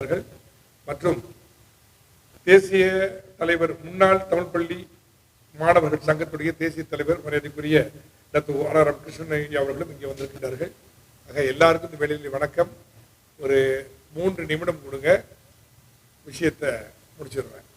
மற்றும் தேசிய தலைவர் முன்னாள் தமிழ் பள்ளி மாணவர்கள் சங்கத்துடைய தேசிய தலைவர் மரியாதைக்குரிய டாக்டர் ஆர் கிருஷ்ணன் அவர்களும் இங்கே வந்திருக்கிறார்கள். ஆக எல்லாருக்கும் இந்த வேளையில் வணக்கம். ஒரு 3 நிமிடம் கொடுங்க, விஷயத்தை முடிச்சிடுறேன்.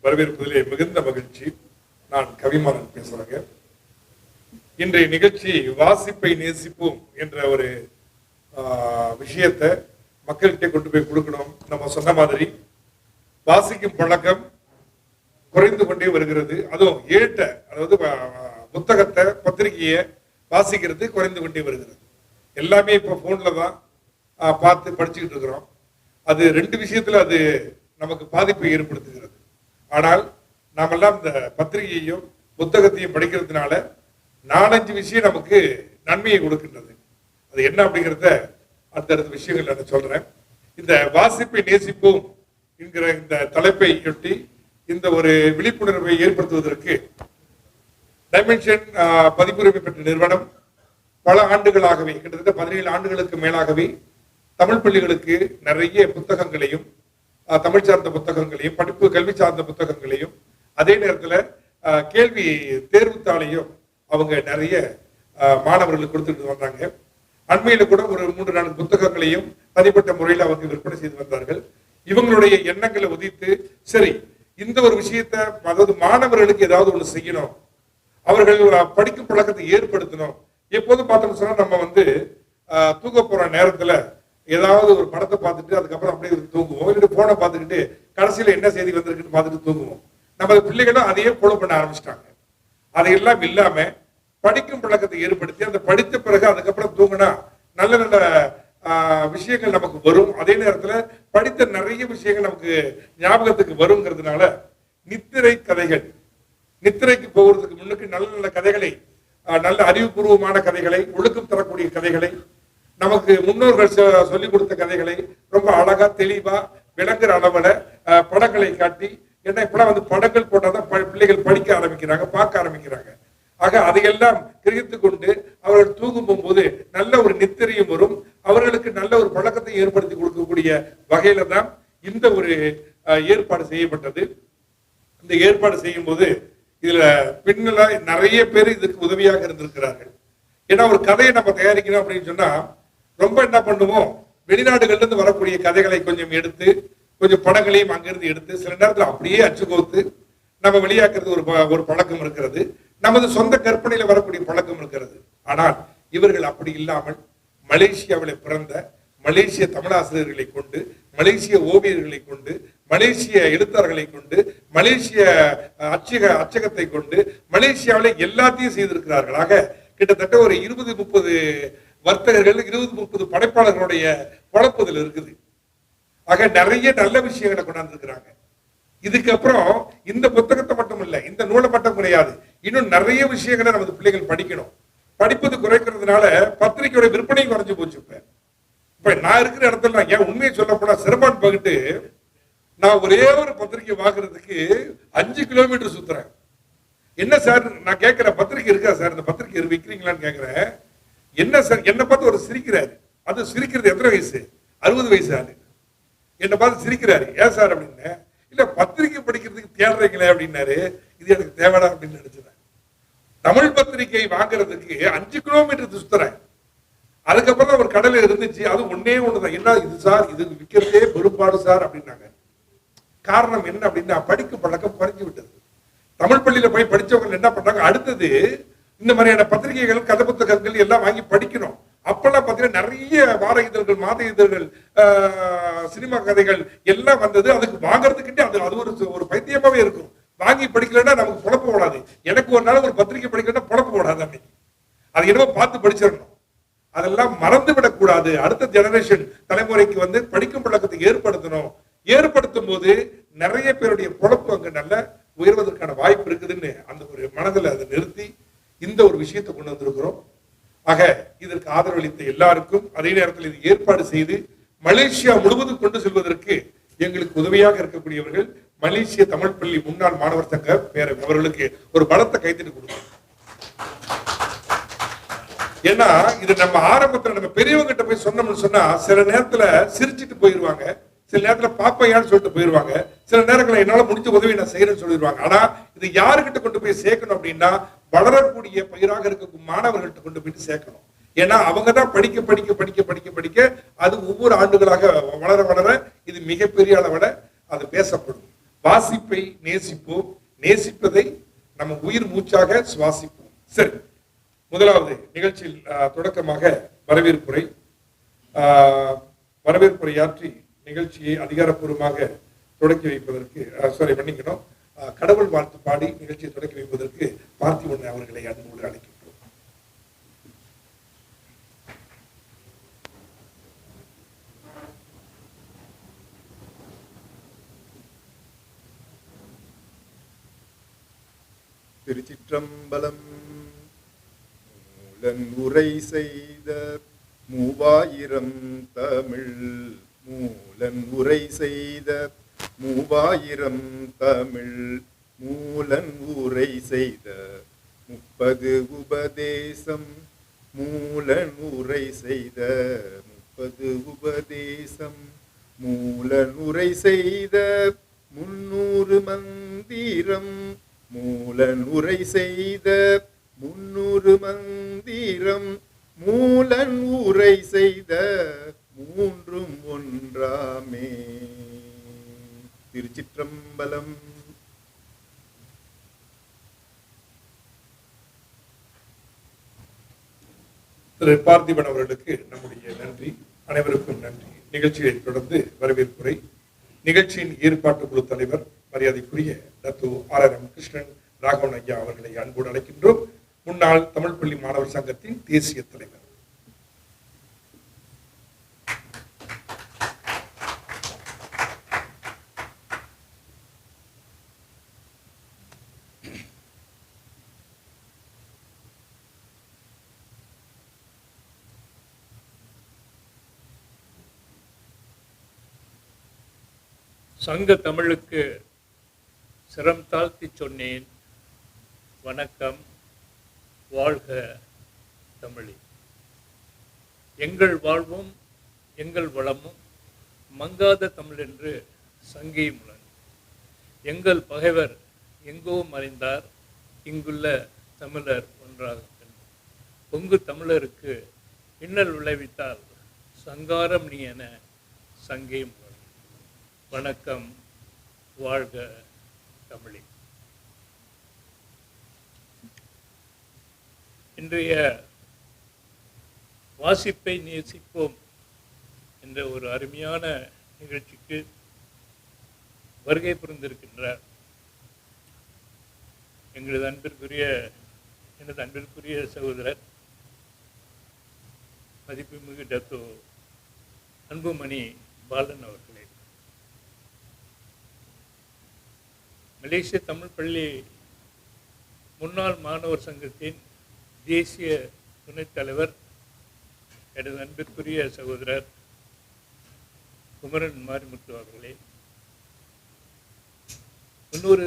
வரவேற்பதிலே மிகுந்த மகிழ்ச்சி. நான் கவிமாறன் பேசுறேங்க. இன்றைய நிகழ்ச்சி வாசிப்பை நேசிப்போம் என்ற ஒரு விஷயத்தை மக்கள்கிட்ட கொண்டு போய் கொடுக்கணும். நம்ம சொன்ன மாதிரி வாசிக்கும் பழக்கம் குறைந்து கொண்டே வருகிறது. அதுவும் ஏட்ட, அதாவது புத்தகத்தை பத்திரிகையை வாசிக்கிறது குறைந்து கொண்டே வருகிறது. எல்லாமே இப்போ போன்ல தான் பார்த்து படிச்சுக்கிட்டு இருக்கிறோம். அது ரெண்டு விஷயத்துல அது நமக்கு பாதிப்பை ஏற்படுத்துகிறது. ஆனால் நாமெல்லாம் இந்த பத்திரிகையையும் புத்தகத்தையும் படிக்கிறதுனால 4-5 விஷயம் நமக்கு நன்மையை கொடுக்கின்றது. அது என்ன அப்படிங்கிறத அடுத்தடுத்த விஷயங்கள் நான் சொல்றேன். இந்த வாசிப்பை நேசிப்போம் என்கிற இந்த தலைப்பை ஒட்டி இந்த ஒரு விழிப்புணர்வை ஏற்படுத்துவதற்கு டைமென்ஷன் பதிப்புரிமை பெற்ற நிறுவனம் பல ஆண்டுகளாகவே, கிட்டத்தட்ட 17 ஆண்டுகளுக்கு மேலாகவே தமிழ் பள்ளிகளுக்கு நிறைய புத்தகங்களையும், தமிழ் சார்ந்த புத்தகங்களையும், படிப்பு கல்வி சார்ந்த புத்தகங்களையும், அதே நேரத்தில் கேள்வி தேர்வுத்தாளையும் அவங்க நிறைய மாணவர்களுக்கு கொடுத்துட்டு வந்தாங்க. அண்மையில கூட ஒரு 3-4 புத்தகங்களையும் தனிப்பட்ட முறையில் அவங்க விற்பனை செய்து வந்தார்கள். இவங்களுடைய எண்ணங்களை உதித்து, சரி இந்த ஒரு விஷயத்தை, அதாவது மாணவர்களுக்கு ஏதாவது ஒண்ணு செய்யணும், அவர்கள் படிக்கும் பழக்கத்தை ஏற்படுத்தணும். எப்போதும் பார்த்தோம்னு சொன்னா நம்ம தூங்க போற நேரத்துல ஏதாவது ஒரு படத்தை பார்த்துட்டு அதுக்கப்புறம் அப்படியே தூங்குவோம், இல்லை போனை பார்த்துக்கிட்டு கடைசியில என்ன செய்தி வந்திருக்குன்னு பார்த்துட்டு தூங்குவோம். நம்ம பிள்ளைகளும் அதையே ஃபாலோ பண்ண ஆரம்பிச்சிட்டாங்க. அதையெல்லாம் இல்லாம படிக்கும் பழக்கத்தை ஏற்படுத்தி அந்த படித்த பிறகு அதுக்கப்புறம் தூங்கினா நல்ல நல்ல விஷயங்கள் நமக்கு வரும். அதே நேரத்துல படித்த நிறைய விஷயங்கள் நமக்கு ஞாபகத்துக்கு வருங்கிறதுனால நித்திரை கதைகள், நித்திரைக்கு போகிறதுக்கு முன்னுக்கு நல்ல நல்ல கதைகளை, நல்ல அறிவுபூர்வமான கதைகளை, ஒழுக்கம் தரக்கூடிய கதைகளை, நமக்கு முன்னோர்கள் சொல்லிக் கொடுத்த கதைகளை ரொம்ப அழகா தெளிவா விளங்குற அளவுல படங்களை காட்டி, ஏன்னா இப்பெல்லாம் படங்கள் போட்டாதான் பிள்ளைகள் படிக்க ஆரம்பிக்கிறாங்க, பார்க்க ஆரம்பிக்கிறாங்க. ஆக அதையெல்லாம் கிரகித்து கொண்டு அவர்கள் தூங்கும் போகும்போது நல்ல ஒரு நித்திரையும் வரும், அவர்களுக்கு நல்ல ஒரு பழக்கத்தை ஏற்படுத்தி கொடுக்கக்கூடிய வகையில தான் இந்த ஒரு ஏற்பாடு செய்யப்பட்டது. இந்த ஏற்பாடு செய்யும் போது இதுல பின்னல நிறைய பேர் இதுக்கு உதவியாக இருந்திருக்கிறார்கள். ஏன்னா ஒரு கதையை நம்ம தயாரிக்கணும் அப்படின்னு சொன்னா ரொம்ப என்ன பண்ணுவோம், வெளிநாடுகள்ல இருந்து வரக்கூடிய கதைகளை கொஞ்சம் எடுத்து, கொஞ்சம் படங்களையும் அங்கிருந்து எடுத்து, சில நேரத்தில் அப்படியே அச்சு கோத்து நம்ம வெளியாக்குறது ஒரு பழக்கம் இருக்கிறது. நமது சொந்த கற்பனையில வரக்கூடிய பழக்கம் இருக்கிறது. ஆனால் இவர்கள் அப்படி இல்லாமல் மலேசியாவில் பிறந்த மலேசிய தமிழாசிரியர்களை கொண்டு, மலேசிய ஓவியர்களை கொண்டு, மலேசிய எழுத்தாளர்களை கொண்டு, மலேசிய அச்சகத்தை கொண்டு மலேசியாவில எல்லாத்தையும் செய்திருக்கிறார்கள். ஆக கிட்டத்தட்ட ஒரு 20-30 வர்த்தகர்கள், 20-30 படைப்பாளர்களுடைய குழப்பத்தில் இருக்குது. ஆக நிறைய நல்ல விஷயங்களை கொண்டாந்து இருக்கிறாங்க. இதுக்கப்புறம் இந்த புத்தகத்தை மட்டும் இல்ல, இந்த நூலை மட்டும் கிடையாது, இன்னும் நிறைய விஷயங்களை நமது பிள்ளைகள் படிக்கணும். படிப்பது குறைக்கிறதுனால பத்திரிகையோட விற்பனை குறைஞ்சு போச்சு. இப்ப நான் இருக்கிற இடத்துல ஏன் உண்மையை சொல்ல போனா சிரமம் பகிட்டு நான் ஒரே ஒரு பத்திரிகை வாங்குறதுக்கு 5 கிலோமீட்டர் சுத்துறேன். என்ன சார் நான் கேட்கிறேன், பத்திரிகை இருக்கா சார், இந்த பத்திரிகை விற்கிறீங்களான்னு கேட்கிறேன். என்ன சார், என்ன பார்த்து ஒரு சிரிக்கிறாரு. அது சிரிக்கிறது எத்தனை வயசு, 60 வயசு ஆளு. என்ன பார்த்து சிரிக்கிறாரு. ஏன் சார் அப்படின்னு, இல்ல பத்திரிகை படிக்கிறதுக்கு தேடுறீங்களே அப்படின்னாரு. இது எனக்கு தேவைடா அப்படின்னு நினைச்சேன். தமிழ் பத்திரிகை வாங்குறதுக்கு 5 கிலோமீட்டர் சுத்துறேன். அதுக்கப்புறம் ஒரு கடல இருந்துச்சு, அது ஒன்னே ஒண்ணுதான். என்ன இது சார், இது விற்கிறதே பெரும்பாடு சார் அப்படின்னாங்க. காரணம் என்ன அப்படின்னா படிக்கும் பழக்கம் குறைஞ்சு விட்டது. தமிழ் பள்ளியில போய் படிச்சவங்க என்ன பண்றாங்க, அடுத்தது இந்த மாதிரியான பத்திரிகைகள், கதை புத்தகங்கள் எல்லாம் வாங்கி படிக்கணும். அப்பெல்லாம் பாத்தீங்கன்னா நிறைய வார இதழ்கள், மாத இதழ்கள், சினிமா கதைகள் எல்லாம் வந்தது. அதுக்கு வாங்குறதுக்கிட்டே அது ஒரு பைத்தியமாவே இருக்கும். வாங்கி படிக்கலன்னா நமக்கு பொழப்பு ஓடாது. எனக்கு ஒரு நாள் ஒரு பத்திரிகை படிக்கலன்னா பொழப்பு ஓடாது. அன்னைக்கு அது என்னவோ பார்த்து படிச்சிடணும். அதெல்லாம் மறந்து விடக்கூடாது. அடுத்த ஜெனரேஷன் தலைமுறைக்கு படிக்கும் பழக்கத்தை ஏற்படுத்தணும். ஏற்படுத்தும் போது நிறைய பேருடைய பொழப்பு அங்க நல்ல உயர்வதற்கான வாய்ப்பு இருக்குதுன்னு அந்த ஒரு மனதில் அதை நிறுத்தி இந்த ஒரு விஷயத்தை கொண்டு வந்திருக்கிறோம். ஆக இதற்கு ஆதரவளித்த எல்லாருக்கும், அதே நேரத்தில் இது ஏற்பாடு செய்து மலேசியா முழுவதும் கொண்டு செல்வதற்கு எங்களுக்கு உதவியாக இருக்கக்கூடியவர்கள் மலேசிய தமிழ் பள்ளி முன்னாள் மாணவர் சங்க பேரவை, அவர்களுக்கு ஒரு பலத்தை கைத்தட்டி கொடுக்கும். ஏன்னா இது நம்ம ஆரம்பத்துல நம்ம பெரியவங்க கிட்ட போய் சொன்னோம்னு சொன்னா சில நேரத்துல சிரிச்சுட்டு போயிருவாங்க, சில நேரத்துல பாப்பையான்னு சொல்லிட்டு போயிருவாங்க, சில நேரங்களில் என்னால முடிஞ்ச உதவி நான் செய்யறேன்னு சொல்லிடுவாங்க. ஆனா இது யாருக்கிட்ட கொண்டு போய் சேர்க்கணும் அப்படின்னா வளரக்கூடிய பயிராக இருக்க மாணவர்கள்ட்ட கொண்டு போயிட்டு சேர்க்கணும். ஏன்னா அவங்கதான் படிக்க படிக்க படிக்க படிக்க படிக்க அது ஒவ்வொரு ஆண்டுகளாக வளர வளர இது மிகப்பெரிய அளவுல அது பேசப்படும். வாசிப்பை நேசிப்போம், நேசிப்பதை நம்ம உயிர் மூச்சாக சுவாசிப்போம். சரி, முதலாவது நிகழ்ச்சியில் தொடக்கமாக வரவேற்புரையாற்றி நிகழ்ச்சியை அதிகாரப்பூர்வமாக தொடக்கி வைப்பதற்கு மன்னிக்கணும், கடவுள் வாழ்த்து பாடி நிகழ்ச்சியை தொடக்கி வைப்பதற்கு பார்த்திபன் அவர்களை அன்போடு அழைக்கின்றோம். திருச்சிற்றம்பலம். மூலன் உரை செய்த 3000 தமிழ், மூலன் உரை செய்த 3000 தமிழ், மூலன் உரை செய்த 30 உபதேசம், மூலன் உரை செய்த 30 உபதேசம், மூலன் உரை செய்த 300 மந்திரம், மூலன் உரை செய்த 300 மந்திரம், மூலன் உரை செய்த 3ம் ஒன்றாமே. திருச்சிற்றம்பலம். திரு பார்த்திபன் அவர்களுக்கு நம்முடைய நன்றி, அனைவருக்கும் நன்றி. நிகழ்ச்சியை தொடர்ந்து வரவேற்புரை. நிகழ்ச்சியின் ஏற்பாட்டு குழு தலைவர் மரியாதைக்குரிய டாக்டர் கிருஷ்ணன் ராகவன் ஐயா அவர்களை அன்போடு அழைக்கின்றோம். முன்னாள் தமிழ் பள்ளி மாணவர் சங்கத்தின் தேசிய தலைவர். சங்க தமிழுக்கு சிரம் தாழ்த்தி சொன்னேன், வணக்கம், வாழ்க தமிழி. எங்கள் வாழ்வும் எங்கள் வளமும் மங்காத தமிழ் என்று சங்கி முழன். எங்கள் பகைவர் எங்கோ மறைந்தார், இங்குள்ள தமிழர் ஒன்றாக. பொங்கு தமிழருக்கு இன்னல் விளைவித்தால் சங்காரம் நீ என சங்கி முழன். வணக்கம், வாழ்க தமிழி. இன்றைய வாசிப்பை நேசிப்போம் என்ற ஒரு அருமையான நிகழ்ச்சிக்கு வருகை புரிந்திருக்கின்றார் எனது அன்பிற்குரிய சகோதரர் மதிப்புமிகு டாக்டர் அன்புமணி பாலன் அவர்களே. மலேசிய தமிழ் பள்ளி முன்னாள் மாணவர் சங்கத்தின் தேசிய துணைத் தலைவர் எனது அன்பிற்குரிய சகோதரர் குமரன் மாரிமுத்து அவர்களே. இன்னொரு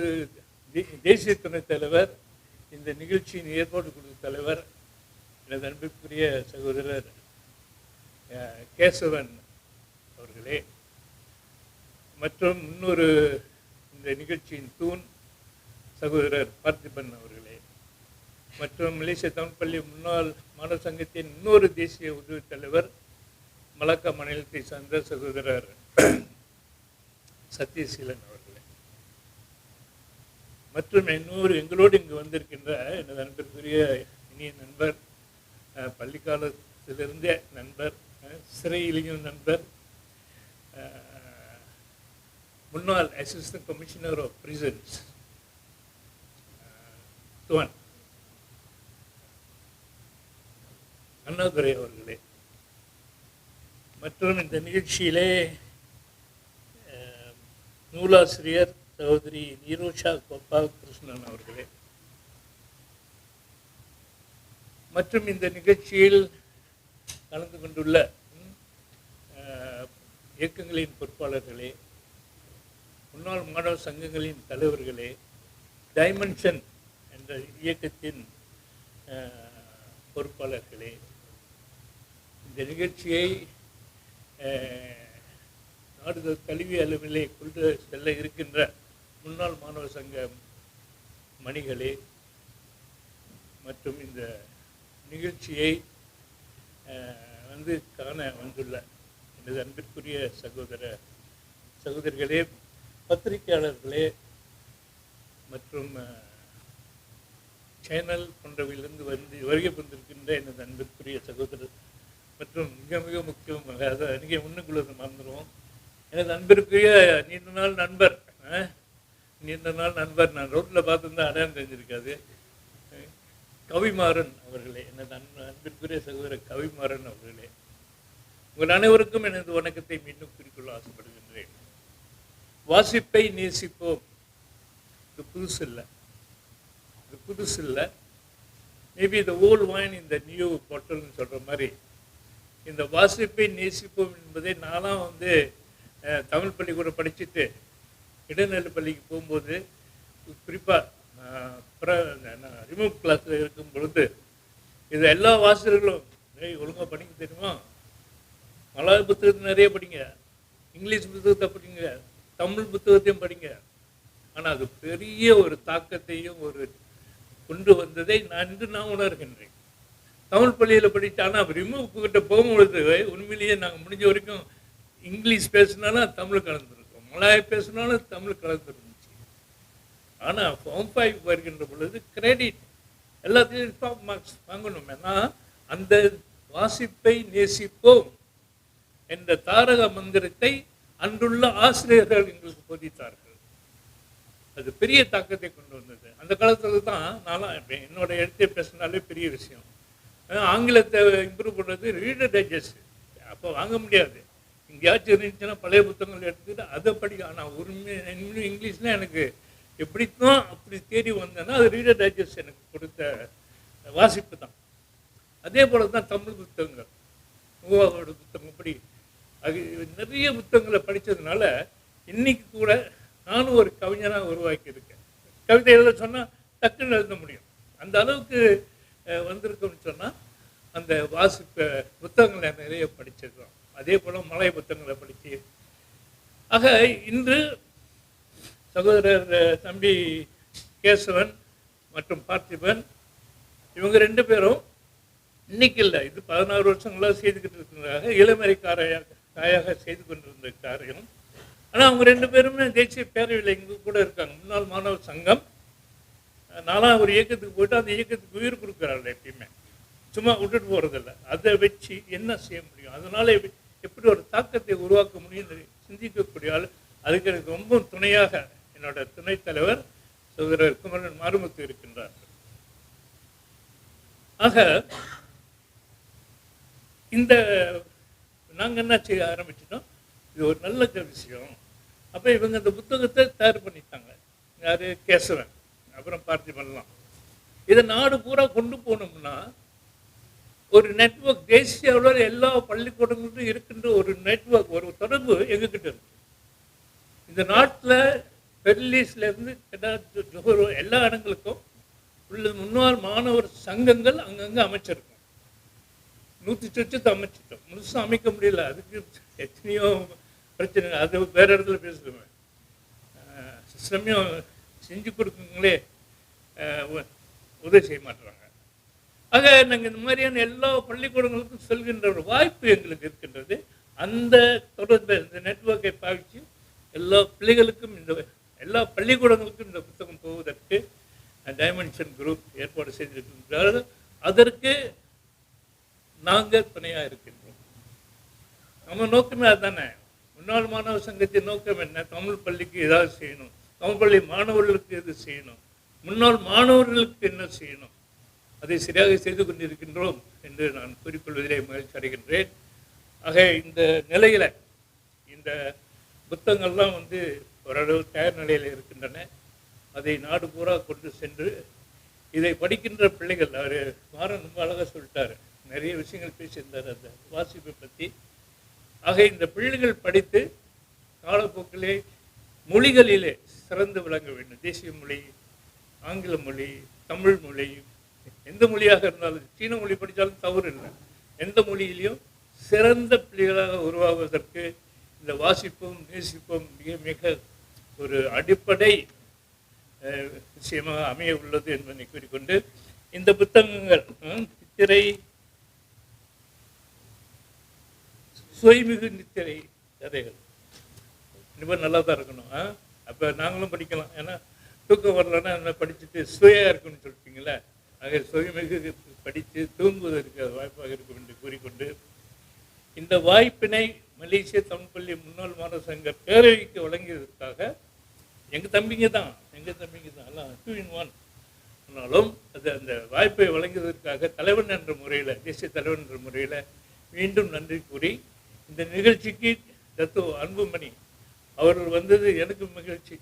தேசிய துணைத் தலைவர், இந்த நிகழ்ச்சியின் ஏற்பாடு குழு தலைவர் எனது அன்பிற்குரிய சகோதரர் கேசவன் அவர்களே. மற்றும் இன்னொரு இந்த நிகழ்ச்சியின் தூண் சகோதரர் பார்த்திபன் அவர்களே. மற்றும் மலேசிய தமிழ் பள்ளி முன்னாள் மாணவர் சங்கத்தின் இன்னொரு தேசிய உதவி தலைவர் மலாக்கா மாநிலத்தை சார்ந்த சகோதரர் சத்யசீலன் அவர்களே. மற்றும் எங்களோடு இங்கு வந்திருக்கின்ற எனது அன்பிற்குரிய இனிய நண்பர், பள்ளிக்காலத்திலிருந்தே நண்பர், சிறையிலையும் நண்பர், முன்னாள் அசிஸ்டன்ட் கமிஷனர் ஆஃப் பிரிசன்ஸ் துவன் அண்ணாதுரை அவர்களே. மற்றும் இந்த நிகழ்ச்சியிலே நூலாசிரியர் சகோதரி நீரோஷா கோபால் கிருஷ்ணன் அவர்களே. மற்றும் இந்த நிகழ்ச்சியில் கலந்து கொண்டுள்ள இயக்கங்களின் பொறுப்பாளர்களே, முன்னாள் மாணவர் சங்கங்களின் தலைவர்களே, டைமென்ஷன் என்ற இயக்கத்தின் பொறுப்பாளர்களே, இந்த நிகழ்ச்சியை நாடு கல்வி அளவிலே கொண்டு செல்ல இருக்கின்ற முன்னாள் மாணவர் சங்க மணிகளே, மற்றும் இந்த நிகழ்ச்சியை காண வந்துள்ள எனது அன்பிற்குரிய சகோதரிகளே, பத்திரிகையாளர்களே, மற்றும் சேனல் போன்றவையிலிருந்து வருகை வந்திருக்கின்ற எனது அன்பிற்குரிய சகோதரர், மற்றும் மிக மிக முக்கியமாக அதை அன்றைக்கி முன்னுக்குள்ளது மறந்துடுவோம், எனது அன்பிற்குரிய நீண்ட நாள் நண்பர், நான் ரோட்டில் பார்த்துருந்தா அடையாளம் தெரிஞ்சிருக்காது, கவிமாறன் அவர்களே, எனது அன்பிற்குரிய சகோதரர் கவிமாறன் அவர்களே, உங்கள் அனைவருக்கும் எனது வணக்கத்தை மீண்டும் குறிக்கொள்ள ஆசைப்படுகின்றேன். வாசிப்பை நேசிப்போம். இது புதுசு இல்லை. மேபி த ஓல்ட் வைன் இந்த நியூ பாட்டில்னு சொல்கிற மாதிரி இந்த வாசிப்பை நேசிப்போம் என்பதை நான்லாம் வந்து தமிழ் பள்ளிக்கூடம் படிச்சுட்டு இடைநிலை பள்ளிக்கு போகும்போது, குறிப்பாக ரிமூவ் கிளாஸில் இருக்கும் பொழுது இது எல்லா வாசகர்களும் ஒழுங்காக படிக்க தெரியுமா, மலையாள புத்தகத்தை நிறைய படிங்க, இங்கிலீஷ் புத்தகத்தை படிங்க, தமிழ் புத்தகத்தையும் படிங்க. ஆனால் அது பெரிய ஒரு தாக்கத்தையும் ஒரு கொண்டு வந்ததை நான் உணர்கின்றேன். தமிழ் பள்ளியில் படித்தா, ஆனால் ரிமூவ் கிட்ட போகும்பொழுது உண்மையிலேயே நாங்கள் முடிஞ்ச வரைக்கும் இங்கிலீஷ் பேசினாலும் தமிழ் கலந்துருக்கோம், மலையாளம் பேசினாலும் தமிழ் கலந்துருந்துச்சு. ஆனால் ஃபார்ம் 5 வருகின்ற பொழுது கிரெடிட் எல்லாத்தையும் டாப் மார்க்ஸ் வாங்கணும். ஏன்னா அந்த வாசிப்பை நேசிப்போம் என்ற தாரக மந்திரத்தை அன்றுள்ள ஆசிரியர்கள் எங்களுக்கு போதித்தார்கள். அது பெரிய தாக்கத்தை கொண்டு வந்தது. அந்த காலத்தில் தான் நான்லாம் என்னோட எழுத்தை பேசினாலே பெரிய விஷயம். ஆங்கிலத்தை இம்ப்ரூவ் பண்ணுறது ரீடர் டைஜஸ்ட் அப்போ வாங்க முடியாது. எங்கேயாச்சும் இருந்துச்சுன்னா பழைய புத்தகங்கள் எடுத்துக்கிட்டு அதை படிக்க. ஆனால் உண்மை இங்கிலீஷில் எனக்கு எப்படித்தான் அப்படி தேடி வந்தேன்னா அது ரீடர் டைஜஸ்ட் எனக்கு கொடுத்த வாசிப்பு தான். அதே போல தான் தமிழ் புத்தகங்கள், மூவாவோட புத்தகம், இப்படி அது நிறைய புத்தகங்களை படித்ததுனால இன்னைக்கு கூட நானும் ஒரு கவிஞனாக உருவாக்கியிருக்கேன். கவிதை எழுத சொன்னால் டக்குன்னு எழுத முடியும். அந்த அளவுக்கு வந்திருக்கோம்னு சொன்னால் அந்த வாசிப்ப புத்தகங்களை நிறைய படிச்சிருக்கோம். அதே போல் மலை புத்தகங்களை படித்து, ஆக இன்று சகோதரர் தம்பி கேசவன் மற்றும் பார்த்திபன் இவங்க 2 பேரும் இன்னைக்கு இல்லை, இது 16 வருஷங்களாக செய்துக்கிட்டு இருக்கிறாங்க. இளமறை காயாக செய்து கொண்டிருந்த காரியம். ஆனால் அவங்க 2 பேருமே தேசிய பேரவையில் இங்கே கூட இருக்காங்க. முன்னாள் மாணவர் சங்கம். நானும் ஒரு இயக்கத்துக்கு போய்ட்டு அந்த இயக்கத்துக்கு உயிர் கொடுக்குறாள். எப்பயுமே சும்மா விட்டுட்டு போகிறதில்ல. அதை வச்சு என்ன செய்ய முடியும், அதனால எப்படி ஒரு தாக்கத்தை உருவாக்க முடியும் சிந்திக்கக்கூடிய ஆள். அதுக்கு எனக்கு ரொம்ப துணையாக என்னோட துணைத் தலைவர் சகோதரர் குமரன் மாறுமுத்து இருக்கின்றார். ஆக இந்த நாங்கள் என்ன செய்ய ஆரம்பிச்சிட்டோம், இது ஒரு நல்ல விஷயம். அப்போ இவங்க இந்த புத்தகத்தை தயார் பண்ணிட்டாங்க. யார்? கேசவன், அப்புறம் பார்த்திபன்லாம். இதை நாடு பூரா கொண்டு போனோம்னா ஒரு நெட்வொர்க், தேசிய அளவில் எல்லா பள்ளிக்கூடங்களுக்கும் இருக்கின்ற ஒரு நெட்வொர்க், ஒரு தொடர்பு எங்ககிட்ட இருக்கு. இந்த நாட்டில் பெர்லிஸ்லேருந்து எல்லா இடங்களுக்கும் உள்ள முன்னாள் மாணவர் சங்கங்கள் அங்கங்கே அமைச்சிருக்கோம். 100 சொச்சத்தை அமைச்சிட்டோம். முழுசாக அமைக்க முடியல, அதுக்கு எத்தனையோ பிரச்சனை. அது வேற இடத்துல பேசுவேன். சிஸ்டமையும் செஞ்சு கொடுக்குங்களே உதவி செய்ய மாட்டுறாங்க. ஆக நாங்கள் இந்த மாதிரியான எல்லா பள்ளிக்கூடங்களுக்கும் செல்கின்ற ஒரு வாய்ப்பு எங்களுக்கு இருக்கின்றது. அந்த தொடர்பு, இந்த நெட்வொர்க்கை பாவிச்சு எல்லா பிள்ளைகளுக்கும், எல்லா பள்ளிக்கூடங்களுக்கும் இந்த புத்தகம் போவதற்கு டைமென்ஷன் குரூப் ஏற்பாடு செய்திருக்கின்றார்கள். அதற்கு நாங்கள் துணையாக இருக்கின்றோம். நம்ம நோக்கமே அதுதானே. முன்னாள் மாணவர் சங்கத்தின் நோக்கம் என்ன? தமிழ் பள்ளிக்கு ஏதாவது செய்யணும், தமிழ் பள்ளி மாணவர்களுக்கு எது செய்யணும், முன்னாள் மாணவர்களுக்கு என்ன செய்யணும், அதை சரியாக செய்து கொண்டிருக்கின்றோம் என்று நான் கூறிக்கொள்வதிலே மகிழ்ச்சி அடைகின்றேன். ஆக இந்த நிலையில் இந்த புத்தகங்கள்லாம் ஓரளவு தயார் நிலையில் இருக்கின்றன. அதை நாடு பூரா கொண்டு சென்று இதை படிக்கின்ற பிள்ளைகள், அவர் மாறன் ரொம்ப அழகாக சொல்லிட்டார், நிறைய விஷயங்கள் பேசியிருந்தார் அந்த வாசிப்பை பற்றி. ஆக இந்த பிள்ளைகள் படித்து காலப்போக்கிலே மொழிகளிலே சிறந்து விளங்க வேண்டும். தேசிய மொழி, ஆங்கில மொழி, தமிழ் மொழி, எந்த மொழியாக இருந்தாலும், சீன மொழி படித்தாலும் தவறு இல்லை, எந்த மொழியிலையும் சிறந்த பிள்ளைகளாக உருவாகுவதற்கு இந்த வாசிப்பும் நேசிப்பும் மிக மிக ஒரு அடிப்படை விஷயமாக அமைய உள்ளது என்பதை கூறிக்கொண்டு, இந்த புத்தகங்கள் நித்திரை, சுயமிகு நித்திரை கதைகள் இனிமேல் நல்லா தான் இருக்கணும். அப்போ நாங்களும் படிக்கலாம். ஏன்னா தூக்கம் வரலன்னா என்ன படிச்சுட்டு சுவையாக இருக்குன்னு சொல்லிட்டீங்களே, ஆக சுயமிகு படித்து தூங்குவதற்கு அது வாய்ப்பாக இருக்கும் என்று கூறிக்கொண்டு, இந்த வாய்ப்பினை மலேசிய தமிழ் பள்ளி முன்னாள் மாணவர் சங்க பேரவைக்கு வழங்கியதற்காக எங்கள் தம்பிங்க தான் எல்லாம் 2 in 1. ஆனாலும் அது அந்த வாய்ப்பை வழங்கியதற்காக தலைவன் என்ற முறையில், தேசிய தலைவன் என்ற முறையில் மீண்டும் நன்றி கூறி, இந்த நிகழ்ச்சிக்கு அன்புமணி அவர்கள் வந்தது எனக்கு மகிழ்ச்சி.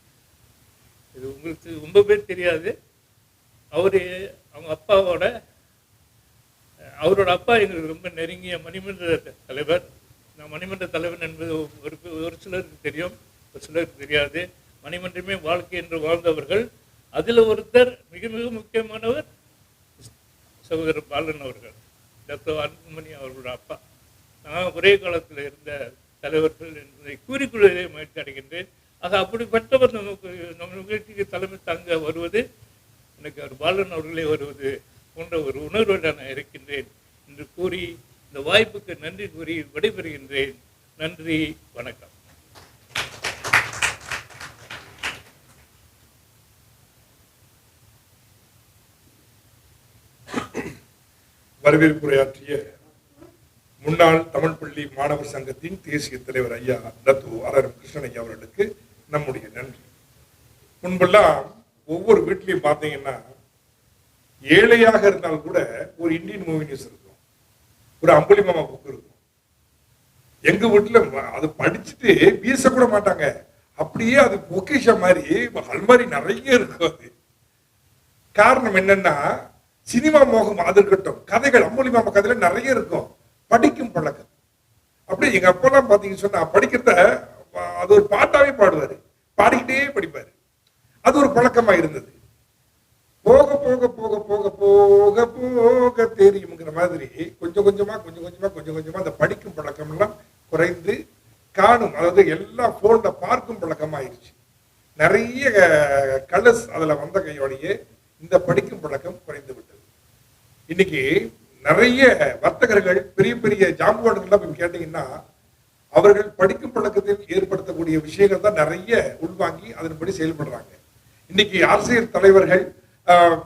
இது உங்களுக்கு ரொம்ப பேர் தெரியாது. அவங்க அப்பாவோட அவரோட அப்பா எங்களுக்கு ரொம்ப நெருங்கிய மணிமன்ற தலைவர். நான் மணிமன்ற தலைவன் என்பது ஒரு சிலருக்கு தெரியும், ஒரு சிலருக்கு தெரியாது. மணிமன்றமே வாழ்க்கை என்று வாழ்ந்தவர்கள். அதில் ஒருத்தர் மிக மிக முக்கியமானவர் சகோதரர் பாலன் அவர்கள், டாக்டர் அன்புமணி அவர்களோட அப்பா. நான் ஒரே காலத்தில் இருந்த தலைவர்கள் என்பதை கூறிக்கொள்வதை முயற்சி அடைகின்றேன். ஆக அப்படிப்பட்டவர் நம்ம நிகழ்ச்சிக்கு தலைமை தாங்க வருவது, எனக்கு அவர் பாலன் அவர்களே வருவது போன்ற ஒரு உணர்வோடு நான் இருக்கின்றேன் என்று கூறி இந்த வாய்ப்புக்கு நன்றி கூறி விடைபெறுகின்றேன். நன்றி, வணக்கம். வரவேற்புரையாற்றிய முன்னாள் தமிழ் பள்ளி மாணவர் சங்கத்தின் தேசிய தலைவர் ஐயா டத்து ஆர்.எம். கிருஷ்ணன் ஐயா அவர்களுக்கு நம்முடைய நன்றி. முன்பெல்லாம் ஒவ்வொரு வீட்லையும் பார்த்தீங்கன்னா ஏழையாக இருந்தால் கூட ஒரு இந்தியன் மூவி நியூஸ் இருக்கும், ஒரு அம்புலி மாமா புக் இருக்கும். எங்க வீட்டுல அது படிச்சுட்டு வீச கூட மாட்டாங்க, அப்படியே அது பொக்கிஷ மாதிரி அல்மாரி நிறைய இருக்கும். அது காரணம் என்னன்னா சினிமா மோகம் அது இருக்கட்டும், கதைகள் அம்புலி மாமா கதையில நிறைய இருக்கும். படிக்கும் பழக்கம் அப்படியே எங்க அப்பெல்லாம் பாத்தீங்கன்னு சொன்னா படிக்கிறத அது ஒரு பாட்டாவே பாடுவாரு, பாடிக்கிட்டே படிப்பாரு. அது ஒரு பழக்கமா இருந்தது. போக போக போக போக போக போக தெரியுங்கிற மாதிரி கொஞ்சம் கொஞ்சமா அந்த படிக்கும் பழக்கம் எல்லாம் குறைந்து காணும், அதாவது எல்லா போன்ல பார்க்கும் பழக்கமா ஆயிடுச்சு. நிறைய கலர்ஸ் அதுல வந்த கையோடையே இந்த படிக்கும் பழக்கம் குறைந்து விட்டது. இன்னைக்கு நிறைய வர்த்தகர்கள் பெரிய பெரிய ஜாம்பவான்கள் போய் கேட்டீங்கன்னா அவர்கள் படிக்கும் பழக்கத்தில் ஏற்படுத்தக்கூடிய விஷயங்கள் தான் நிறைய உள்வாங்கி அதன்படி செயல்படுறாங்க. இன்னைக்கு அரசியல் தலைவர்கள்,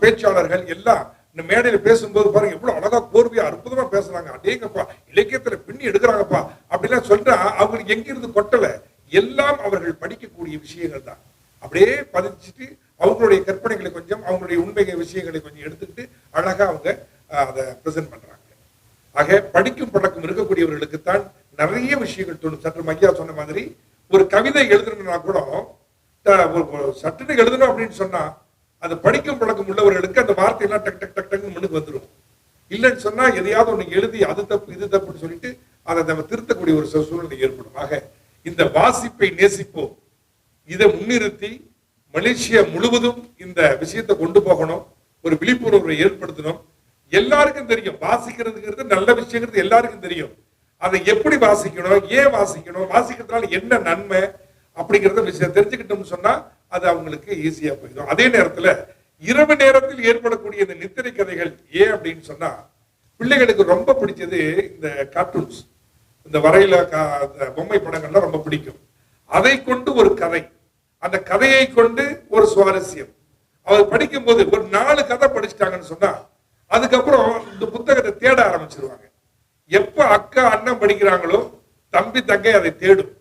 பேச்சாளர்கள் எல்லாம் இந்த மேடையில பேசும்போது பாருங்க எவ்வளவு அழகா கோர்வையா அற்புதமா பேசுறாங்க. அடேங்கப்பா இலக்கியத்துல பின்னி எடுக்கிறாங்கப்பா அப்படிலாம் சொல்றா. அவங்களுக்கு எங்கிருந்து கொட்டல, எல்லாம் அவர்கள் படிக்கக்கூடிய விஷயங்கள் தான். அப்படியே பதிச்சுட்டு அவங்களுடைய கற்பனைகளை கொஞ்சம், அவங்களுடைய உண்மை விஷயங்களை கொஞ்சம் எடுத்துக்கிட்டு அழகா அவங்க அதை பிரசன்ட் பண்றாங்க. ஆக படிக்கும் பழக்கம் இருக்கக்கூடியவர்களுக்குத்தான் நிறைய விஷயங்கள் தோணும். சற்று ஐயா சொன்ன மாதிரி ஒரு கவிதை எழுதணும்னா கூட சட்டுன்னு எழுதணும் அப்படின்னு சொன்னா அது படிக்கும் பழக்கம் உள்ளவர்களுக்கு அந்த வார்த்தையெல்லாம் டக் டக் டக் டக் முன்னுக்கு வந்துடும். இல்லைன்னு சொன்னா எதையாவது ஒண்ணு எழுதி அது தப்பு இது தப்புன்னு சொல்லிட்டு அதை நம்ம திருத்தக்கூடிய ஒரு சூழ்நிலை ஏற்படும். ஆக இந்த வாசிப்பை நேசிப்போம், இதை முன்னிறுத்தி மலேசியா முழுவதும் இந்த விஷயத்தை கொண்டு போகணும், ஒரு விழிப்புணர்வை ஏற்படுத்தணும். எல்லாருக்கும் தெரியும் வாசிக்கிறதுங்கிறது நல்ல விஷயங்கிறது எல்லாருக்கும் தெரியும். அதை எப்படி வாசிக்கணும், ஏன் வாசிக்கணும், வாசிக்கிறதுனால என்ன நன்மை அப்படிங்கிறத விஷயம் தெரிஞ்சுக்கிட்டோம்னு சொன்னா அது அவங்களுக்கு ஈஸியா போயிடும். அதே நேரத்துல இரவு நேரத்தில் ஏற்படக்கூடிய இந்த நித்திரை கதைகள் ஏன் அப்படின்னு சொன்னா பிள்ளைகளுக்கு ரொம்ப பிடிச்சது இந்த கார்ட்டூன்ஸ், இந்த வரையில பொம்மை படங்கள்லாம் ரொம்ப பிடிக்கும். அதை கொண்டு ஒரு கதை, அந்த கதையை கொண்டு ஒரு சுவாரஸ்யம். அவர் படிக்கும் போது ஒரு 4 கதை படிச்சுட்டாங்கன்னு சொன்னா அதுக்கப்புறம் இந்த புத்தகத்தை தேட ஆரம்பிச்சிருவாங்க. எப்ப அக்கா அண்ணன் படிக்கிறாங்களோ தம்பி தங்கை அதை தேடும்.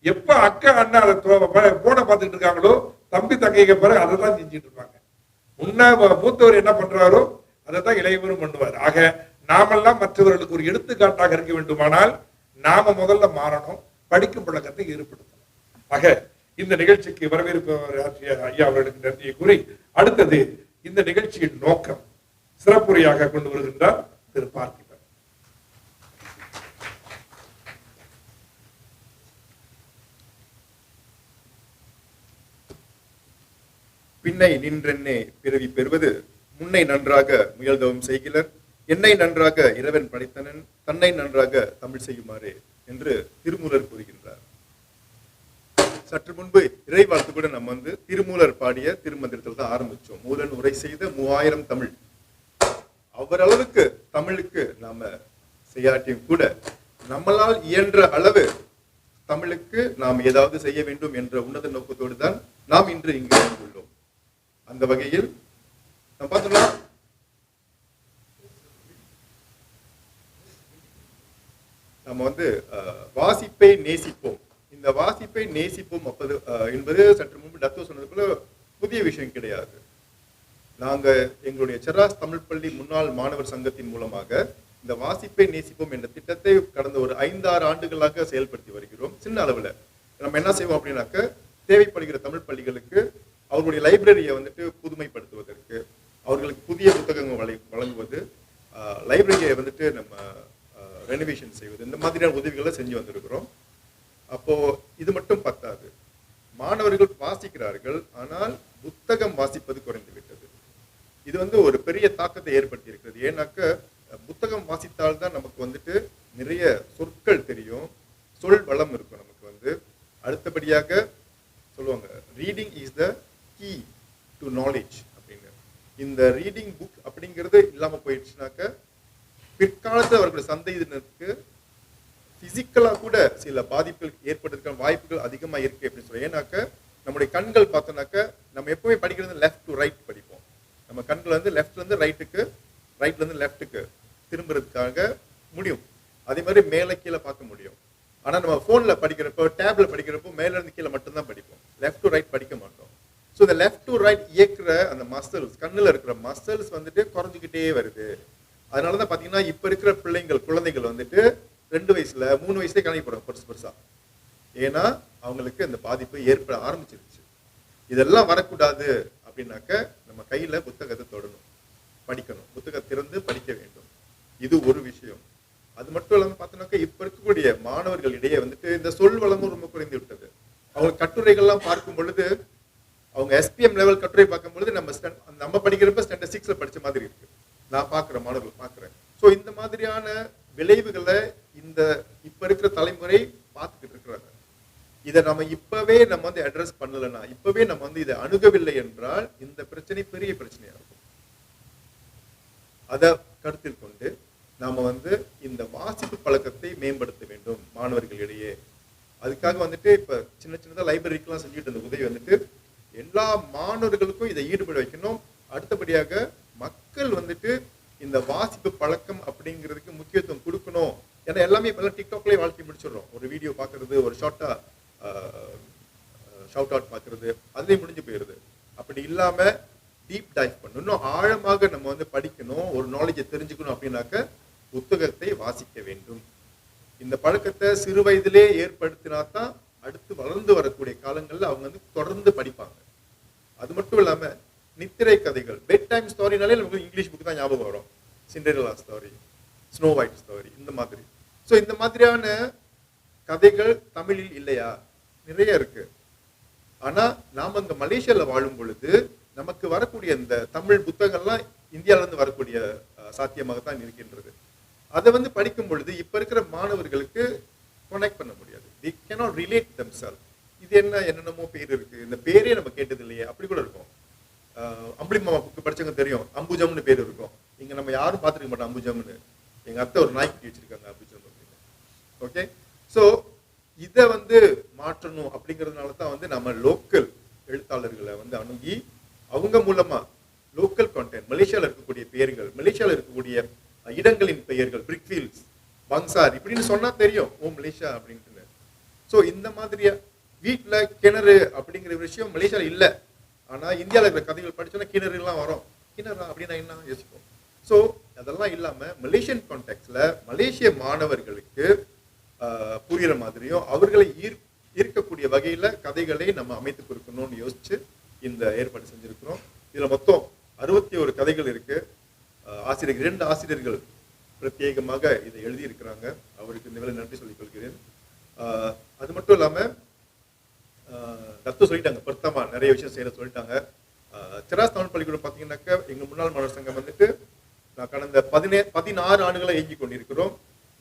எப்ப அக்கா அண்ணா அதை போன பார்த்துட்டு இருக்காங்களோ தம்பி தங்கைக்கு பிறகு அதை தான் செஞ்சுட்டு இருப்பாங்க. மூத்தவர் என்ன பண்றாரோ அதை தான் இளையவரும் பண்ணுவார். ஆக நாமெல்லாம் மற்றவர்களுக்கு ஒரு எடுத்துக்காட்டாக இருக்க வேண்டுமானால் நாம முதல்ல மாறணும், படிக்கும் பழக்கத்தை ஏற்படுத்தணும். ஆக இந்த நிகழ்ச்சிக்கு வரவேற்பு ஆற்றிய ஐயா அவர்களுக்கு நன்றியை கூறி அடுத்தது இந்த நிகழ்ச்சியின் நோக்கம் சிறப்புரையாக கொண்டு வருகின்றார் திரு பார்த்திபன். பின்னை நின்றென்னே பிறவி பெறுவது முன்னை நன்றாக முயல்தவம் செய்கிறர், என்னை நன்றாக இறைவன் படைத்தனன், தன்னை நன்றாக தமிழ் செய்யுமாறே என்று திருமூலர் கூறுகின்றார். சற்று முன்பு இறை வாழ்த்து கூட நம்ம திருமூலர் பாடிய திருமந்திரத்தில் தான் ஆரம்பிச்சோம். மூலன் உரை செய்த 3000 தமிழ். அவரளவுக்கு தமிழுக்கு நாம செய்யாட்டியும் கூட நம்மளால் இயன்ற அளவு தமிழுக்கு நாம் ஏதாவது செய்ய வேண்டும் என்ற உன்னத நோக்கத்தோடு தான் நாம் இன்று இங்கு வந்துள்ளோம். அந்த வகையில் நம்ம பார்த்தோம்னா நம்ம வந்து வாசிப்பை நேசிப்போம். இந்த வாசிப்பை நேசிப்போம் என்பது சற்று முன்பு டத்தோ சொன்னது போல புதிய விஷயம் கிடையாது. நாங்க எங்களுடைய செராஸ் தமிழ் பள்ளி முன்னாள் மாணவர் சங்கத்தின் மூலமாக இந்த வாசிப்பை நேசிப்போம் என்ற திட்டத்தை கடந்த ஒரு 5-6 ஆண்டுகளாக செயல்படுத்தி வருகிறோம். சின்ன அளவில் நம்ம என்ன செய்வோம் அப்படின்னாக்க, தேவைப்படுகிற தமிழ் பள்ளிகளுக்கு அவர்களுடைய லைப்ரரியை வந்துட்டு புதுமைப்படுத்துவதற்கு, அவர்களுக்கு புதிய புத்தகங்கள் வழங்குவது, லைப்ரரியை வந்துட்டு நம்ம ரெனோவேஷன் செய்வது, இந்த மாதிரியான உதவிகளை செஞ்சு வந்திருக்கிறோம். அப்போ இது மட்டும் பத்தாது, மாணவர்கள் வாசிக்கிறார்கள், ஆனால் புத்தகம் வாசிப்பது குறைந்து விட்டது. இது வந்து ஒரு பெரிய தாக்கத்தை ஏற்படுத்தி இருக்கிறது. ஏன்னாக்க புத்தகம் வாசித்தால்தான் நமக்கு வந்துட்டு நிறைய சொற்கள் தெரியும், சொல் வளம் இருக்கும் நமக்கு வந்து. அடுத்தபடியாக சொல்லுவாங்க, reading is the key to knowledge அப்படின்னு. இந்த ரீடிங் புக் அப்படிங்கிறது இல்லாமல் போயிடுச்சுனாக்க பிற்காலத்தில் அவர்களுடைய சந்ததியினருக்கு பிசிக்கலாக கூட சில பாதிப்புகள் ஏற்படுறதுக்கான வாய்ப்புகள் அதிகமாக இருக்கு அப்படின்னு சொல்லுவோம். ஏன்னாக்க நம்முடைய கண்கள் பார்த்தோன்னாக்க நம்ம எப்பவுமே படிக்கிறது லெஃப்ட் டு ரைட் படிப்போம். நம்ம கண்கள் வந்து லெஃப்ட்ல இருந்து ரைட்டுக்கு, ரைட்ல இருந்து லெஃப்ட்டுக்கு திரும்புறதுக்காக முடியும். அதே மாதிரி மேலே கீழே பார்க்க முடியும். ஆனால் நம்ம ஃபோனில் படிக்கிறப்போ, டேப்ல படிக்கிறப்போ மேலே இருந்து கீழே மட்டும்தான் படிப்போம், லெஃப்ட் டு ரைட் படிக்க மாட்டோம். ஸோ இந்த லெஃப்ட் டு ரைட் இயக்குற அந்த மசில்ஸ், கண்ணில் இருக்கிற மசில்ஸ் வந்துட்டு குறைஞ்சிக்கிட்டே வருது. அதனால தான் பார்த்தீங்கன்னா இப்போ இருக்கிற குழந்தைகள் வந்துட்டு 2 வயசுல 3 வயசுலேயே கணக்கு போடுறாங்க பெருசா. ஏன்னா அவங்களுக்கு அந்த பாதிப்பு ஏற்பட ஆரம்பிச்சிருச்சு. இதெல்லாம் வரக்கூடாது அப்படின்னாக்க நம்ம கையில புத்தகத்தை தொடணும், படிக்கணும், புத்தகத்தை திறந்து படிக்க வேண்டும். இது ஒரு விஷயம். அது மட்டும் இல்லாமல் பார்த்தோம்னாக்க இப்ப இருக்கக்கூடிய மாணவர்களிடையே வந்துட்டு இந்த சொல் வளமும் ரொம்ப குறைந்து விட்டது. அவங்க கட்டுரைகள்லாம் பார்க்கும் பொழுது, அவங்க எஸ்பிஎம் லெவல் கட்டுரை பார்க்கும் பொழுது நம்ம படிக்கிறப்ப ஸ்டாண்டர்ட் 6ல படிச்ச மாதிரி இருக்கு. நான் பார்க்குறேன், மாணவர்கள் பார்க்குறேன். ஸோ இந்த மாதிரியான விளைவுகளை இந்த இப்ப இருக்கிற தலைமுறை பார்த்துக்கிட்டு இருக்கிறாங்க. இதை நம்ம இப்பவே நம்ம வந்து அட்ரஸ் பண்ணலன்னா, இப்பவே நம்ம வந்து இதை அணுகவில்லை என்றால் இந்த பிரச்சனை பெரிய பிரச்சனையா இருக்கும். அதை கருத்தில் கொண்டு நாம வந்து இந்த வாசிப்பு பழக்கத்தை மேம்படுத்த வேண்டும் மாணவர்களிடையே. அதுக்காக வந்துட்டு இப்ப சின்னதா லைப்ரரிக்கெல்லாம் செஞ்சுட்டு இருந்த உதவி வந்துட்டு எல்லா மாணவர்களுக்கும் இதை ஈடுபட வைக்கணும். அடுத்தபடியாக மக்கள் வந்துட்டு இந்த வாசிப்பு பழக்கம் அப்படிங்கிறதுக்கு முக்கியத்துவம் கொடுக்கணும். ஏன்னா எல்லாமே இப்ப டிக்டாக்லயே வாழ்க்கை முடிச்சிடுறோம். ஒரு வீடியோ பாக்குறது, ஒரு ஷார்ட்டா ஷவுட் அவுட் பார்க்கறது, அதுலேயும் முடிஞ்சு போயிடுது. அப்படி இல்லாம டீப் டைவ் பண்ணணும், இன்னும் ஆழமாக நம்ம வந்து படிக்கணும், ஒரு நாலேஜை தெரிஞ்சுக்கணும் அப்படின்னாக்க புத்தகத்தை வாசிக்க வேண்டும். இந்த பழக்கத்தை சிறு வயதிலே ஏற்படுத்தினாதான் அடுத்து வளர்ந்து வரக்கூடிய காலங்களில் அவங்க வந்து தொடர்ந்து படிப்பாங்க. அது மட்டும் இல்லாம நித்திரை கதைகள், பெட் டைம் ஸ்டோரினாலே நமக்கு இங்கிலீஷ் புக் தான் ஞாபகம் வரும். சிண்டரெல்லா ஸ்டோரி, ஸ்னோ ஒயிட் ஸ்டோரி, இந்த மாதிரி. ஸோ இந்த மாதிரியான கதைகள் தமிழில் இல்லையா? நிறைய இருக்கு. ஆனா நாம இந்த மலேசியால வாழும் பொழுது நமக்கு வரக்கூடிய இந்த தமிழ் புத்தகங்கள்லாம் இந்தியால இருந்து வரக்கூடிய சாத்தியமாகத்தான் இருக்கின்றது. அதை வந்து படிக்கும் பொழுது இப்ப இருக்கிற மாணவர்களுக்கு கனெக்ட் பண்ண முடியாது. they cannot relate themselves. இது என்னென்னமோ பேர் இருக்கு, இந்த பேரே நம்ம கேட்டது இல்லையே, அப்படி கூட இருக்கும். அம்புலி மாமா புக்கு படிச்சவங்க தெரியும், அம்புஜம்னு பேர் இருக்கும். இங்க நம்ம யாரும் பார்த்துருக்க மாட்டோம் அம்புஜம்னு. எங்க அத்தை ஒரு நாய்க்குட்டி வச்சிருக்காங்க அம்புஜம் அப்படின்னு. ஓகே, ஸோ இதை வந்து மாற்றணும். அப்படிங்கிறதுனால தான் வந்து நம்ம லோக்கல் எழுத்தாளர்களை வந்து அணுகி அவங்க மூலமா லோக்கல் கான்டென்ட், மலேசியாவில் இருக்கக்கூடிய பெயர்கள், மலேசியாவில் இருக்கக்கூடிய இடங்களின் பெயர்கள், பிரிக்ஃபீல்ட்ஸ், பங்சார் இப்படின்னு சொன்னா தெரியும் ஓ மலேசியா அப்படின்ட்டு. ஸோ இந்த மாதிரியா வீட்டில் கிணறு அப்படிங்கிற விஷயம் மலேசியாவில் இல்லை. ஆனா இந்தியாவில் இருக்கிற கதைகள் படிச்சோன்னா கிணறு எல்லாம் வரும். கிணறா அப்படின்னா என்ன யோசிப்போம். ஸோ அதெல்லாம் இல்லாம மலேசியன் கான்டெக்ட்ல மலேசிய மாணவர்களுக்கு புரியுற மாதிரியும் அவர்களை ஈர்க்கக்கூடிய வகையில கதைகளை நம்ம அமைத்து கொடுக்கணும்னு யோசிச்சு இந்த ஏற்பாடு செஞ்சிருக்கிறோம். இதுல மொத்தம் 61 கதைகள் இருக்கு. ஆசிரியர்கள் 2 ஆசிரியர்கள் பிரத்யேகமாக இதை எழுதியிருக்கிறாங்க. அவருக்கு இந்த வேலை நன்றி சொல்லிக் கொள்கிறேன். அது மட்டும் இல்லாம தத்து சொல்லிட்டாங்க, பொருத்தமா நிறைய விஷயம் செய்ய சொல்லிட்டாங்க. செராஸ் தமிழ் பள்ளிக்கூடம் பார்த்தீங்கன்னாக்க எங்க முன்னாள் மாணவர் சங்கம் வந்துட்டு நான் கடந்த 16 ஆண்டுகளை இயங்கி கொண்டிருக்கிறோம்.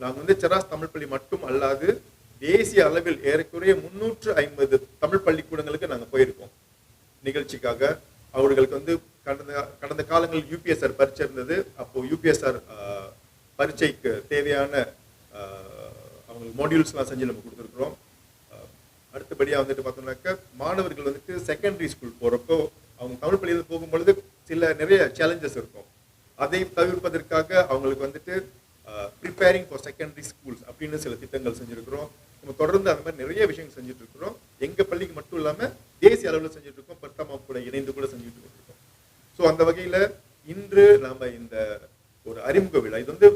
நாங்கள் வந்து செராஸ் தமிழ் பள்ளி மட்டும் அல்லாது தேசிய அளவில் ஏறக்குறைய 350 தமிழ் பள்ளிக்கூடங்களுக்கு நாங்கள் போயிருக்கோம் நிகழ்ச்சிக்காக. அவர்களுக்கு வந்து கடந்த காலங்களில் யூபிஎஸ்ஆர் பரீட்சை இருந்தது. அப்போ யூபிஎஸ்ஆர் பரீட்சைக்கு தேவையான அவங்களுக்கு மாடியூல்ஸ்லாம் செஞ்சு நம்ம கொடுத்துருக்குறோம். அடுத்தபடியாக வந்துட்டு பார்த்தோம்னாக்க மாணவர்கள் வந்துட்டு செகண்டரி ஸ்கூல் போகிறப்போ அவங்க தமிழ் பள்ளியில் போகும்பொழுது நிறைய சேலஞ்சஸ் இருக்கும். அதை தவிர்ப்பதற்காக அவங்களுக்கு வந்துட்டு ப்ரிப்பேரிங் ஃபார் செகண்டரி ஸ்கூல்ஸ் அப்படின்னு சில திட்டங்கள் செஞ்சுருக்கிறோம். நம்ம தொடர்ந்து அந்த மாதிரி நிறைய விஷயங்கள் செஞ்சுட்டு இருக்கிறோம். எங்கள் பள்ளிக்கு மட்டும் இல்லாமல் தேசிய அளவில் செஞ்சுட்டு இருக்கோம். 10ஆம் வகுப்பு கூட இணைந்து கூட செஞ்சுட்டு இருக்கோம். ஸோ அந்த வகையில் இன்று நாம் இந்த ஒரு அறிமுக விழா, இது வந்து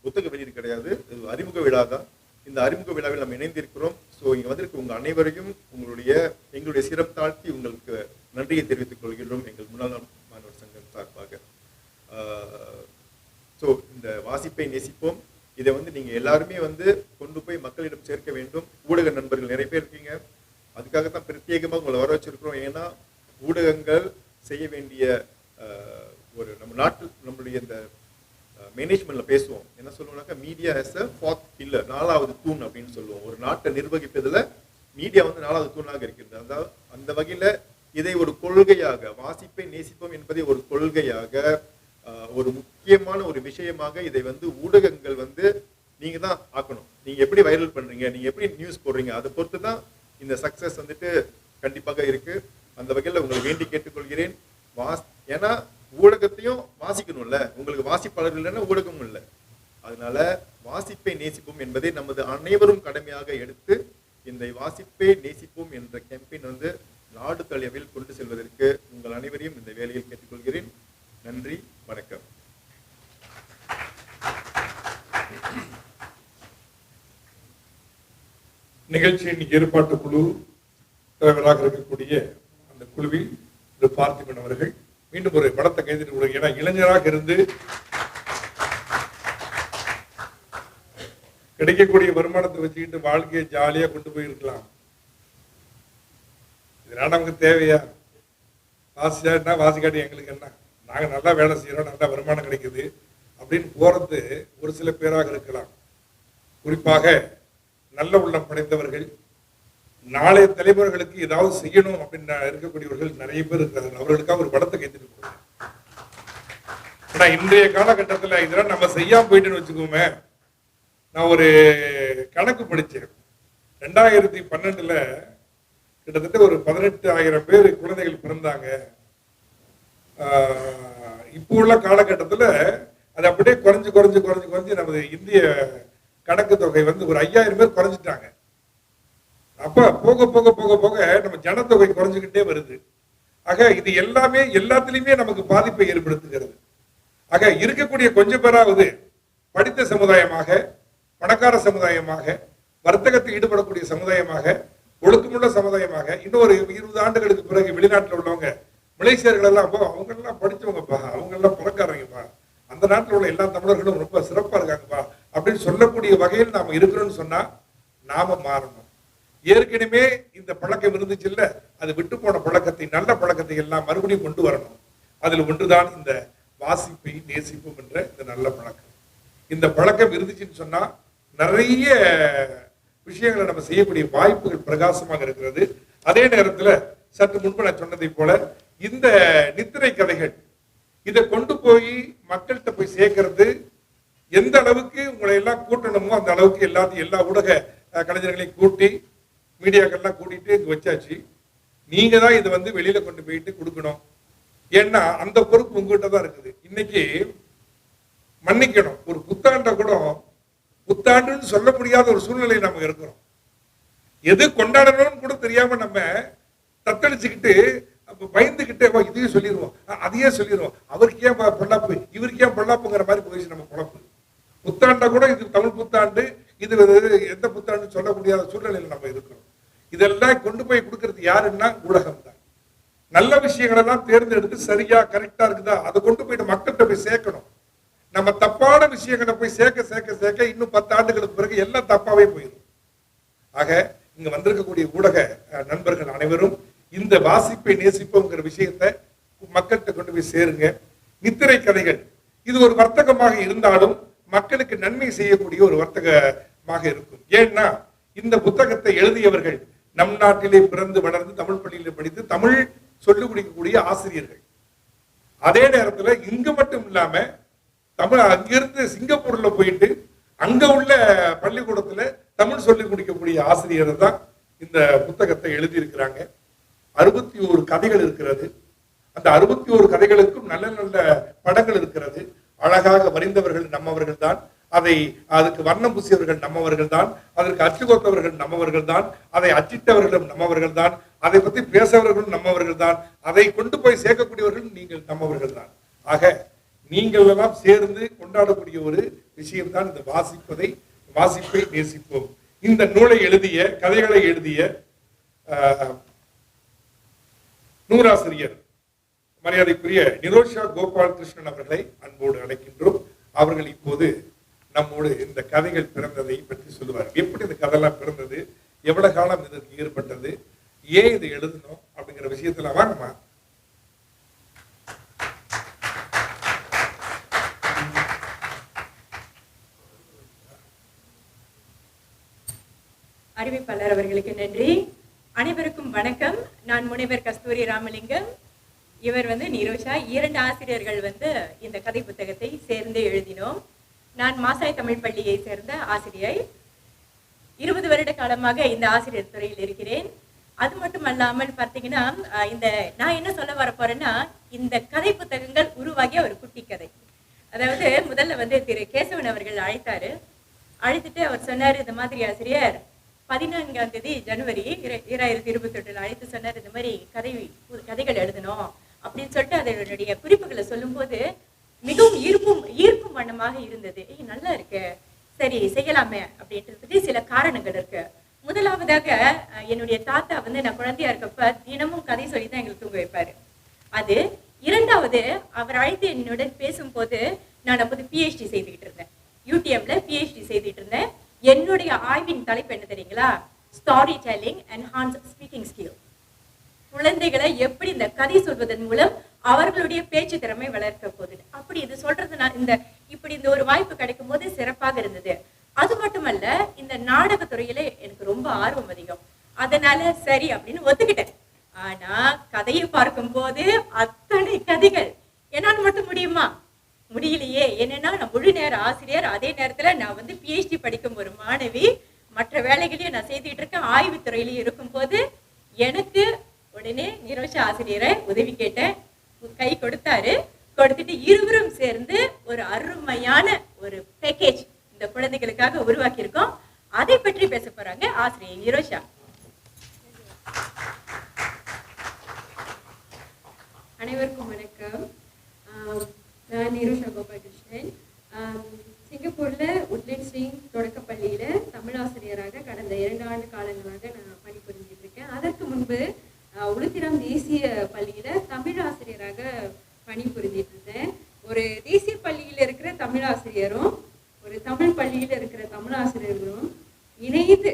புத்தக வெளியீடு கிடையாது, இது அறிமுக விழா தான். இந்த அறிமுக விழாவில் நம்ம இணைந்திருக்கிறோம். ஸோ இங்கே வந்திருக்க உங்கள் அனைவரையும் எங்களுடைய சிரம் தாழ்த்தி உங்களுக்கு நன்றியை தெரிவித்துக் கொள்கிறோம் எங்கள் முன்னாள் மாணவர் சங்கம் சார்பாக. ஸோ இந்த வாசிப்பை நேசிப்போம், இதை வந்து நீங்கள் எல்லாருமே வந்து கொண்டு போய் மக்களிடம் சேர்க்க வேண்டும். ஊடக நண்பர்கள் நிறைய பேர் இருக்கீங்க, அதுக்காகத்தான் பிரத்யேகமாக உங்களை வர வச்சிருக்கிறோம். ஏன்னா ஊடகங்கள் செய்ய வேண்டிய ஒரு நம்மளுடைய இந்த மேனேஜ்மெண்ட்ல பேசுவோம், என்ன சொல்லுவோம்னாக்கா media has a fourth pillar, 4வது தூண் அப்படின்னு சொல்லுவோம். ஒரு நாட்டை நிர்வகிப்பதில் மீடியா வந்து 4வது தூணாக இருக்கின்றது. அதாவது அந்த வகையில் இதை ஒரு கொள்கையாக, வாசிப்பை நேசிப்போம் என்பதை ஒரு கொள்கையாக, ஒரு முக்கியமான ஒரு விஷயமாக இதை வந்து ஊடகங்கள் வந்து நீங்க தான் ஆக்கணும். நீங்க எப்படி வைரல் பண்றீங்க, நீங்க எப்படி நியூஸ் போடுறீங்க, அதை பொறுத்து தான் இந்த சக்சஸ் வந்துட்டு கண்டிப்பாக இருக்கு. அந்த வகையில் உங்களை வேண்டி கேட்டுக்கொள்கிறேன். ஏன்னா ஊடகத்தையும் வாசிக்கணும்ல, உங்களுக்கு வாசிப்பாளர்கள் இல்லைன்னா ஊடகமும் இல்லை. அதனால வாசிப்பை நேசிப்போம் என்பதை நமது அனைவரும் கடமையாக எடுத்து இந்த வாசிப்பை நேசிப்போம் என்ற கேம்பெயின் வந்து நாடு தழுவில் கொண்டு செல்வதற்கு உங்கள் அனைவரையும் இந்த வேலையில் கேட்டுக்கொள்கிறேன். நன்றி, வணக்கம். நிகழ்ச்சியின் ஏற்பாட்டு குழு தலைவராக இருக்கக்கூடிய அந்த குழுவில் திரு பார்த்திபன் அவர்கள் மீண்டும் ஒரு படத்தை கைதிட்டு கொடுங்க. ஏன்னா இளைஞராக இருந்து கிடைக்கக்கூடிய வருமானத்தை வச்சுக்கிட்டு வாழ்க்கையை ஜாலியா கொண்டு போயிருக்கலாம். இதெல்லாம் நமக்கு தேவையா? வாசிச்சா வாசிக்காட்டி எங்களுக்கு என்ன, நாங்க நல்லா வேலை செய்யறோம், நல்லா வருமானம் கிடைக்குது அப்படின்னு போறது ஒரு சில பேராக இருக்கலாம். குறிப்பாக நல்ல உள்ளம் படைத்தவர்கள், நாளைய தலைவர்களுக்கு ஏதாவது செய்யணும் அப்படின்னு இருக்கக்கூடியவர்கள் நிறைய பேர் இருக்கிறார்கள். அவர்களுக்காக ஒரு படத்தை கைத்திட்டு போடுங்க. ஆனா இன்றைய காலகட்டத்தில் இதெல்லாம் நம்ம செய்யாம போயிட்டுன்னு வச்சுக்கோமே. நான் ஒரு கணக்கு படிச்சேன். 2012 கிட்டத்தட்ட ஒரு 18,000 பேர் குழந்தைகள் பிறந்தாங்க. இப்போ உள்ள காலகட்டத்தில் அது அப்படியே குறைஞ்சு நமது இந்திய கணக்கு தொகை வந்து ஒரு 5,000 பேர் குறைஞ்சிட்டாங்க. அப்ப போக போக போக போக நம்ம ஜனத்தொகை குறைஞ்சுக்கிட்டே வருது. ஆக இது எல்லாமே எல்லாத்திலையுமே நமக்கு பாதிப்பை ஏற்படுத்துகிறது. ஆக இருக்கக்கூடிய கொஞ்சம் பேராவது படித்த சமுதாயமாக, பணக்கார சமுதாயமாக, வர்த்தகத்தில் ஈடுபடக்கூடிய சமுதாயமாக, ஒழுக்கமுள்ள சமுதாயமாக, இன்னொரு 20 ஆண்டுகளுக்கு பிறகு வெளிநாட்டில் உள்ளவங்க மலேசியர்கள் எல்லாம் அவங்க எல்லாம் படிச்சவங்கப்பா, அவங்க எல்லாம் பணக்காரங்கப்பா, அந்த நாட்டில் உள்ள எல்லா தமிழர்களும் ரொம்ப சிறப்பா இருக்காங்கப்பா அப்படின்னு சொல்லக்கூடிய வகையில் நாம இருக்கிறோம்னு சொன்னா நாம மாறணும். ஏற்கனவே இந்த பழக்கம் இருந்துச்சு இல்ல, அது விட்டு போன பழக்கத்தை, நல்ல பழக்கத்தை எல்லாம் மறுபடியும் கொண்டு வரணும். அதுல ஒன்றுதான் இந்த வாசிப்பை நேசிப்போம் என்ற இந்த நல்ல பழக்கம். இந்த பழக்கம் இருந்துச்சுன்னு சொன்னா நிறைய விஷயங்களை நம்ம செய்யக்கூடிய வாய்ப்புகள் பிரகாசமாக இருக்கிறது. அதே நேரத்துல சற்று முன்பு நான் சொன்னதை போல இந்த நித்திரை கதைகள் இதை கொண்டு போய் மக்கள்கிட்ட போய் சேர்க்கறது எந்த அளவுக்கு உங்களை எல்லாம் கூட்டணுமோ அந்த அளவுக்கு எல்லா ஊடக கலைஞர்களையும் கூட்டி, மீடியாக்கள்லாம் கூட்டிட்டு இங்க வச்சாச்சு. நீங்க தான் இதை வந்து வெளியில கொண்டு போயிட்டு கொடுக்கணும். ஏன்னா அந்த பொறுப்பு உங்ககிட்ட தான் இருக்குது. இன்னைக்கு மன்னிக்கணும், ஒரு புத்தாண்டை கூட புத்தாண்டுன்னு சொல்ல முடியாத ஒரு சூழ்நிலை நம்ம இருக்கிறோம். எது கொண்டாடணும்னு கூட தெரியாம நம்ம தத்தளிச்சுக்கிட்டு பயந்துகிட்டே இதையும் சொல்லிடுவோம், அதையே சொல்லிடுவோம், அவருக்கு ஏன் பொல்லாப்பு, இவருக்கு ஏன் பொல்லாப்புங்கிற மாதிரி போயிடுச்சு நம்ம பொழப்பு. புத்தாண்டை கூட இது தமிழ் புத்தாண்டு, இது எந்த புத்தாண்டு சொல்ல முடியாத சூழ்நிலையில் நம்ம இருக்கிறோம். இதெல்லாம் கொண்டு போய் கொடுக்கறது யாருன்னா ஊடகம் தான். நல்ல விஷயங்களை எல்லாம் தேர்ந்தெடுத்து சரியா கரெக்டா இருக்குதா அதை கொண்டு போயிட்டு மக்கள்கிட்ட போய் சேர்க்கணும். நம்ம தப்பான விஷயங்களை போய் சேர்க்க இன்னும் 10 ஆண்டுகளுக்கு பிறகு எல்லாம் தப்பாவே போயிடும். ஆக இங்க வந்திருக்கக்கூடிய ஊடக நண்பர்கள் அனைவரும் இந்த வாசிப்பை நேசிப்போங்கிற விஷயத்தை மக்கள்கிட்ட கொண்டு போய் சேருங்க. நித்திரை கதைகள் இது ஒரு வர்த்தகமாக இருந்தாலும் மக்களுக்கு நன்மை செய்யக்கூடிய ஒரு வர்த்தகமாக இருக்கும். ஏன்னா இந்த புத்தகத்தை எழுதியவர்கள் நம் நாட்டிலே பிறந்து வளர்ந்து தமிழ் பள்ளியில படித்து தமிழ் சொல்லிக் கொடுக்கக்கூடிய ஆசிரியர்கள். அதே நேரத்துல இங்க மட்டும் இல்லாம தமிழ் அங்கிருந்து சிங்கப்பூர்ல போயிட்டு அங்க உள்ள பள்ளிக்கூடத்துல தமிழ் சொல்லிக் கொடுக்கக்கூடிய ஆசிரியர் தான் இந்த புத்தகத்தை எழுதியிருக்கிறாங்க. 61 கதைகள் இருக்கிறது. அந்த 61 கதைகளுக்கும் நல்ல நல்ல படங்கள் இருக்கிறது. அழகாக வரைந்தவர்கள் நம்மவர்கள் தான். அதுக்கு வர்ணம் பூசியவர்கள் நம்மவர்கள் தான், அதற்கு அச்சு கோர்த்தவர்கள் நம்மவர்கள் தான், அதை அச்சிட்டவர்களும் நம்மவர்கள் தான், அதை பத்தி பேசவர்களும் நம்மவர்கள் தான், அதை கொண்டு போய் சேர்க்கக்கூடியவர்களும் நீங்கள் நம்மவர்கள் தான். ஆக நீங்கள் எல்லாம் சேர்ந்து கொண்டாடக்கூடிய ஒரு விஷயம்தான் இந்த வாசிப்பை நேசிப்போம். இந்த நூலை எழுதிய, கதைகளை எழுதிய நூறாசிரியர் மரியாதைக்குரிய நிரோஷா கோபால் கிருஷ்ணன் அவர்களை அன்போடு அழைக்கின்றோம். அவர்கள் இப்போது நம்மோடு இந்த கதைகள் பிறந்ததை பற்றி சொல்லுவார். எப்படி இந்த கதையெல்லாம் பிறந்தது, எவ்வளவு காலம் இதற்கு ஏற்பட்டது, ஏன் இதை எழுதணும் அப்படிங்கிற விஷயத்துல வாங்கம்மா. அறிவிப்பாளர் அவர்களுக்கு நன்றி. அனைவருக்கும் வணக்கம். நான் முனைவர் கஸ்தூரி ராமலிங்கம். இவர் நிரோஷா. 2 ஆசிரியர்கள் இந்த கதை புத்தகத்தை சேர்ந்து எழுதினோம். நான் மாசாய் தமிழ் பள்ளியை சேர்ந்த ஆசிரியை. 20 வருட காலமாக இந்த ஆசிரியர் துறையில் இருக்கிறேன். அது மட்டும் அல்லாமல் பார்த்தீங்கன்னா, நான் என்ன சொல்ல வர போறேன்னா, இந்த கதை புத்தகங்கள் உருவாகிய ஒரு குட்டி கதை. அதாவது முதல்ல திரு கேசவன் அவர்கள் அழைத்துட்டு அவர் சொன்னார், இந்த மாதிரி ஆசிரியர் 14ஆம் தேதி ஜனவரி 2028 அழைத்து சொன்னார், இந்த மாதிரி கதைகள் எழுதணும் அப்படின்னு சொல்லிட்டு அதனுடைய குறிப்புகளை சொல்லும் போது மிகவும் ஈர்க்கும் வண்ணமாக இருந்தது. நல்லா இருக்கு, சரி செய்யலாமே அப்படின்றதுக்கு சில காரணங்கள் இருக்கு. முதலாவதாக என்னுடைய தாத்தா நான் குழந்தையா இருக்கப்ப தினமும் கதை சொல்லிதான் எங்களுக்கு தூங்க வைப்பாரு. அது. இரண்டாவது, அவர் அழைத்து என்னுடன் பேசும்போது நான் அப்போது PhD செய்துகிட்டு இருந்தேன். UTMல PhD செய்துட்டு இருந்தேன். என்னுடைய ஆய்வின் தலைப்பு என்ன தெரியுங்களா? Story telling enhance speaking skill. குழந்தைகளை எப்படி இந்த கதை சொல்வதன் மூலம் அவர்களுடைய பேச்சு திறமை வளர்க்க போகுது. அப்படி இது சொல்றது இப்படி இந்த ஒரு வாய்ப்பு கிடைக்கும் போது சிறப்பாக இருந்தது. அது மட்டுமல்ல, இந்த நாடகத்துறையில எனக்கு ரொம்ப ஆர்வம் அதிகம். அதனால சரி அப்படின்னு ஒத்துக்கிட்டேன். ஆனா கதையை பார்க்கும் போது அத்தனை கதைகள் என்னால் மட்டும் முடியுமா? முடியலையே. என்னன்னா, நான் முழு நேர ஆசிரியர், அதே நேரத்துல நான் PhD படிக்கும் ஒரு மாணவி, மற்ற வேலைகளையும் நான் செய்துட்டு இருக்கேன், ஆய்வு துறையிலையும் இருக்கும் போது எனக்கு உடனே நிரோஷா ஆசிரியரை உதவி கேட்டேன். கை கொடுத்தாரு. கொடுத்துட்டு இருவரும் சேர்ந்து ஒரு அருமையான ஒரு பேக்கேஜ் இந்த குழந்தைகளுக்காக உருவாக்கி இருக்கோம். அதை பற்றி பேச போறாங்க ஆசிரியை நிரோஷா. அனைவருக்கும் வணக்கம். நான் நிரோஷா கோபால் கிருஷ்ணன். சிங்கப்பூர்ல உட்லண்ட் ஸ்விங் தொடக்கப்பள்ளியில தமிழ் ஆசிரியராக கடந்த 2 ஆண்டு காலங்களாக நான் பணிபுரிஞ்சிட்டு இருக்கேன். அதற்கு முன்பு உளுத்திரம் தேசிய பள்ளியில தமிழ் ஆசிரியராக பணிபுரிஞ்சிட்டு இருந்தேன். ஒரு தேசிய பள்ளியில இருக்கிற தமிழ் ஆசிரியரும் ஒரு தமிழ் பள்ளியில இருக்கிற தமிழ் ஆசிரியர்களும் இணைந்து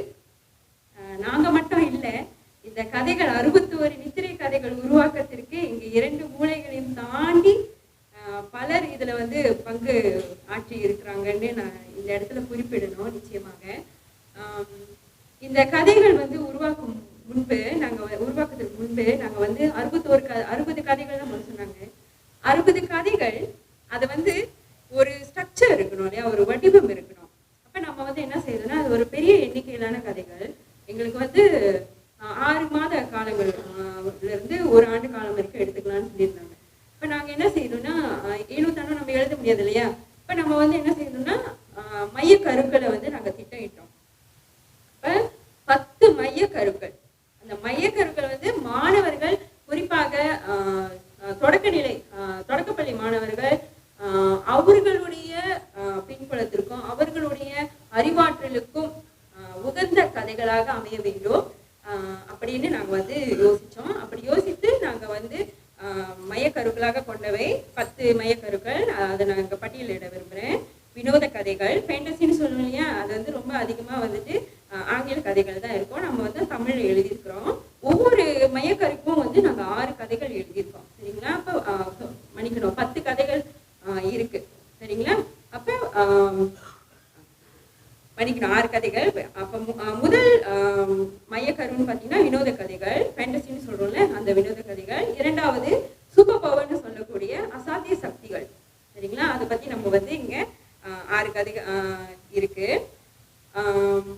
நாங்க மட்டும் இல்லை, இந்த கதைகள் 61 நித்திரை கதைகள் உருவாக்கத்திற்கு இங்க 2 மூலைகளையும் தாண்டி பலர் இதுல பங்கு ஆற்றி இருக்கிறாங்கன்னு நான் இந்த இடத்துல குறிப்பிடணும். நிச்சயமாக இந்த கதைகள் உருவாக்குறதுக்கு முன்பு நாங்க 60 கதைகள் தான் சொன்னாங்க. 60 கதைகள் அதை ஒரு ஸ்ட்ரக்சர் இருக்கணும் இல்லையா, ஒரு வடிவம் இருக்கணும். அப்ப நம்ம என்ன செய்யறோம்னா, அது ஒரு பெரிய எண்ணிக்கையிலான கதைகள் எங்களுக்கு 6 மாத காலங்கள்ல இருந்து 1 ஆண்டு காலம் வரைக்கும் எடுத்துக்கலாம்னு சொல்லியிருந்தாங்க. இப்ப நாங்க என்ன செய்யணும்னா, 7 நம்ம எழுத முடியாது இல்லையா. இப்ப நம்ம என்ன செய்யணும்னா, மைய கருக்களை நாங்க திட்டமிட்டோம். இப்ப 10 மைய கருக்கள். அந்த மைய கருக்கள் மாணவர்கள், குறிப்பாக தொடக்கப்பள்ளி மாணவர்கள் அவர்களுடைய பின்புலத்திற்கும் அவர்களுடைய அறிவாற்றலுக்கும் உகந்த கதைகளாக அமைய வேண்டும் அப்படின்னு நாங்க யோசிச்சோம். அப்படி யோசித்து நாங்க மையக்கருக்களாக கொண்டவை 10 மையக்கருக்கள். அதை நாங்க பட்டியலிட விரும்புறேன். வினோத கதைகள், ஃபேண்டசின்னு சொல்லணும் இல்லையா, அது ரொம்ப அதிகமா ஆங்கில கதைகள் தான் இருக்கும். நம்ம தமிழ் எழுதியிருக்கிறோம். ஒவ்வொரு மையக்கருக்கும் நாங்க 6 கதைகள் எழுதியிருக்கோம். சரிங்களா? அப்ப மன்னிக்கணும், 10 கதைகள் இருக்கு. சரிங்களா? அப்ப மன்னிக்கணும், 6 கதைகள். அப்ப முதல் மையக்கருன்னு பாத்தீங்கன்னா வினோத கதைகள், ஃபேண்டசின்னு சொல்றோம்ல, அந்த வினோத கதைகள். இரண்டாவது சூப்பர் பவர்னு சொல்லக்கூடிய அசாத்திய சக்திகள். சரிங்களா? அதை பத்தி நம்ம இங்க 6 கதைகள் இருக்கு.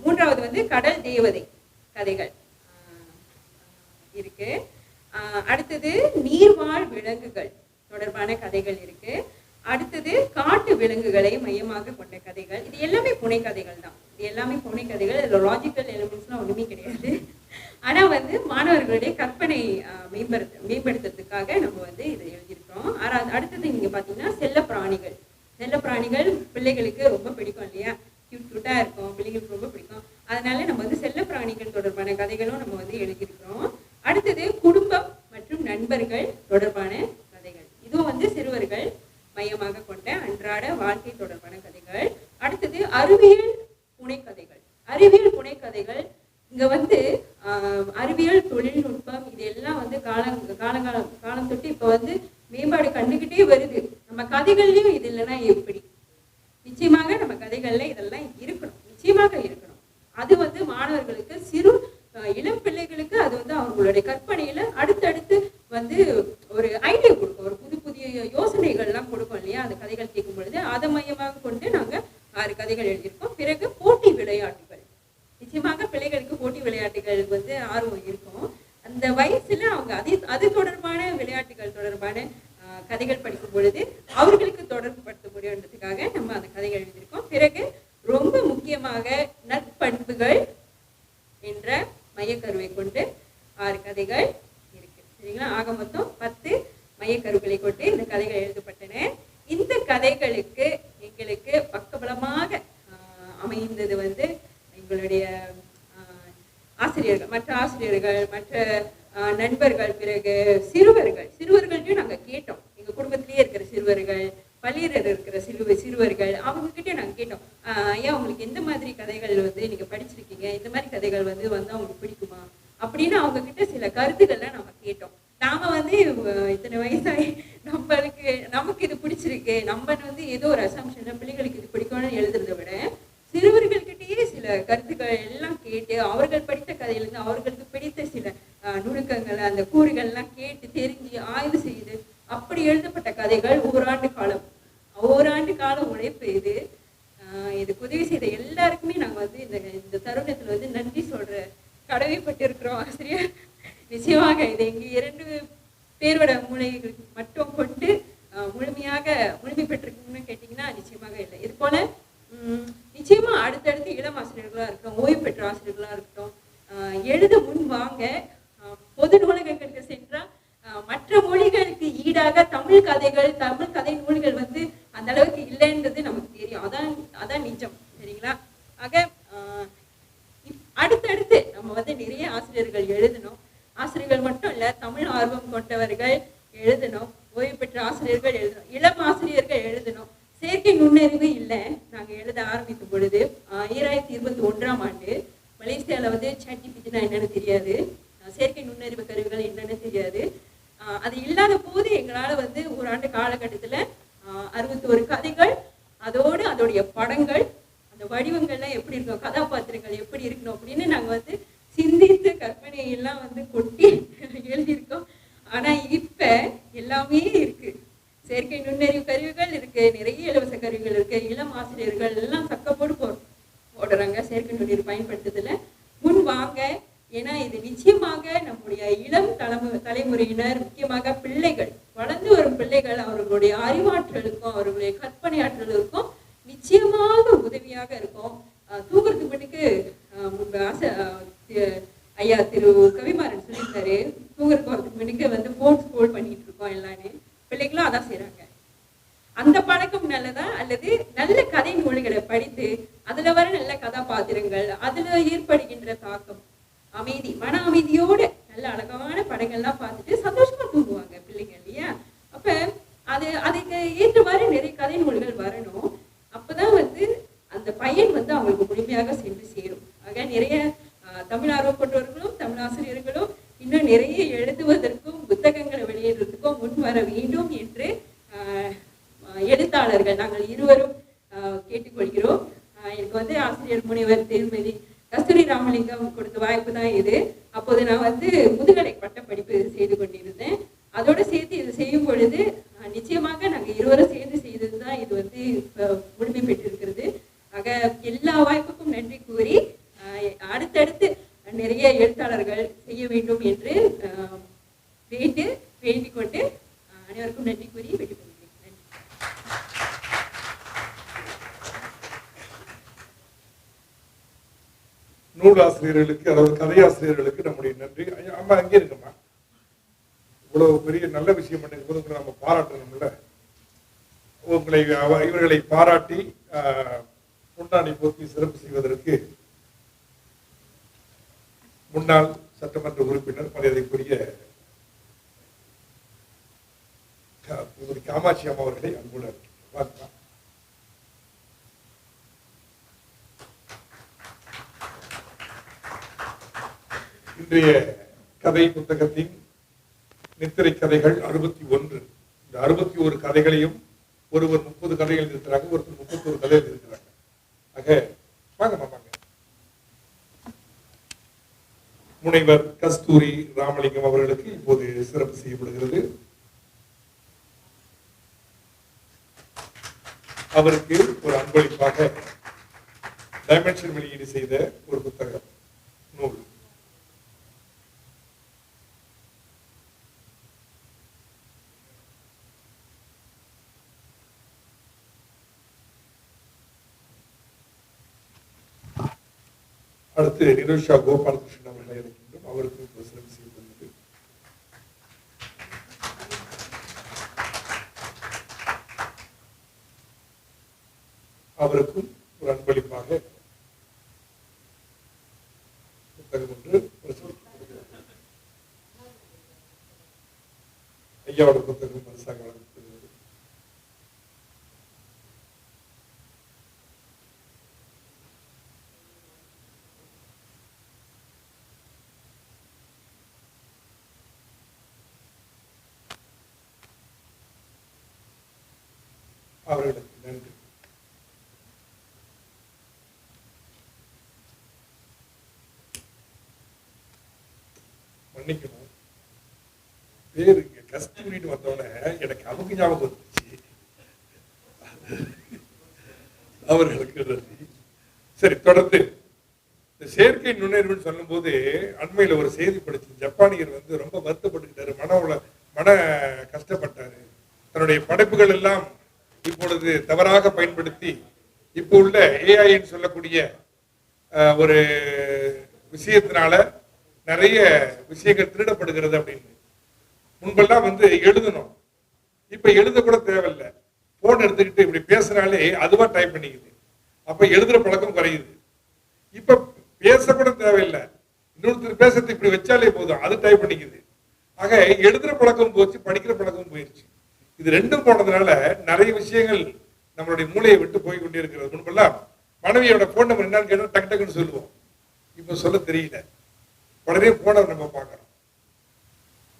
மூன்றாவது கடல் தேவதை கதைகள் இருக்கு. அடுத்தது நீர்வாழ் விலங்குகள் தொடர்பான கதைகள் இருக்கு. அடுத்தது காட்டு விலங்குகளை மையமாக கொண்ட கதைகள். இது எல்லாமே புனைக்கதைகள் தான். இது எல்லாமே புனைக்கதைகள். இதில் லாஜிக்கல் எலிமெண்ட்ஸ்லாம் ஒன்றுமே கிடையாது. ஆனா வந்து மாணவர்களுடைய கற்பனை மேம்படுத்துறதுக்காக நம்ம வந்து இதை எழுதியிருக்கோம். அடுத்தது நீங்க பாத்தீங்கன்னா செல்ல பிராணிகள் பிள்ளைகளுக்கு ரொம்ப பிடிக்கும் இல்லையா, கியூட்டா இருக்கும், பிள்ளைங்களுக்கு ரொம்ப பிடிக்கும். அதனால நம்ம வந்து செல்ல பிராணிகள் தொடர்பான கதைகளும் நம்ம வந்து எழுதியிருக்கிறோம். அடுத்தது குடும்பம் மற்றும் நண்பர்கள் தொடர்பான கதைகள். இதுவும் வந்து சிறுவர்கள் மையமாக கொண்ட அன்றாட வாழ்க்கை தொடர்பான கதைகள். அடுத்தது அறிவியல் புனைக்கதைகள். இங்க வந்து அறிவியல் தொழில்நுட்பம் இது எல்லாம் வந்து காலம் தொட்டு இப்ப வந்து மேம்பாடு கண்டுகிட்டே வருது. நம்ம கதைகள்லயும் இது இல்லைன்னா எப்படி? நிச்சயமாக நம்ம கதைகள்ல இதெல்லாம் நிச்சயமாக இருக்கணும். அது வந்து மாணவர்களுக்கு இளம் பிள்ளைகளுக்கு அது வந்து அவங்களுடைய கற்பனையில அடுத்தடுத்து வந்து ஒரு ஐடியா கொடுக்கும், ஒரு புதிய யோசனைகள்லாம் கொடுக்கும் இல்லையா அந்த கதைகள் கேட்கும் பொழுது. அதை மையமாக கொண்டு நாங்க 6 கதைகள் எழுதியிருக்கோம். பிறகு போட்டி விளையாட்டுகள். நிச்சயமாக பிள்ளைகளுக்கு போட்டி விளையாட்டுகள் வந்து ஆர்வம் இருக்கும். அந்த வயசுல அவங்க அது தொடர்பான விளையாட்டுகள் தொடர்பான கதைகள் படிக்கும் பொழுது அவர்களுக்கு தொடர்பு படுத்த முடியுன்றதுக்காக நம்ம அந்த கதைகள் எழுதியிருக்கோம். பிறகு ரொம்ப முக்கியமாக நற்பண்புகள் என்ற மையக்கருவை கொண்டு 6 கதைகள் இருக்கு. சரிங்களா? ஆக மொத்தம் 10 மையக்கருக்களை கொண்டு இந்த கதைகள் எழுதப்பட்டன. இந்த கதைகளுக்கு எங்களுக்கு பக்கபலமாக அமைந்தது வந்து எங்களுடைய ஆசிரியர்கள், மற்ற ஆசிரியர்கள், மற்ற நண்பர்கள், பிறகு சிறுவர்கள்ட்டையும் நாங்க கேட்டோம். எங்க குடும்பத்திலேயே இருக்கிற சிறுவர்கள், பள்ளியில் இருக்கிற சிறுவர்கள் அவங்க கிட்டே நாங்க கேட்டோம், ஐயா உங்களுக்கு எந்த மாதிரி கதைகள் வந்து நீங்க படிச்சிருக்கீங்க, இந்த மாதிரி கதைகள் வந்து அவங்களுக்கு பிடிக்குமா அப்படின்னு அவங்க கிட்ட சில கருத்துக்கள்லாம் நம்ம கேட்டோம். நாம வந்து இத்தனை வயசாகி நமக்கு இது பிடிச்சிருக்கு, நம்ம வந்து ஏதோ ஒரு அசம்ஷன் பிள்ளைகளுக்கு இது பிடிக்கும்னு எழுதுறதை விட சிறுவர்கள்கிட்டயே சில கருத்துக்கள் எல்லாம் கேட்டு அவர்கள் படித்த கதையிலிருந்து அவர்களுக்கு பிடித்த சில நுணுக்கங்கள் அந்த கூறுகள் எல்லாம் கேட்டு தெரிஞ்சு ஆய்வு செய்து அப்படி எழுதப்பட்ட கதைகள் ஓராண்டு காலம் உழைப்பு. இதுக்கு உதவி செய்த எல்லாருக்குமே நாங்க வந்து இந்த தருணத்துல வந்து நன்றி சொல்ற கடமைப்பட்டு இருக்கிறோம் ஆசிரியர். நிச்சயமாக இது எங்க 2 பேரோட மூளைகள் மட்டும் கொண்டு முழுமை பெற்றிருக்கணும்னு கேட்டீங்கன்னா நிச்சயமாக இல்லை. இது போல நிச்சயமா அடுத்தடுத்து இளம் ஆசிரியர்களா இருக்கட்டும், ஓய்வு பெற்ற ஆசிரியர்களா இருக்கட்டும், எழுத முன் வாங்க. பொது நூலகங்களுக்கு சென்றா மற்ற மொழிகளுக்கு ஈடாக தமிழ் கதை நூல்கள் வந்து அந்த அளவுக்கு இல்லைன்றது நமக்கு தெரியும். அதான் நிஜம். சரிங்களா? ஆக அடுத்தடுத்து நம்ம வந்து நிறைய ஆசிரியர்கள் எழுதணும். ஆசிரியர்கள் மட்டும் இல்ல, தமிழ் ஆர்வம் கொண்டவர்கள் எழுதணும், ஓய்வு பெற்ற ஆசிரியர்கள் எழுதணும், இளம் ஆசிரியர்கள் எழுதணும். செயற்கை நுண்ணறிவு இல்லை. நாங்க எழுத ஆரம்பிக்கும் பொழுது 2021ஆம் ஆண்டு மலேசியால வந்து ChatGPTனா என்னன்னு தெரியாது, செயற்கை நுண்ணறிவு கருவிகள் என்னன்னு தெரியாது. அது இல்லாத போது எங்களால வந்து ஒரு ஆண்டு காலகட்டத்துல 61 கதைகள், அதோடைய படங்கள், அந்த வடிவங்கள்லாம் எப்படி இருக்கும், கதாபாத்திரங்கள் எப்படி இருக்கணும் அப்படின்னு நாங்க வந்து சிந்தித்து கற்பனை எல்லாம் வந்து கொட்டி எழுதியிருக்கோம். ஆனா இப்ப எல்லாமே இருக்கு. செயற்கை நுண்ணறிவு கருவிகள் இருக்கு, நிறைய இலவச கருவிகள் இருக்கு. இளம் ஆசிரியர்கள் எல்லாம் சக்கப்போடு போடுறாங்க செயற்கை நுண்ணறிவு பயன்படுத்துறதுல முன் வாங்க. ஏன்னா இது நிச்சயமாக நம்முடைய இளம் தலைமுறையினர், முக்கியமாக பிள்ளைகள், வளர்ந்து வரும் பிள்ளைகள், அவர்களுடைய அறிவாற்றலுக்கும் அவர்களுடைய கற்பனை ஆற்றலுக்கும் நிச்சயமாக உதவியாக இருக்கும். தூங்குறதுக்கு முன்னுக்கு ஐயா திரு கவிமாறன் சொல்லியிருந்தாரு, தூங்குறதுக்கு வரதுக்கு முன்னுக்கு வந்து போன் பண்ணிட்டு இருக்கோம் எல்லாமே. பிள்ளைகளும் அதான் செய்யறாங்க. அந்த பழக்கம் நல்லதா, அல்லது நல்ல கதை நூல்களை படித்து அதுல வர நல்ல கதாபாத்திரங்கள், அதுல ஏற்படுகின்ற தாக்கம், அமைதி, மன அமைதியோட நல்ல அழகான படங்கள்லாம் பார்த்துட்டு சந்தோஷமா தூங்குவாங்க பிள்ளைங்க இல்லையா? அப்ப அதுக்கு ஏற்றவாறு நிறைய கதை நூல்கள் வரணும். அப்பதான் வந்து அந்த பயன் வந்து அவங்களுக்கு முழுமையாக சென்று சேரும். ஆக நிறைய தமிழ் ஆர்வப்பட்டவர்களும் தமிழ் ஆசிரியர்களும் இன்னும் நிறைய எழுதுவதற்கும் புத்தகங்களை வெளியிடுறதுக்கும் முன் வர வேண்டும் என்று எழுத்தாளர்கள் நாங்கள் இருவரும் கேட்டுக்கொள்கிறோம். எனக்கு வந்து ஆசிரியர் முனைவர் திருமதி கஸ்தூரி ராமலிங்கம் கொடுத்த வாய்ப்பு தான் இது. அப்போது நான் வந்து முதுகலை பட்டப்படிப்பு செய்து கொண்டிருந்தேன். அதோட சேர்த்து இது செய்யும் பொழுது நிச்சயமாக நாங்கள் இருவரும் சேர்ந்து செய்ததுதான் இது வந்து முழுமை பெற்றிருக்கிறது. ஆக எல்லா வாய்ப்புக்கும் நன்றி கூறி அடுத்தடுத்து நிறைய எழுத்தாளர்கள் செய்ய வேண்டும் என்று வேண்டிக் கொண்டு அனைவருக்கும் நன்றி கூறி விட்டுக்கொள்கிறேன். நன்றி. நூலாசிரியர்களுக்கு, அதாவது கதையாசிரியர்களுக்கு நம்முடைய நன்றி. அம்மா அங்கே இருக்குமா, இவ்வளவு பெரிய நல்ல விஷயம் பண்ணும் போது உங்களை நம்ம பாராட்டணும்ல. உங்களை இவர்களை பாராட்டி முன்னாடி போக்கி சிறப்பு செய்வதற்கு முன்னாள் சட்டமன்ற உறுப்பினர் மரியாதைக்குரிய காமாட்சி அம்மா அவர்களை அன்புடன் பார்க்கலாம். இன்றைய கதை புத்தகத்தின் நித்திரை கதைகள் 61. இந்த 61 கதைகளையும் ஒருவர் 30 கதைகள் இருக்கிறாங்க, ஒருத்தர் 31 கதைகள் இருக்கிறாங்க. ஆக வாங்க வாங்க. முனைவர் கஸ்தூரி ராமலிங்கம் அவர்களுக்கு இப்போது சிறப்பு செய்யப்படுகிறது. அவருக்கு ஒரு அன்பளிப்பாக டைமென்ஷன் வெளியீடு செய்த ஒரு புத்தகம், நூல். அடுத்து நிரோஷா கோபாலகிருஷ்ணன் அவர்களை இருக்கின்றோம். அவருக்கு சிறப்பு செய்யப்படுகிறது. அவருக்கும் ஒரு அன்பளிப்பாக புத்தகம் ஒன்று ஐயாவோட புத்தகம் பரிசாக வழங்கப்படுகிறது. அவர்களுக்கு நன்றி. மன்னிக்கணும், பேரு கஸ்தூரின்னு வந்தோடனே எனக்கு அவங்க ஞாபகம் வந்துச்சு. அவர்களுக்கு நன்றி. சரி, தொடர்ந்து இந்த செயற்கை நுண்ணறிவுன்னு சொல்லும் போது அண்மையில ஒரு செய்தி படிச்சு, ஜப்பானியர் வந்து ரொம்ப வருத்தப்பட்டுக்கிட்டாரு, மன கஷ்டப்பட்டாரு. தன்னுடைய படைப்புகள் எல்லாம் இப்பொழுது தவறாக பயன்படுத்தி இப்போ உள்ள ஏஐன்னு சொல்லக்கூடிய ஒரு விஷயத்தினால நிறைய விஷயங்கள் திருடப்படுகிறது அப்படின்னு. முன்பெல்லாம் வந்து எழுதணும், இப்ப எழுத கூட தேவையில்லை, போன் எடுத்துக்கிட்டு இப்படி பேசினாலே அதுவா டைப் பண்ணிக்குது. அப்ப எழுதுற பழக்கம் குறையுது. இப்ப பேசக்கூட தேவையில்லை, இன்னொருத்தர் பேசுறது இப்படி வச்சாலே போதும், அது டைப் பண்ணிக்குது. ஆக எழுதுற பழக்கம் போச்சு, படிக்கிற பழக்கம் போயிடுச்சு. இது ரெண்டும் போனதுனால நிறைய விஷயங்கள் நம்மளுடைய மூளையை விட்டு போய் கொண்டே இருக்கிறது. முன்பெல்லாம் மனைவியோட போன் நம்பர் என்னன்னு கேட்டா டக்கு டக்குன்னு சொல்லுவோம், இப்ப சொல்ல தெரியல, உடனே போன நம்ம பார்க்கறோம்.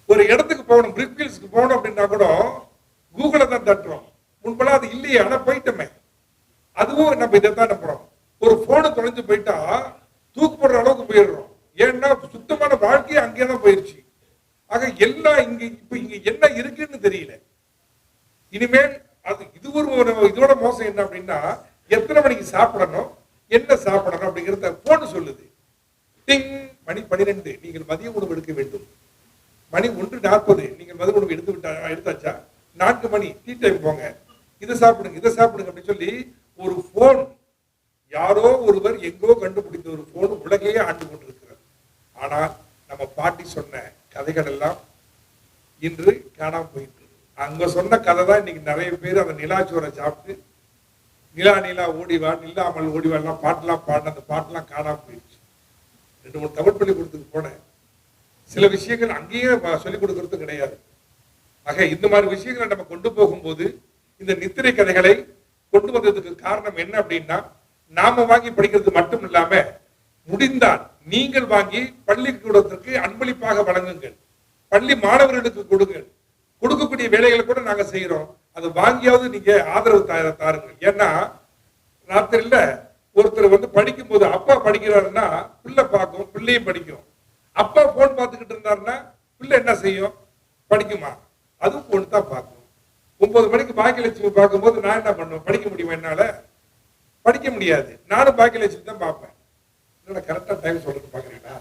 ஒரு இடத்துக்கு போகணும், பிரிக்ஃபீல்ட்ஸ்க்கு போகணும் அப்படின்னா கூட கூகுளை தான் தட்டுறோம். முன்பெல்லாம் அது இல்லையே, ஆனா போயிட்டோமே, அதுவும் நம்ம இதைத்தான் நம்புறோம். ஒரு போனை தொலைஞ்சு போயிட்டா தூக்கு போடுற அளவுக்கு போயிடுறோம். ஏன்னா சுத்தமான வாழ்க்கையே அங்கேதான் போயிடுச்சு. ஆக எல்லாம் இப்ப இங்க என்ன இருக்குன்னு தெரியல. இனிமேல் அது இது இதோட மோசம் என்ன அப்படின்னா, எத்தனை மணிக்கு சாப்பிடணும், என்ன சாப்பிடணும் அப்படிங்கிறத போன் சொல்லுது. டிங், மணி 12, நீங்கள் மதிய உணவு எடுக்க வேண்டும். மணி 1:40, நீங்கள் மதிய உணவு எடுத்தாச்சா? 4 மணி டீ டைம் போங்க, இதை சாப்பிடுங்க இதை சாப்பிடுங்க அப்படின்னு சொல்லி ஒரு போன், யாரோ ஒருவர் எங்கோ கண்டுபிடித்த ஒரு போன் உலகையே ஆண்டு கொண்டிருக்கிறது. ஆனால் நம்ம பாட்டி சொன்ன கதைகள் எல்லாம் இன்று காணாம போயிட்டு, அங்க சொன்ன கதை தான் இன்னைக்கு நிறைய பேர் அந்த நிலாச்சோரை சாப்பிட்டு நிலா நிலா ஓடிவா நில்லாமல் ஓடிவாலாம் பாட்டெல்லாம் பாடின அந்த பாட்டெல்லாம் காணாம போயிடுச்சு. 2-3 தமிழ் பள்ளிக்கூடத்துக்கு போனேன், சில விஷயங்கள் அங்கேயே சொல்லிக் கொடுக்கறது கிடையாது. ஆக இந்த மாதிரி விஷயங்களை நம்ம கொண்டு போகும்போது இந்த நித்திரை கதைகளை கொண்டு வந்ததுக்கு காரணம் என்ன அப்படின்னா, நாம வாங்கி படிக்கிறது மட்டும் இல்லாம முடிந்தால் நீங்கள் வாங்கி பள்ளிக்கூடத்திற்கு அன்பளிப்பாக வழங்குங்கள், பள்ளி மாணவர்களுக்கு கொடுங்கள். கொடுக்கக்கூடிய வேலைகளை கூட நாங்க செய்யறோம், அதை வாங்கியாவது நீங்க ஆதரவு தாருங்கள். ஏன்னா ராத்திரில ஒருத்தர் வந்து படிக்கும் போது அப்பா படிக்கிறாருன்னா பிள்ளை பார்க்கும், பிள்ளையும் படிக்கும். அப்பா போன் பார்த்துக்கிட்டு இருந்தாருன்னா பிள்ளை என்ன செய்யும், படிக்குமா? அதுவும் போன் தான் பார்க்கும். 9 மணிக்கு பாக்கியலட்சுமி பார்க்கும்போது நான் என்ன பண்ணுவேன், படிக்க முடியுமா? என்னால படிக்க முடியாது, நானும் பாக்கியலட்சுமி தான் பார்ப்பேன். என்னோட கரெக்டா டைம் சொல்றது பாக்குறீங்களா?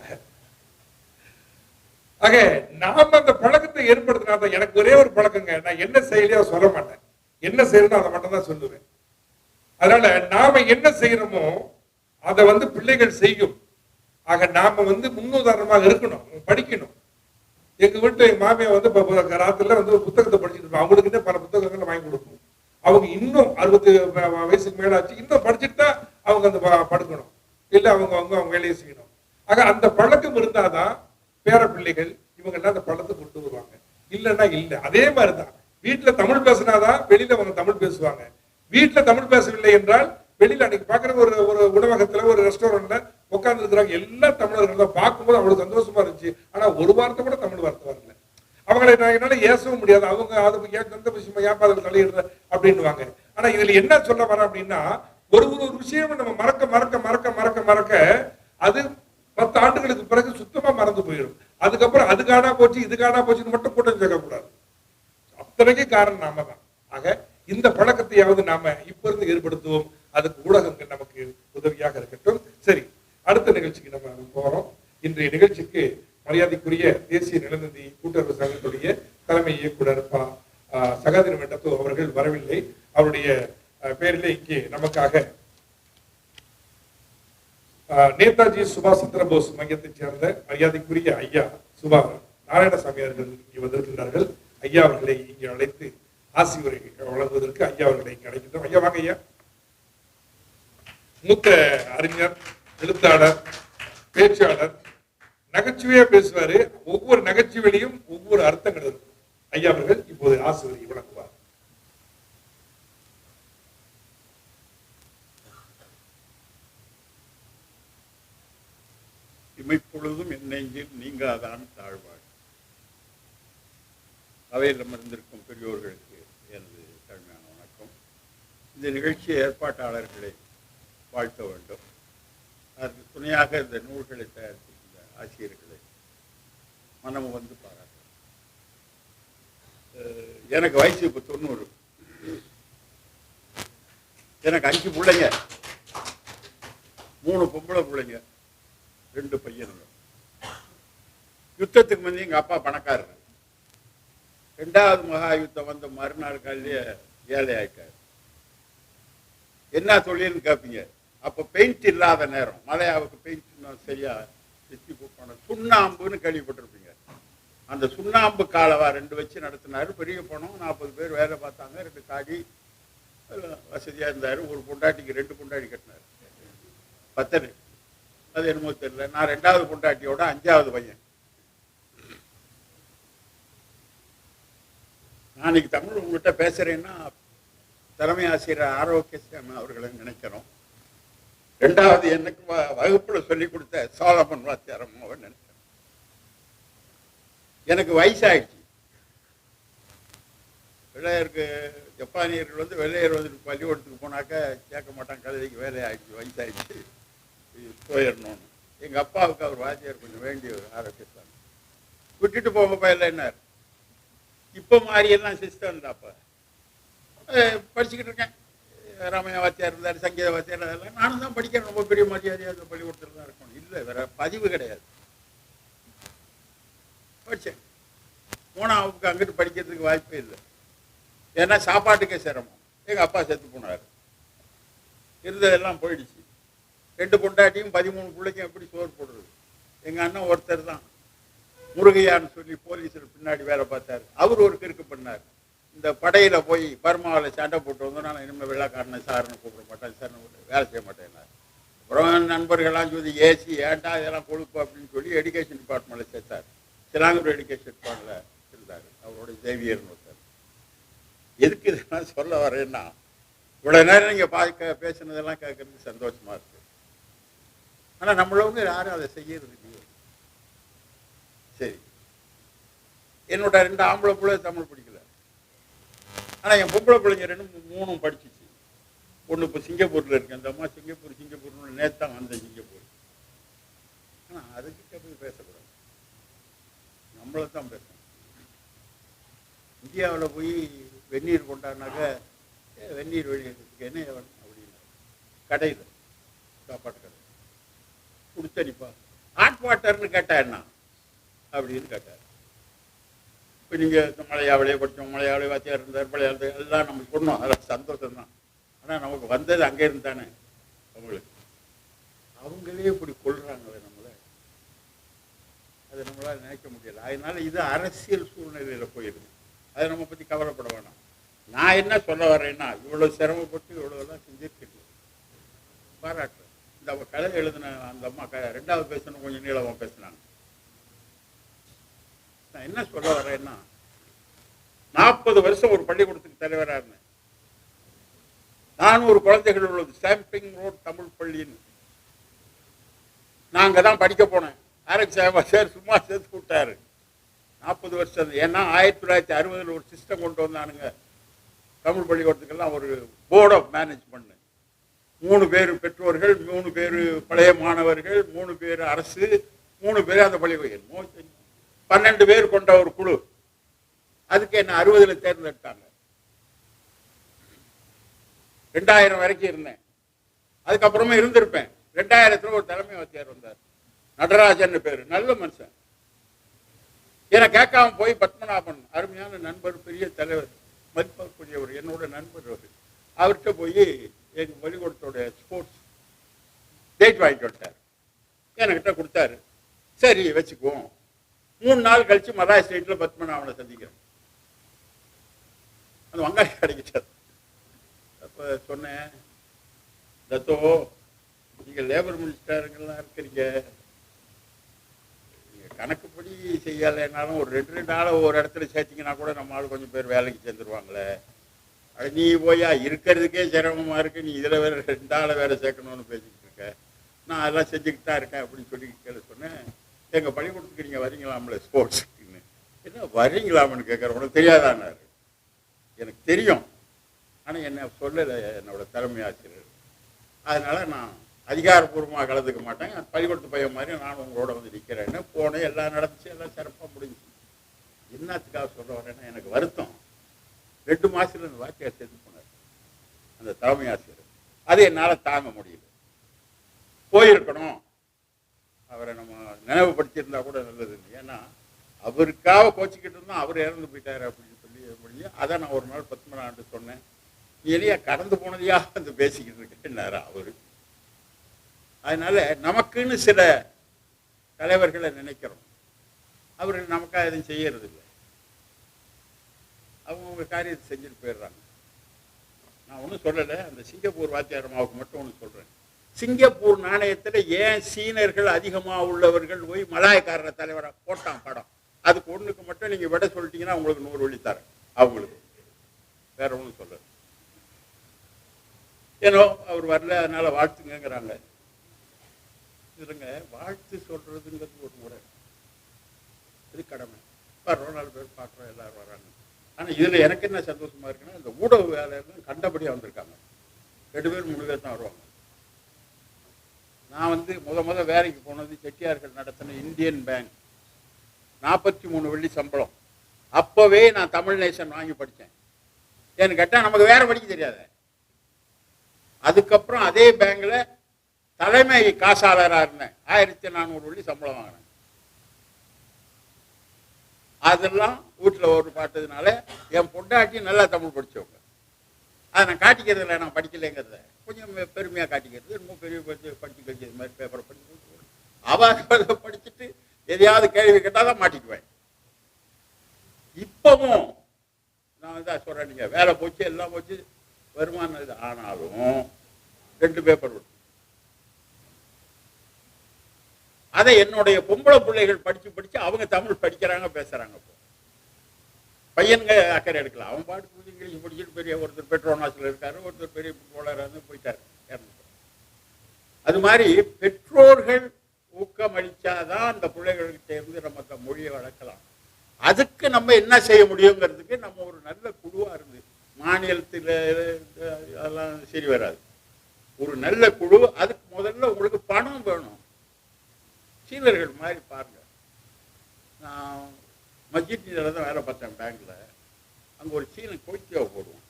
ஆக நாம அந்த பழக்கத்தை ஏற்படுத்தினாதான். எனக்கு ஒரே ஒரு பழக்கங்க, நான் என்ன செய்யலையோ சொல்ல மாட்டேன், என்ன செய்யறதோ அதை மட்டும் தான் சொல்லுவேன். அதனால நாம என்ன செய்யறோமோ அதை வந்து பிள்ளைகள் செய்யும். ஆக நாம முன்னுதாரணமாக இருக்கணும், படிக்கணும். எங்க வீட்டுல எங்க மாமியா ராத்திரில ஒரு புத்தகத்தை படிச்சுட்டு இருப்பாங்க. அவங்களுக்கு பல புத்தகங்களை வாங்கி கொடுப்போம். அவங்க இன்னும் 60 வயசுக்கு மேலாச்சு, இன்னும் படிச்சுட்டு தான் அவங்க படுக்கணும், இல்ல அவங்க வேலையை செய்யணும். ஆக அந்த பழக்கம் இருந்தாதான் பேர பிள்ளைகள் இவங்க எல்லாம் அந்த பழத்தை கொண்டு வருவாங்க. இல்லைன்னா இல்ல. அதே மாதிரிதான் வீட்டுல தமிழ் பேசினாதான் வெளியில அவங்க தமிழ் பேசுவாங்க. வீட்டுல தமிழ் பேசவில்லை என்றால் வெளியில அன்னைக்கு பாக்குற ஒரு உணவகத்துல ஒரு ரெஸ்டாரண்ட்ல உட்கார்ந்து இருக்கிறாங்க எல்லா தமிழர்கள் தான். பார்க்கும்போது அவ்வளவு சந்தோஷமா இருந்துச்சு. ஆனா ஒரு வார்த்தை கூட தமிழ் வார்த்தை வரல. அவங்களை நான் என்னால ஏசவும் முடியாது. அவங்க அது எந்த விஷயமா ஏப்பாதில் தலையிடுற அப்படின்னுவாங்க. ஆனா இதுல என்ன சொல்ல வர அப்படின்னா, ஒரு விஷயம் நம்ம மறக்க மறக்க மறக்க மறக்க மறக்க அது 10 ஆண்டுகளுக்கு பிறகு சுத்தமா மறந்து போயிடும். அதுக்கப்புறம் அது காணா போச்சு இது காணா போச்சுன்னு மட்டும் கூட்டம் சேர்க்கக்கூடாது. அத்தனைக்கு காரணம் நாம தான். ஆக இந்த பழக்கத்தையாவது நாம இப்ப இருந்து ஏற்படுத்துவோம். அதுக்கு ஊடகங்கள் நமக்கு உதவியாக இருக்கட்டும். சரி, அடுத்த நிகழ்ச்சிக்கு நம்ம போறோம். இன்றைய நிகழ்ச்சிக்கு மரியாதைக்குரிய தேசிய நிலநிதி கூட்டுறவு சங்கத்துடைய தலைமை இயக்குனர் சகாதிர மெட்டத்தோ அவர்கள் வரவில்லை. அவருடைய பேரிலே இங்கே நமக்காக நேதாஜி சுபாஷ் சந்திர போஸ் மையத்தைச் சேர்ந்த மரியாதைக்குரிய ஐயா சுபா நாராயணசாமி அவர்கள் இங்கே வந்திருக்கின்றார்கள். ஐயா அவர்களை இங்கே அழைத்து ஆசி உரை வழங்குவதற்கு ஐயா அவர்களை இங்கே அழைக்கின்றோம். ஐயா வாங்க ஐயா. மூத்த அறிஞர், எழுத்தாளர், பேச்சாளர், நகைச்சுவையா பேசுவாரு. ஒவ்வொரு நகைச்சுவையிலையும் ஒவ்வொரு அர்த்தங்கள் இருக்கும். ஐயா அவர்கள் இப்போது ஆசி உரை வழங்குவார். இமைப்பொழுதும் என் நெஞ்சில் நீங்காதான் தாழ்வாள். அவையில் அமர்ந்திருக்கும் பெரியோர்களுக்கு எனது தாழ்மையான வணக்கம். இந்த நிகழ்ச்சி ஏற்பாட்டாளர்களை வாழ்த்த வேண்டும். அதற்கு துணையாக இந்த நூல்களை தயாரித்திருந்த ஆசிரியர்களை மனம் பாராட்டும். எனக்கு வயசு இப்போ 90. எனக்கு 5 பிள்ளைங்க, 3 பொம்பளை பிள்ளைங்க, 2 பையனுங்க. யுத்தத்துக்கு முந்தைய எங்கள் அப்பா பணக்காரர். 2வது மகா யுத்தம் வந்த மறுநாள் காலையிலேயே ஏழை ஆயிட்டார். என்ன தொழில்னு கேட்பீங்க. அப்போ பெயிண்ட் இல்லாத நேரம், மலையாவுக்கு பெயிண்ட் சரியா வெற்றி போன சுண்ணாம்புன்னு கேள்விப்பட்டிருப்பீங்க. அந்த சுண்ணாம்பு காலவா 2 வச்சு நடத்தினாரு. பெரிய பணம், 40 பேர் வேலை பார்த்தாங்க. 2 காடி வசதியாக இருந்தார். ஒரு பொண்டாட்டிக்கு 2 பொண்டாட்டி கட்டினார். 10 அது என்னமோ தெரியல. நான் 2வது பொண்டாட்டியோட 5வது பையன். நான் இன்னைக்கு தமிழ் உங்கள்கிட்ட பேசுறேன்னா தலைமை ஆசிரியர் ஆரோக்கியசாமி அவர்களை நினைக்கிறோம். 2வது எனக்கு வகுப்புல சொல்லிக் கொடுத்த சோழமன் வாத்தியாரம் அவன் நினைக்கிறேன். எனக்கு வயசாயிடுச்சு. வெள்ளையருக்கு ஜப்பானியர்கள் வெள்ளையர் பள்ளிக்கூடத்துக்கு போனாக்க கேட்க மாட்டாங்க, கல்விக்கு வேலை ஆயிடுச்சு, வயசாயிடுச்சு, போயிடணும்னு. எங்கள் அப்பாவுக்கு அவர் வாத்தியார் கொஞ்சம் வேண்டிய ஆரோக்கியசாமி. விட்டுட்டு போக பயில என்னார். இப்போ மாதிரியெல்லாம் சிஸ்டம் இருந்தாப்ப படிச்சுக்கிட்டு இருக்கேன். ராமையா வாத்தியார் இருந்தார், சங்கீத வாத்தியார், அதெல்லாம் நானும் தான் படிக்கிறேன். ரொம்ப பெரிய மரியாதையாக அந்த பள்ளிக்கூடத்தில் தான் இருக்கணும். இல்லை, வேற பதிவு கிடையாது. படித்தேன். 3வது அங்கிட்டு படிக்கிறதுக்கு வாய்ப்பே இல்லை. ஏன்னா சாப்பாட்டுக்கே சிரமம். எங்கள் அப்பா செத்து போனார். இருந்ததெல்லாம் போயிடுச்சு. 2 பொண்டாட்டியும் 13 பிள்ளைக்கும் எப்படி சோறு போடுறது? எங்கள் அண்ணன் ஒருத்தர் தான் முருகையான்னு சொல்லி போலீஸில் பின்னாடி வேலை பார்த்தார். அவர் ஒரு கிறுக்கு பண்ணார். இந்த படையில் போய் பர்மாவில் சண்டை போட்டு வந்தோம். நான் இனிமேல் வெள்ளாக்காரனை சார்னு கூப்பிட மாட்டேன், சார் வேலை செய்ய மாட்டேன். அப்புறம் நண்பர்கள்லாம் சொல்லி ஏசி ஏண்டா இதெல்லாம் கொழுப்பு அப்படின்னு சொல்லி எஜுகேஷன் டிபார்ட்மெண்ட்டில் சேர்த்தார். சிலாங்கூர் எஜுகேஷன் டிபார்ட்மெண்ட்டில் இருந்தார். அவரோட தேவியர்னு ஒருத்தர். எதுக்கு இதெல்லாம் சொல்ல வரேன்னா, இவ்வளோ நேரம் நீங்கள் பேசுனதெல்லாம் கேட்கறதுக்கு சந்தோஷமாக இருக்குது. ஆனால் நம்மளவங்க யாரும் அதை செய்யறது இல்லையே. சரி, என்னோட 2 ஆம்பளை பிள்ளை தமிழ் படிக்கல. ஆனால் என் பொம்பளை பிள்ளைங்க 2 படிச்சிச்சு. ஒன்று இப்போ சிங்கப்பூரில் இருக்கு. அந்த அம்மா சிங்கப்பூர்னு நேற்று தான் வந்தேன் சிங்கப்பூர். ஆனால் அதுக்கிட்ட போய் பேசக்கூடாது, நம்மளை தான் பேசணும். இந்தியாவில் போய் வெந்நீர் கொண்டாடினாக்க வெந்நீர் வெளியேறதுக்கு என்ன வேணும் அப்படின்னா, கடையில் சாப்பாட்டு கடை குடித்தடிப்பா ஹாட் வாட்டர்னு கேட்டா என்ன அப்படின்னு கேட்டார். இப்போ நீங்கள் மலையாவிலே படித்தோம், மலையாளி வாத்தியார் இருந்தார், மலையாள எல்லாம் நம்ம சொன்னோம், அதெல்லாம் சந்தோஷம்தான். ஆனால் நமக்கு வந்தது அங்கே இருந்தானே அவங்களுக்கு. அவங்களே இப்படி கொள்றாங்களே நம்மளை. நம்மளால் நினைக்க முடியல. அதனால இது அரசியல் சூழ்நிலையில் போயிடுது. அதை நம்ம பற்றி கவலைப்பட வேணாம். நான் என்ன சொல்ல வரேன்னா, இவ்வளோ சிரமப்பட்டு இவ்வளோலாம் செஞ்சுருக்கீங்க, பாராட்டுறேன். இந்த கதை எழுதின அந்த அம்மா ரெண்டாவது பேசணும் கொஞ்சம் நீளமாக பேசினாங்க. நான் என்ன சொல்ல வரேன்னா, 40 வருஷம் ஒரு பள்ளிக்கூடத்துக்கு தலைவராக இருந்தேன். 400 குழந்தைகள் உள்ளது ஸ்டாம்பிங் ரோட் தமிழ் பள்ளின்னு. நான் அங்கே தான் படிக்க போனேன். ஆரக் சாஹிபா சார் சும்மா சேர்த்து விட்டாரு. 40 வருஷம். ஏன்னா 1960 ஒரு சிஸ்டம் கொண்டு வந்தானுங்க தமிழ் பள்ளிக்கூடத்துக்கெல்லாம். ஒரு போர்ட் ஆஃப் மேனேஜ்மெண்ட், 3 பேர் பெற்றோர்கள், 3 பேர் பழைய மாணவர்கள், 3 பேர் அரசு, 3 பேர் அந்த பள்ளிக்கூடம், 12 பேர் கொண்ட ஒரு குழு. அதுக்கு என்ன 60 தேர்ந்தெடுத்தாங்க. 2000 வரைக்கும் இருந்தேன். அதுக்கப்புறமா இருந்திருப்பேன். 2000 ஒரு தலைமை வாத்தியார் வந்தார், நடராஜன் பேரு, நல்ல மனுஷன். ஏன்னா கேட்காம போய் பத்மநாபன், அருமையான நண்பர், பெரிய தலைவர், மதிப்பக்கூடியவர், என்னோட நண்பர் அவர். அவர்கிட்ட போய் எங்கள் பள்ளிக்கூடத்தோட ஸ்போர்ட்ஸ் டேட் வாங்கிட்டு வந்துட்டார். என்கிட்ட கொடுத்தாரு. சரி வச்சுக்குவோம். 3 நாள் கழிச்சு மலாய் ஸ்டேட்டில் பத்மநாபனை சந்திக்கிறேன். அந்த வங்காளி கிடைக்கிட்டார். அப்போ சொன்னேன், தத்தோ நீங்கள் லேபர் மினிஸ்டருங்கெல்லாம் இருக்கிறீங்க, நீங்கள் கணக்குப்படி செய்யலைன்னாலும் ஒரு 2 நாள் ஒரு இடத்துல சேர்த்திங்கன்னா கூட நம்மளால் கொஞ்சம் பேர் வேலைக்கு சேர்ந்துருவாங்களே. அது நீ போயா இருக்கிறதுக்கே சிரமமாக இருக்குது, நீ இதில் வேறு 2 ஆளை வேறு சேர்க்கணும்னு பேசிக்கிட்டு இருக்க. நான் அதெல்லாம் செஞ்சுக்கிட்டு தான் இருக்கேன் அப்படின்னு சொல்லி கேள்வி சொன்னேன். எங்கள் பள்ளிக்கூடத்துக்கு நீங்கள் வரீங்களாம்ல ஸ்போர்ட்ஸுக்குன்னு. என்ன வரீங்களாம்னு கேட்குற, உனக்கு தெரியாதான்னாரு. எனக்கு தெரியும், ஆனால் என்ன சொல்லலை என்னோட தலைமை ஆசிரியர். அதனால் நான் அதிகாரப்பூர்வமாக கலந்துக்க மாட்டேன். பள்ளிக்கூடத்து பையன் மாதிரி நான் உங்களோட வந்து நிற்கிறேன்னு போனேன். எல்லாம் நடந்துச்சு, எல்லாம் சிறப்பாக முடிஞ்சிச்சு. என்னத்துக்காக சொல்ல வரேன்னா, எனக்கு வருத்தம். 2 மாதத்தில் அந்த வாத்தியார் சேர்த்து போனார், அந்த தலைமை ஆசிரியர். அது என்னால் தாங்க முடியல. போயிருக்கணும், அவரை நம்ம நினைவுபடுத்தியிருந்தா கூட நல்லது. ஏன்னா அவருக்காக கோச்சிக்கிட்டு இருந்தால் அவர் இறந்து போயிட்டார் அப்படின்னு சொல்லி முடியும். அதை நான் ஒரு நாள் பத்மநாபன்ட்டு சொன்னேன். நீ எதையா கடந்து போனதையா வந்து பேசிக்கிட்டு இருக்கேன்னாரு அவர். அதனால நமக்குன்னு சில தலைவர்களை நினைக்கிறோம், அவர்கள் நமக்காக எதுவும் செய்யறது இல்லை. அவங்க காரியத்தை செஞ்சுட்டு போயிடுறாங்க. நான் ஒன்றும் சொல்லலை, அந்த சிங்கப்பூர் வாத்தியார் அம்மாவுக்கு மட்டும் ஒன்று சொல்கிறேன். சிங்கப்பூர் நாணயத்தில் ஏன் சீனர்கள் அதிகமாக உள்ளவர்கள் போய் மலாயக்காரரை தலைவராக போட்டான் படம், அதுக்கு ஒன்றுக்கு மட்டும் நீங்கள் விட சொல்லிட்டீங்கன்னா உங்களுக்கு 100 வழி தரேன் அவங்களுக்கு, வேற ஒன்றும் சொல்லலை. ஏன்னோ அவர் வரல, அதனால் வாழ்த்துங்கிறாங்க. இல்லைங்க, வாழ்த்து சொல்கிறதுங்கிறது ஒரு முறை, இது கடமை. வர்றோம், 4 பேர் பார்க்குறோம், எல்லோரும் வராங்க. ஆனால் இதில் எனக்கு என்ன சந்தோஷமாக இருக்குன்னா, இந்த ஊடக வேலையெல்லாம் கண்டபடியாக வந்திருக்காங்க. 2 பேர் 3 பேர் தான் வருவாங்க. நான் வந்து முத வேலைக்கு போனது செட்டியார்கள் நடத்தின இந்தியன் பேங்க், 43 வெள்ளி சம்பளம். அப்போவே நான் தமிழ் நேசன் வாங்கி படித்தேன். ஏன்னு கேட்டால் நமக்கு வேற படிக்க தெரியாது. அதுக்கப்புறம் அதே பேங்க்ல தலைமை காசாளராக இருந்தேன், 1400 வெள்ளி சம்பளம் வாங்கினேன். அதெல்லாம் வீட்டில் ஒரு பாட்டதுனால என் பொண்டாட்டி நல்லா தமிழ் படித்தவங்க. அதை நான் காட்டிக்கிறதில்ல, நான் படிக்கலைங்கிறத கொஞ்சம் பெருமையாக காட்டிக்கிறது. இன்னும் பெரிய படிச்சு கழிச்சு இது மாதிரி பேப்பரை படிச்சு அவ படிச்சுட்டு எதையாவது கேள்வி கேட்டால் தான் மாட்டிக்குவேன். இப்பவும் நான் தான் சொல்கிறேன், நீங்கள் வேலை போச்சு எல்லாம் போச்சு வருமானம் இது, ஆனாலும் 2 பேப்பர் விட்டு அதை என்னுடைய பொம்பளை பிள்ளைகள் படித்து அவங்க தமிழ் படிக்கிறாங்க, பேசுகிறாங்க. இப்போ பையனுங்க அக்கறை எடுக்கலாம், அவன் பாட்டு இங்கிலீஷ் படிச்சுட்டு பெரிய ஒருத்தர் பெட்ரோனாஸில் இருக்காரு, ஒருத்தர் பெரிய போலராக போயிட்டார். அது மாதிரி பெற்றோர்கள் ஊக்கமளித்தாதான் அந்த பிள்ளைகள்கிட்ட இருந்து நம்ம மொழியை வளர்க்கலாம். அதுக்கு நம்ம என்ன செய்ய முடியுங்கிறதுக்கு நம்ம ஒரு நல்ல குழுவாக இருந்து, மாநிலத்தில் அதெல்லாம் சரி வராது, ஒரு நல்ல குழு. அதுக்கு முதல்ல உங்களுக்கு பணம் வேணும். சீனர்கள் மாதிரி பாருங்க, நான் மஸ்ஜித்தில் தான் வேலை பார்த்தேன் பேங்க்ல. அங்கே ஒரு சீன கோய்த்தியாவை போடுவோம்,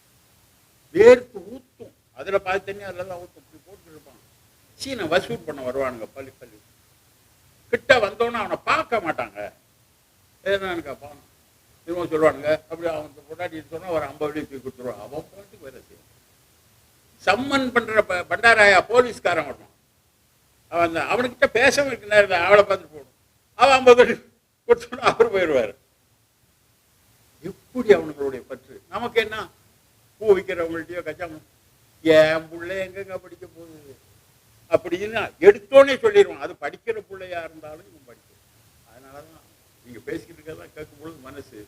வேர்த்து ஊற்றும், அதில் பார்த்து தண்ணி அதெல்லாம் ஊற்றும், இப்படி போட்டு இருப்பான். சீனை வசூல் பண்ண வருவானுங்க, பள்ளி கிட்ட வந்தோன்னே அவனை பார்க்க மாட்டாங்க. என்னன்னு கேட்பான், திரும்ப சொல்லுவானுங்க. அப்படி அவன் பொண்டாட்டி சொன்னால் ஒரு 50 வெள்ளி தூக்கி கொடுத்துருவான். அவன் போட்டு வேலை செய்வான். சம்மன் பண்ணுற பண்டாராயா போலீஸ்காரன் வரணும், அவன் அவனுக்கிட்ட பேசவும் இருக்கு நேரில் அவளை பார்த்துட்டு போகணும். அவன் 50 வெள்ளி கொடுத்தோன்னா அவர் போயிடுவார். எப்படி அவனுங்களுடைய பற்று. நமக்கு என்ன, பூ விற்கிறவங்கள்ட்டையோ கச்சாம என் பிள்ளை எங்கெங்க படிக்க போகுது அப்படின்னு எடுத்தோன்னே சொல்லிடுவான். அது படிக்கிற பிள்ளையா இருந்தாலும் இவன் படிக்கும். அதனாலதான் நீங்க பேசிக்கிட்டு இருக்கிறதெல்லாம் கேட்கும்பொழுது மனசு,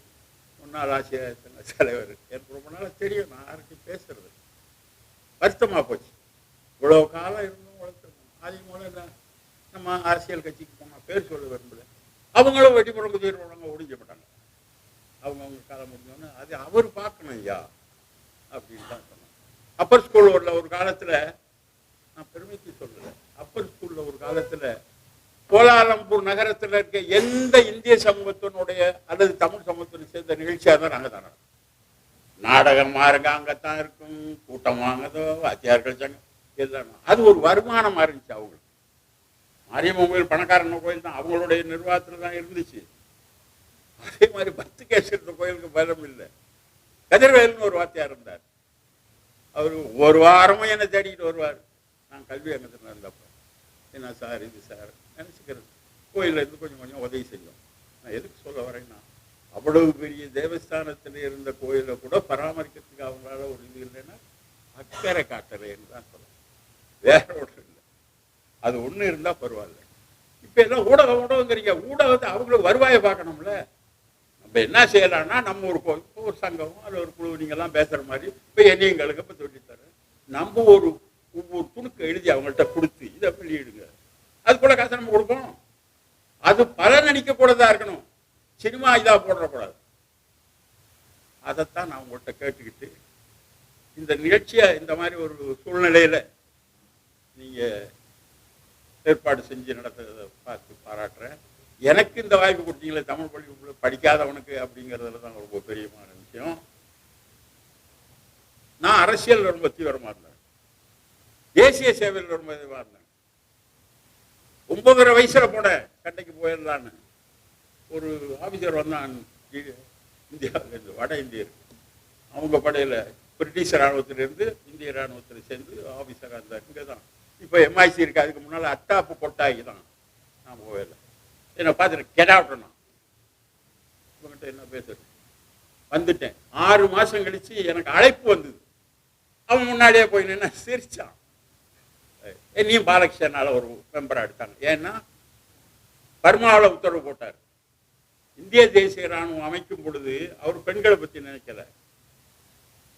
முன்னாள் ஆசிரியர் தலைவர் எனக்கு ரொம்ப நாளாக தெரியும், நான் யாருக்கும் பேசுறது வருத்தமா போச்சு. இவ்வளவு காலம் இருந்தும் வளர்த்துருக்கோம். அதே போல நம்ம அரசியல் கட்சிக்கு போனால் பேர் சொல்ல விரும்பல, அவங்களும் வெட்டி புறம் குதிர்வாங்க, ஒடிஞ்சப்பட்டாங்க. அவங்க காலம் முடிஞ்சோன்னு அது அவர் பார்க்கணும் ஐயா அப்படின்னு தான் சொன்னாங்க. அப்பர் ஸ்கூல்ல ஒரு காலத்தில், நான் பெருமைக்கு சொல்லலை, அப்பர் ஸ்கூல்ல ஒரு காலத்தில் கோலாலம்பூர் நகரத்தில் இருக்க எந்த இந்திய சமூகத்தினுடைய அல்லது தமிழ் சமூகத்தினை சேர்ந்த நிகழ்ச்சியாக தான் நாங்கள் தானே நாடகமாக இருக்க அங்கத்தான் இருக்கும், கூட்டம் வாங்கதோ வாத்தியார்கள் சங்கம் எல்லாம். அது ஒரு வருமானமாக இருந்துச்சு அவங்களுக்கு. மாரியம்மன் கோயில் பணக்காரன் கோயில் தான், அவங்களுடைய நிர்வாகத்தில் தான் இருந்துச்சு. அதே மாதிரி பத்துகேஸ்வரர் கோயிலுக்கு பலம் இல்லை. கதிர்வேல்னு ஒரு வாத்தியார் இருந்தார். அவர் ஒரு வாரமும் என்னை தேடிக்கிட்டு வருவார். நான் கல்வி அங்கத்தில் இருந்தப்போ, என்ன சார் இது சார் நினச்சிக்கிறது, கோயிலில் இருந்து கொஞ்சம் கொஞ்சம் உதவி செஞ்சோம். நான் எதுக்கு சொல்ல வரேன்னா, அவ்வளவு பெரிய தேவஸ்தானத்தில் இருந்த கோயிலை கூட பராமரிக்கிறதுக்கு அவங்களால ஒரு இது இல்லைன்னா அக்கறை காட்டலைன்னு தான் சொல்லுவேன், வேற ஒன்றும் இல்லை. அது ஒன்று இருந்தால் பரவாயில்ல. இப்போ எல்லாம் ஊடகங்கிறீங்க, ஊடகத்தை அவங்களுக்கு வருவாயை பார்க்கணும்ல. நம்ம என்ன செய்யலாம்னா, நம்ம ஒரு சங்கம் அல்ல ஒரு குழு நீங்கள்லாம் பேசுகிற மாதிரி இப்போ என்னையங்களுக்கு இப்போ சொல்லித்தரேன், நம்ம ஒவ்வொரு துணுக்கு எழுதி அவங்கள்ட்ட கொடுத்து இதை வெளியிடுங்க, அது கூட காசு நம்ம கொடுப்போம். அது பலன் அளிக்கக்கூடதா இருக்கணும், சினிமா இதாக போடக்கூடாது. அதைத்தான் நான் உங்கள்கிட்ட கேட்டுக்கிட்டு, இந்த நிகழ்ச்சியை இந்த மாதிரி ஒரு சூழ்நிலையில் நீங்கள் ஏற்பாடு செஞ்சு நடத்துறதை பார்த்து பாராட்டுறேன். எனக்கு இந்த வாய்ப்பு கொடுத்தீங்களே, தமிழ் பள்ளி படிக்காதவனுக்கு அப்படிங்கிறதுல தான் ரொம்ப பெரியமான விஷயம். நான் அரசியல் ரொம்ப தீவிரமாக இருந்தேன், தேசிய சேவையில் ரொம்ப இதுவாக இருந்தேன். 9.5 வயசுல போட சண்டைக்கு போயிடலான்னு ஒரு ஆஃபீஸர் வந்தான், இந்தியாவிலேருந்து, வட இந்தியர். அவங்க படையில் பிரிட்டிஷ் இராணுவத்திலிருந்து இந்திய இராணுவத்தில் சேர்ந்து ஆஃபீஸராக இருந்தார். இங்கே தான் இப்போ MIC இருக்கு, அதுக்கு முன்னால் அத்தாப்பு கொட்டாகி தான். நான் போயிடல, என்னை பார்த்துட்டு கெடாவிட்டேன். இவங்கிட்ட என்ன பேசுறது, வந்துட்டேன். 6 மாதம் கழிச்சு எனக்கு அழைப்பு வந்தது. அவன் முன்னாடியே போய் நின்று சிரிச்சான். என்னையும் பாலகிருஷ்ணனால ஒரு மெம்பராக எடுத்தாங்க. ஏன்னா பர்மாவில் உத்தரவு போட்டார். இந்திய தேசிய இராணுவம் அமைக்கும் பொழுது அவர் பெண்களை பற்றி நினைக்கல,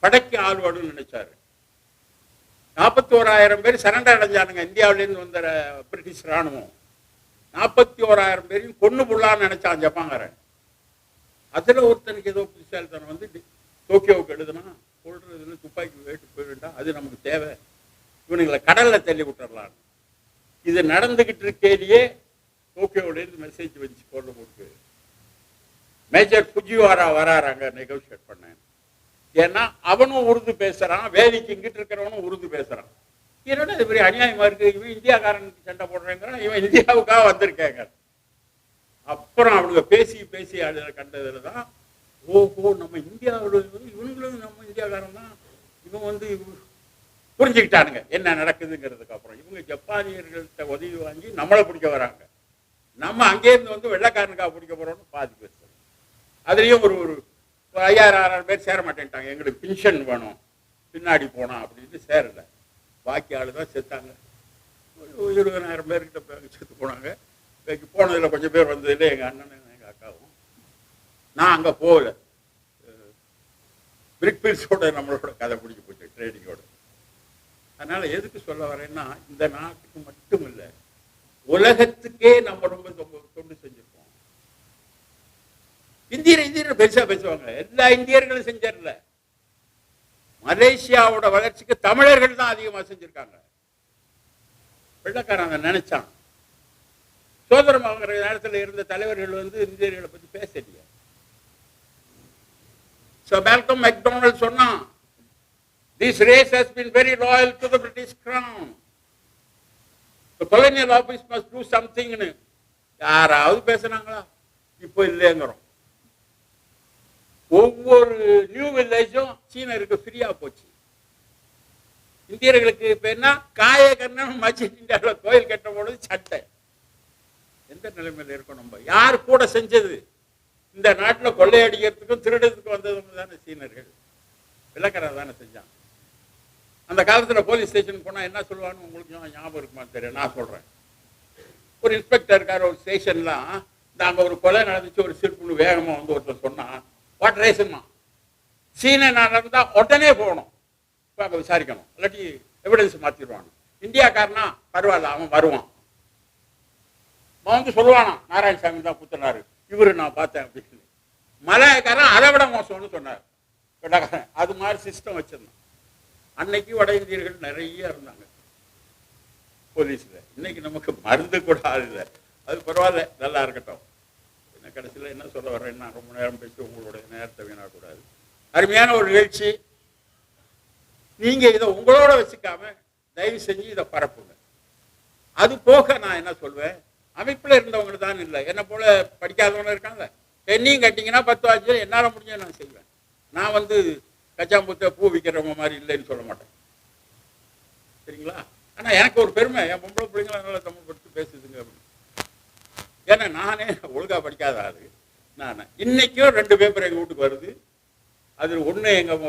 படைக்கு ஆள்வாடுன்னு நினைச்சாரு. 41,000 பேர் சரண்டர் அடைஞ்சானுங்க இந்தியாவிலேருந்து வந்த பிரிட்டிஷ் இராணுவம். 41,000 பேரையும் கொண்டு போடலான்னு நினைச்சான் ஜப்பாங்காரன். அதில் ஒருத்தனுக்கு ஏதோ புத்திசாலித்தனம் வந்து டோக்கியோவுக்கு எழுதுனா, கொள்றதுல துப்பாக்கி வேட்டு போயிட்டா அது நமக்கு தேவை, இவனுங்களை கடலில் தள்ளி விட்டுறலாம். இது நடந்துகிட்டு இருக்கையிலேயே டோக்கியோவிலேருந்து மெசேஜ் வச்சு கொண்டு போட்டு மேஜர் புஜிவாரா வராறாங்க நெகோசியேட் பண்ண. ஏன்னா அவனும் உருது பேசுறான், வேலைக்கு இங்கிட்டு இருக்கிறவனும் உருது பேசுறான். என்னடா இது பெரிய அநியாயமா இருக்கு, இவன் இந்தியாக்காரனுக்கு சண்டை போடுறேங்கிறான், இவன் இந்தியாவுக்காக வந்திருக்காங்க. அப்புறம் அவனுங்க பேசி பேசி அதில் கண்டதுல தான், ஓஹோ நம்ம இந்தியாவில் இவனுங்களும் நம்ம இந்தியாக்காரன் தான், இவன் வந்து புரிஞ்சுக்கிட்டானுங்க என்ன நடக்குதுங்கிறதுக்கு. அப்புறம் இவங்க ஜப்பானியர்கள்ட்ட உதவி வாங்கி நம்மளை பிடிக்க வராங்க, நம்ம அங்கேருந்து வந்து வெள்ளைக்காரனுக்காக பிடிக்க போறோம்னு பாதி பேர். அதுலேயும் ஒரு 5,000-6,000 பேர் சேர மாட்டேன்ட்டாங்க, எங்களுக்கு பென்ஷன் வேணும் பின்னாடி போனா அப்படின்னு சேரல. பாக்கி ஆளு தான் செத்தாங்க. 20,000 பேர்கிட்ட செத்து போனாங்க. போனதில் கொஞ்சம் பேர் வந்ததில்லை, எங்கள் அண்ணனும் எங்கள் அக்காவும். நான் அங்கே போகல, பிரிக்பில்ஸோட நம்மளோட கதை பிடிச்சி போச்சு ட்ரேடிங்கோட. அதனால எதுக்கு சொல்ல வரேன்னா, இந்த நாட்டுக்கு மட்டும் இல்லை உலகத்துக்கே நம்ம ரொம்ப தொண்டு செஞ்சிருக்கோம். இந்தியர் பெருசா பேசுவாங்க, எல்லா இந்தியர்களும் செஞ்சிடல. மலேசியாவோட வளர்ச்சிக்கு தமிழர்கள் தான் அதிகமா செஞ்சிருக்காங்க. வெள்ளக்காரன் அதை நினைச்சான். சுதந்திரம் வாங்குற நேரத்தில் இருந்த தலைவர்கள் வந்து இந்தியர்களை பத்தி பேசலையே. So Malcolm McDonald சொன்னான், this race has been very loyal to the British crown. The colonial office must do something. யாராவது பேசுனாங்களா? இப்போ இல்லைங்கிறோம். ஒவ்வொரு நியூ வில்லேஜும் சீனருக்கு ஃப்ரீயா போச்சு. இந்தியர்களுக்கு இப்ப என்ன, காய கண்ணன் மச்சின் இந்தியாவில் கோயில் கட்ட போனது சட்டை. எந்த எந்த நிலைமையில இருக்கோம்? நம்ம யார் கூட செஞ்சது? இந்த நாட்டில் கொள்ளையடிக்கிறதுக்கும் திருடத்துக்கும் வந்தவங்க தானே சீனர்கள், விளக்கரை தானே செஞ்சாங்க. அந்த காலத்தில் போலீஸ் ஸ்டேஷனுக்கு போனால் என்ன சொல்லுவான்னு உங்களுக்கு ஞாபகம் இருக்குமா தெரியும், நான் சொல்கிறேன். ஒரு இன்ஸ்பெக்டர் இருக்கார் ஒரு ஸ்டேஷன்லாம், நாங்கள் ஒரு கொலை நடந்துச்சு, ஒரு சிறுப்புன்னு வேகமாக வந்து ஒருத்தர் சொன்னால், வாட் ரேசன்மா சீன நடந்தால் உடனே போகணும், இப்போ அங்கே விசாரிக்கணும், இல்லாட்டி எவிடன்ஸ் மாற்றிடுவாங்க. இந்தியாக்காரனா பரவாயில்ல, அவன் வருவான், அவன் வந்து சொல்லுவானா நாராயணசாமி தான் குத்துனாரு, இவரு நான் பார்த்தேன் அப்படின்னு. மலையக்காரன் அதை விட மோசம்னு சொன்னார். அது மாதிரி சிஸ்டம் வச்சிருந்தான். அன்னைக்கு வட இந்தியர்கள் நிறைய இருந்தாங்க போலீஸில். இன்னைக்கு நமக்கு மருந்து கூட ஆள் இல்லை. அது பரவாயில்ல, நல்லா இருக்கட்டும். என்ன கடைசியில் என்ன சொல்ல வர்றேன்னா, ரொம்ப நேரம் பேசி உங்களுடைய நேரத்தை வீணாகக்கூடாது. அருமையான ஒரு நிகழ்ச்சி. நீங்கள் இதை உங்களோட வச்சுக்காம தயவு செஞ்சு இதை பரப்புங்க. அது போக நான் என்ன சொல்வேன், அமைப்பில் இருந்தவங்க தான் இல்லை, என்னை போல படிக்காதவங்க இருக்காங்க. என்னையும் கட்டிங்கன்னா 10 ஆச்சு, என்னால் முடிஞ்ச நான் செய்வேன். நான் வந்து கச்சாம்பூத்தை பூ விற்கிறவங்க மாதிரி இல்லைன்னு சொல்ல மாட்டேன், சரிங்களா? ஆனால் எனக்கு ஒரு பெருமை, என் பொம்பளை பிள்ளைங்கள நல்லா தமிழ் படித்து பேசுதுங்க அப்படின்னு. ஏன்னா நானே ஒழுங்காக படிக்காத ஆளு. நான் இன்னைக்கும் 2 பேப்பர் எங்கள் வீட்டுக்கு வருது. அதில் ஒன்று எங்கள்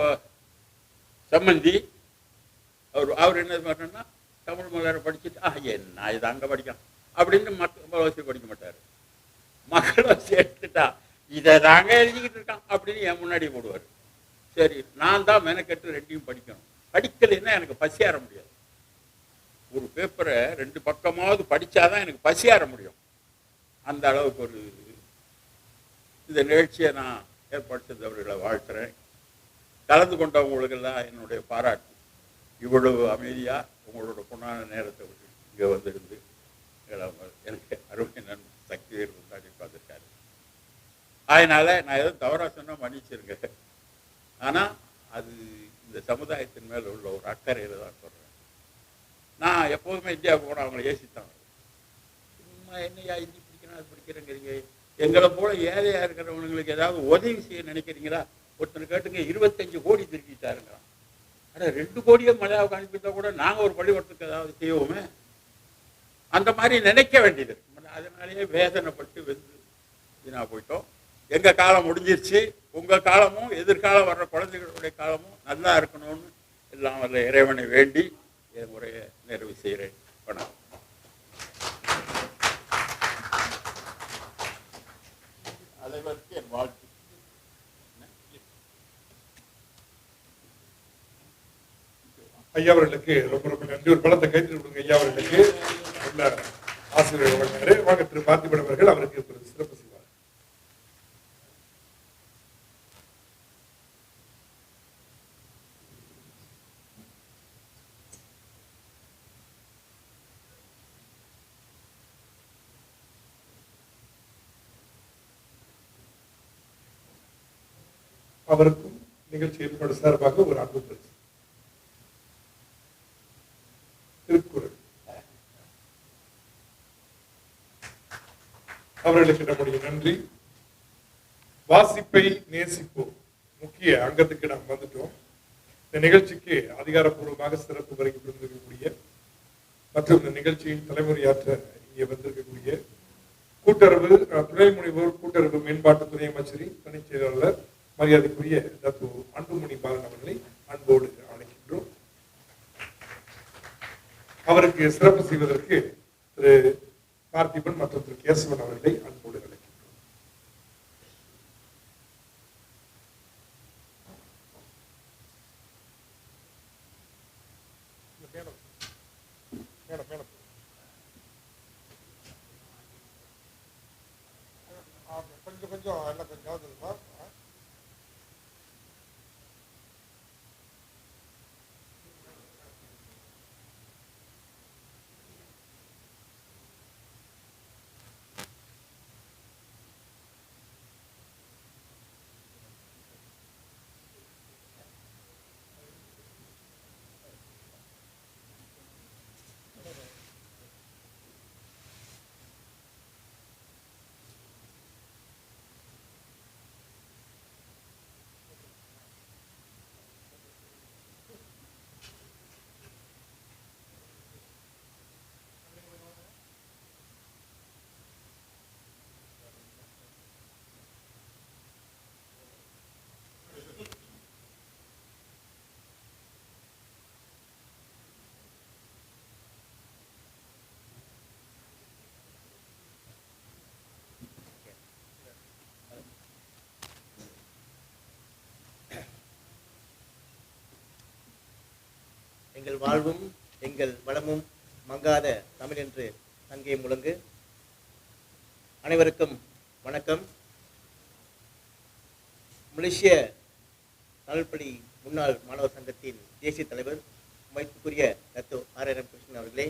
சம்மந்தி, அவர் என்ன பண்ணணும்னா, தமிழ் மலரை படிச்சுட்டு என்ன இது அங்கே படிக்கலாம் அப்படின்னு மக்கள்வாசி படிக்க மாட்டார். மக்கள்வாசி எடுத்துட்டா இதை தாங்க எழுதிக்கிட்டு இருக்கான் அப்படின்னு என் முன்னாடி போடுவார். சரி, நான் தான் மெனக்கெட்டு 2ஐயும் படிக்கணும். படிக்கலைன்னா எனக்கு பசியார முடியாது. ஒரு பேப்பரை 2 பக்கமாவது படித்தாதான் எனக்கு பசியார முடியும். அந்த அளவுக்கு ஒரு இந்த நிகழ்ச்சியை நான் ஏற்பாடு செய்தவர்களை வாழ்த்துறேன். கலந்து கொண்டவங்களுக்கெல்லாம் என்னுடைய பாராட்டு. இவ்வளவு அமைதியாக உங்களோட பொன்னான நேரத்தை விட்டு இங்கே வந்திருந்து எனக்கு அருமை நண்பர் சக்திவேல் கொண்டாடி பார்த்துருக்காரு. அதனால் நான் எதுவும் தவறாக சொன்னால் மன்னிச்சிருங்க. ஆனால் அது இந்த சமுதாயத்தின் மேலே உள்ள ஒரு அக்கறையில் தான் சொல்கிறேன். நான் எப்போதுமே இந்தியாவுக்கு போனால் அவங்கள ஏசித்தான், சும்மா என்னையா இந்தி பிடிக்கணும் அது பிடிக்கிறேங்கிறீங்க, எங்களை போல ஏழையாக இருக்கிறவங்களுக்கு ஏதாவது உதவி செய்ய நினைக்கிறீங்களா? ஒருத்தனை கேட்டுங்க 25 கோடி திருப்பிட்டாருங்கிறான். ஆனால் 2 கோடியே மலையாவுக்கு அனுப்பிட்டா கூட நாங்கள் ஒரு பள்ளிக்கூடத்துக்கு ஏதாவது செய்வோமே, அந்த மாதிரி நினைக்க வேண்டியது. அதனாலேயே வேதனைப்பட்டு வெந்து வீணா போயிட்டோம். எங்கள் காலம் முடிஞ்சிருச்சு. உங்கள் காலமும் எதிர்காலம் வர்ற குழந்தைகளுடைய காலமும் நல்லா இருக்கணும்னு எல்லாம் வல்ல இறைவனை வேண்டி என் முறையை நிறைவு செய்கிறேன். வணக்கம். அனைவருக்கும் என் வாழ்த்து. ஐயா அவர்களுக்கு ரொம்ப ரொம்ப நன்றி. ஒரு பலத்தை கைத்து கொடுங்க ஐயா அவர்களுக்கு. நல்ல ஆசிரியர் வழங்கினாரு. வாங்க திரு பார்த்திபன் அவர்கள் அவருக்கு சிறப்பு செய்வார். அவருக்கும் நிகழ்ச்சி ஏற்பாடு சார்பாக ஒரு அன்பு பரிசு. திருக்குறள் அவர்களுக்கு நம்முடைய நன்றி. வாசிப்பை நேசிப்போம் முக்கிய அங்கத்துக்கு நாம் வந்துட்டோம். இந்த நிகழ்ச்சிக்கு அதிகாரப்பூர்வமாக சிறப்பு வரைக்கும் இருந்திருக்கக்கூடிய மற்றும் இந்த நிகழ்ச்சியின் தலைமுறையாற்ற இங்கே வந்திருக்கக்கூடிய கூட்டுறவு துணை முனைவோர் கூட்டுறவு மேம்பாட்டு துணை அமைச்சரின் துணைச் செயலாளர் மரியாதைக்குரிய டாக்டர் அன்புமணி பாலன் அவர்களை அன்போடு அழைக்கின்றோம். அவருக்கு சிறப்பு செய்வதற்கு திரு பார்த்திபன் மற்றும் திரு கேசவன் அவர்களை அன்போடு அழைக்கின்றோம். கொஞ்சம் கொஞ்சம் எல்லாம் கொஞ்சம் தெரியுமா? எங்கள் வாழ்வும் எங்கள் வளமும் மங்காத தமிழ் என்று அங்கே முழங்கு. அனைவருக்கும் வணக்கம். மலேசிய தமிழ்ப்பள்ளி முன்னாள் மாணவர் சங்கத்தின் தேசிய தலைவர் மதிப்புக்குரிய டத்தோ ஆர்.எம். கிருஷ்ணன் அவர்களே,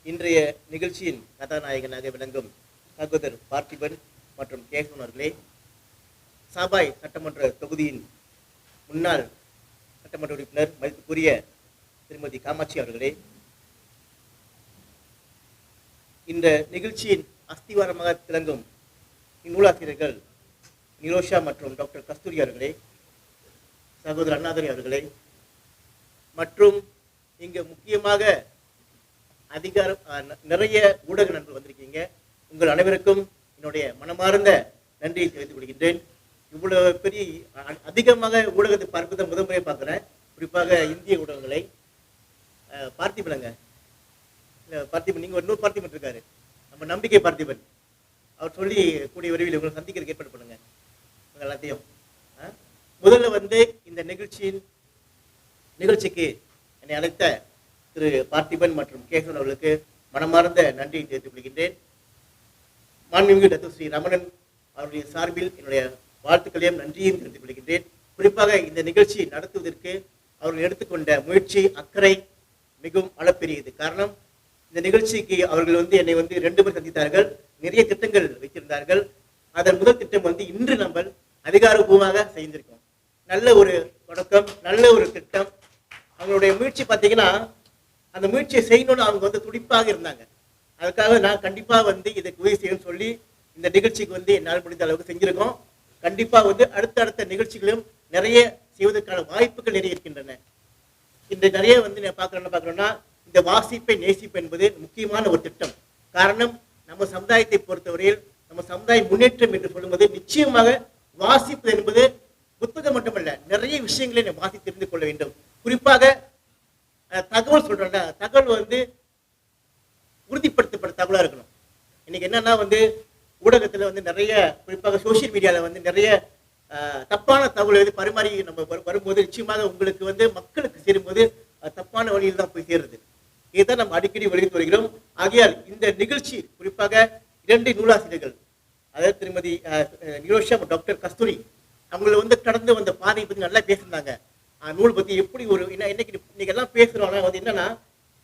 இன்றைய நிகழ்ச்சியின் கதாநாயகனாக விளங்கும் சகோதரர் பார்த்திபன் மற்றும் கேசவன் அவர்களே, சாபாய் சட்டமன்ற தொகுதியின் முன்னாள் சட்டமன்ற உறுப்பினர் மதிப்புக்குரிய திருமதி காமாட்சி அவர்களே, இந்த நிகழ்ச்சியின் அஸ்திவாரமாக திளங்கும் இந்நூலாசிரியர்கள் நிரோஷா மற்றும் டாக்டர் கஸ்தூரி அவர்களே, சகோதரர் அண்ணாதுரை அவர்களே, மற்றும் இங்கு முக்கியமாக நிறைய ஊடக நண்பர்கள் வந்திருக்கீங்க. உங்கள் அனைவருக்கும் என்னுடைய மனமார்ந்த நன்றியை தெரிவித்துக் கொள்கின்றேன். இவ்வளவு பெரிய அதிகமாக ஊடகத்தை பார்ப்பதை முதன்முறை பார்க்குறேன், குறிப்பாக இந்திய ஊடகங்களை. பார்த்திபனுங்க, இல்லை பார்த்திபன், நீங்கள் இன்னொரு பார்த்திபன் இருக்காரு, நம்ம நம்பிக்கை பார்த்திபன், அவர் சொல்லி கூடிய விரைவில் உங்களை சந்திக்கிறதுக்கு ஏற்பாடு பண்ணுங்க உங்க எல்லாத்தையும். முதல்ல இந்த நிகழ்ச்சிக்கு என்னை அழைத்த திரு பார்த்திபன் மற்றும் கேசவன் அவர்களுக்கு மனமார்ந்த நன்றியை தெரிவித்துக் கொள்கின்றேன். மாண்புமிகு டத்தோ ஸ்ரீ ரமணன் அவருடைய சார்பில் என்னுடைய வாழ்த்துக்களையும் நன்றியையும் தெரிவித்துக் கொள்கின்றேன். குறிப்பாக இந்த நிகழ்ச்சி நடத்துவதற்கு அவர்கள் எடுத்துக்கொண்ட முயற்சி, அக்கறை மிகவும் அளப்பெரியது. காரணம், இந்த நிகழ்ச்சிக்கு அவர்கள் என்னை 2 முறை சந்தித்தார்கள், நிறைய திட்டங்கள் வைத்திருந்தார்கள். அதன் முதல் திட்டம் இன்று நம்ம அதிகாரப்பூர்வமாக செய்திருக்கோம். நல்ல ஒரு தொடக்கம், நல்ல ஒரு திட்டம். அவங்களுடைய முயற்சி பார்த்தீங்கன்னா, அந்த முயற்சியை செய்யணும்னு அவங்க துடிப்பாக இருந்தாங்க. அதுக்காக நான் கண்டிப்பாக இதுக்கு உதவி செய்யணும்னு சொல்லி இந்த நிகழ்ச்சிக்கு என்னால் முடிந்த அளவுக்கு செஞ்சிருக்கோம். கண்டிப்பா அடுத்தடுத்த நிகழ்ச்சிகளும் நிறைய செய்வதற்கான வாய்ப்புகள் நிறைய இருக்கின்றன. இந்த நிறைய பார்க்கறோம்னா, இந்த வாசிப்பை நேசிப்பு என்பது முக்கியமான ஒரு திட்டம். காரணம், நம்ம சமுதாயத்தை பொறுத்தவரையில் நம்ம சமுதாய முன்னேற்றம் என்று சொல்லும்போது நிச்சயமாக வாசிப்பு என்பது புத்தகம் மட்டுமல்ல, நிறைய விஷயங்களை நம்ம வாசி தெரிந்து கொள்ள வேண்டும். குறிப்பாக தகவல் சொல்றோம்ல, தகவல் உறுதிப்படுத்தப்பட்ட தகவலா இருக்கணும். இன்னைக்கு என்னன்னா ஊடகத்துல நிறைய, குறிப்பாக சோசியல் மீடியால நிறைய தப்பான தகவல் பரிமாறி நம்ம வரும்போது நிச்சயமாக உங்களுக்கு மக்களுக்கு சேரும்போது தப்பான வழியில் தான் போய் சேருது. இதுதான் நம்ம அடிக்கடி வலியுறுத்தி வருகிறோம். ஆகையால் இந்த நிகழ்ச்சி குறிப்பாக 2 நூலாசிரியர்கள், அதாவது திருமதி நிரோஷா டாக்டர் கஸ்தூரி, அவங்களை கடந்து வந்த பாதையை பத்தி நல்லா பேசியிருந்தாங்க. நூல் பத்தி எப்படி இன்னைக்கு எல்லாம் பேசுறோம். என்னன்னா,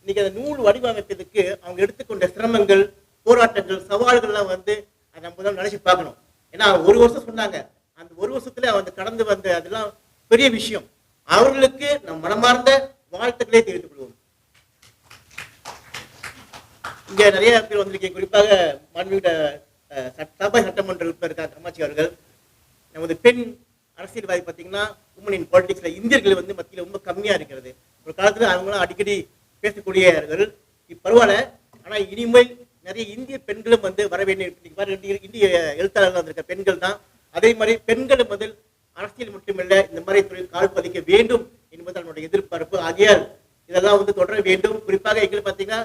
இன்னைக்கு அந்த நூல் வடிவமைப்பதற்கு அவங்க எடுத்துக்கொண்ட சிரமங்கள், போராட்டங்கள், சவால்கள்லாம் அதை நம்ம தான் நினைச்சு பார்க்கணும். ஏன்னா 1 வருஷம் சொன்னாங்க, அந்த 1 வருஷத்துல கடந்து வந்த அதெல்லாம் பெரிய விஷயம். அவர்களுக்கு நம் மனமார்ந்த வாழ்த்துக்களே தெரிவித்துக் கொள்வோம். இங்க நிறைய பேர் வந்திருக்கீங்க, குறிப்பாக மாண்புமிகு சாபாய் சட்டமன்ற உறுப்பினர் காமாட்சி அவர்கள். நமது பெண் அரசியல்வாதி பார்த்தீங்கன்னா, உமன் இன் பாலிடிக்ஸ்ல இந்தியர்கள் மத்தியில் ரொம்ப கம்மியா இருக்கிறது. ஒரு காலத்துல அவங்களாம் அடிக்கடி பேசக்கூடியவர்கள். பரவாயில்ல, ஆனா இனிமேல் நிறைய இந்திய பெண்களும் வர வேண்டிய இந்திய எழுத்தாளர்கள் வந்திருக்க பெண்கள் தான். அதே மாதிரி பெண்களும் அரசியல் மட்டுமல்ல, இந்த மாதிரி தொழில் கால் பதிக்க வேண்டும் என்பது நம்முடைய எதிர்பார்ப்பு. ஆகையால் இதெல்லாம் தொடர வேண்டும். குறிப்பாக எங்களுக்கு பார்த்தீங்கன்னா,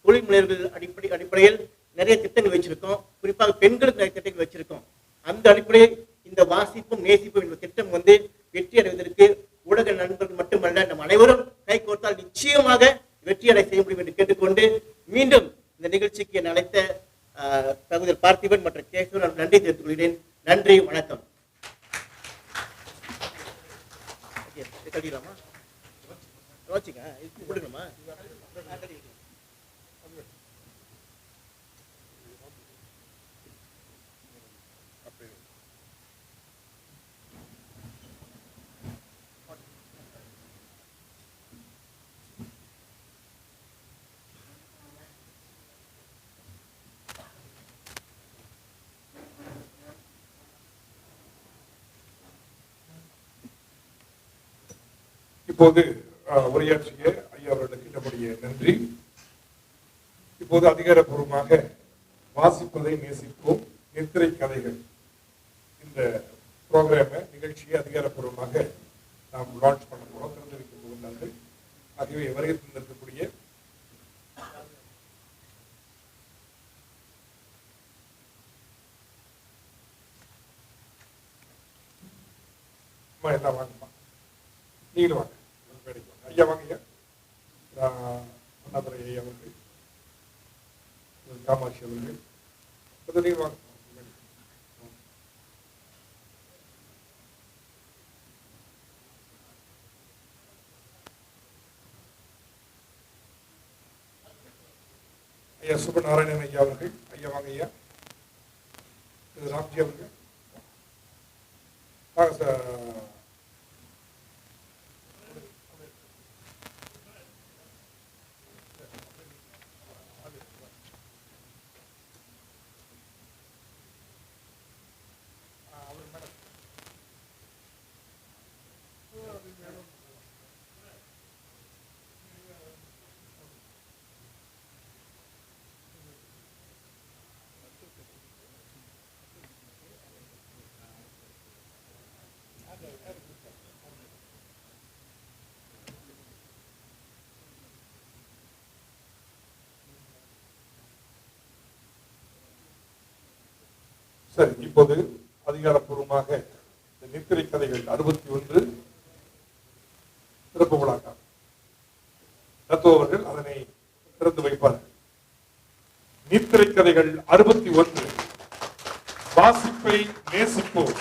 தொழில் முனைவர்கள் அடிப்படையில் நிறைய திட்டங்கள் வச்சிருக்கோம். குறிப்பாக பெண்களுக்கு நிறைய திட்டங்கள் வச்சிருக்கோம். அந்த அடிப்படையில் இந்த வாசிப்பும் நேசிப்பும் என்ற திட்டம் வெற்றி அடைவதற்கு ஊடக நண்பர்கள் மட்டுமல்ல, நம் அனைவரும் கை கோர்த்தால் நிச்சயமாக வெற்றி அடை செய்ய முடியும் என்று கேட்டுக்கொண்டு, மீண்டும் இந்த நிகழ்ச்சிக்கு என் அழைத்த சகோதரர் பார்த்திபன் மற்றும் கேசவன் நன்றி தெரிவித்துக் கொள்கிறேன். நன்றி, வணக்கம். இப்போது உரையாற்றிய ஐயா அவர்களுக்கு நம்முடைய நன்றி. இப்போது அதிகாரப்பூர்வமாக வாசிப்பதை நேசிப்போம் நித்திரை கதைகள் இந்த நிகழ்ச்சியை அதிகாரப்பூர்வமாக நாம் லான்ச் பண்ண போறோம், திறந்து வைக்க போகிறார்கள். ஆகவே வருகை தந்திருக்கக்கூடிய எல்லாம் வாங்கம்மா, நீங்களும் வாங்க, ஐயா வாங்க ஐயா. அண்ணாதுரை அவர்கள், காமாட்சி அவர்கள், கொஞ்சம் நீங்க வாங்க. ஐயா சுபநாராயணன் ஐயா அவர்கள், ஐயா வாங்க ஐயா. இது ராம்ஜி அவர்கள் வாங்க சார். சரி, இப்போது அதிகாரப்பூர்வமாக இந்த நித்திரை கதைகள் 61 சிறப்பு விழாக்கார் தத்துவ அவர்கள் அதனை திறந்து வைப்பார்கள். நித்திரை கதைகள் 61 வாசிப்பை நேசிப்போம்.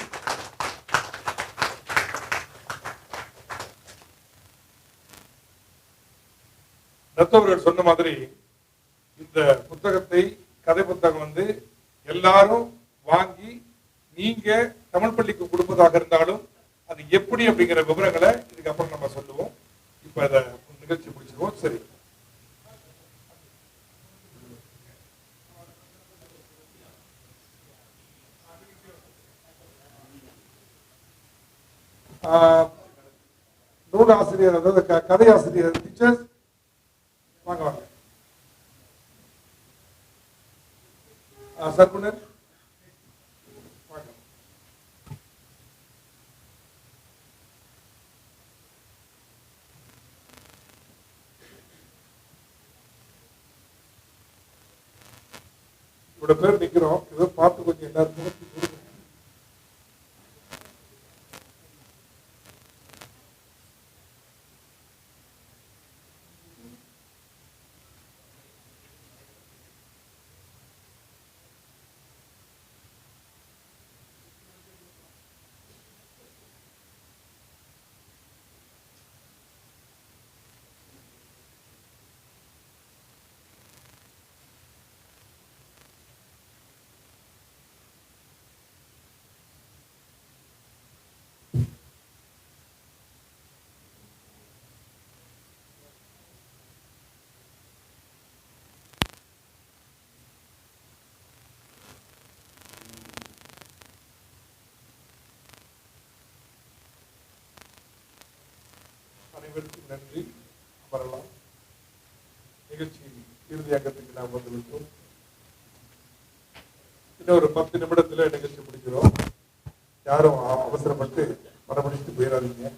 தத்துவர்கள் சொன்ன மாதிரி இந்த புத்தகத்தை, கதை புத்தகம் வந்து எல்லாரும் வாங்கி நீங்க தமிழ் பள்ளிக்கு கொடுப்பதாக இருந்தாலும் அது எப்படி அப்படிங்கிற விவரங்களை இதுக்கப்புறம் நம்ம சொல்லுவோம். இப்ப அத நிகழ்ச்சி முடிச்சிருவோம். சரி, நூல் ஆசிரியர், அதாவது கதை ஆசிரியர், டீச்சர்ஸ் வாங்க வாங்க. சர்க்குனர் இவ்வளவு பேர் நிக்கிறோம். ஏதோ பார்த்து கொஞ்சம் எல்லாருக்கும் அனைவருக்கும் நன்றி. அமரலாம். நிகழ்ச்சியின் இறுதி அங்கத்துக்கு நாம் வந்துவிட்டோம். இன்னும் ஒரு 10 நிமிடத்துல நிகழ்ச்சி முடிக்கிறோம். யாரும் அவசரப்பட்டு படமடிச்சுட்டு போயிடாதீங்க.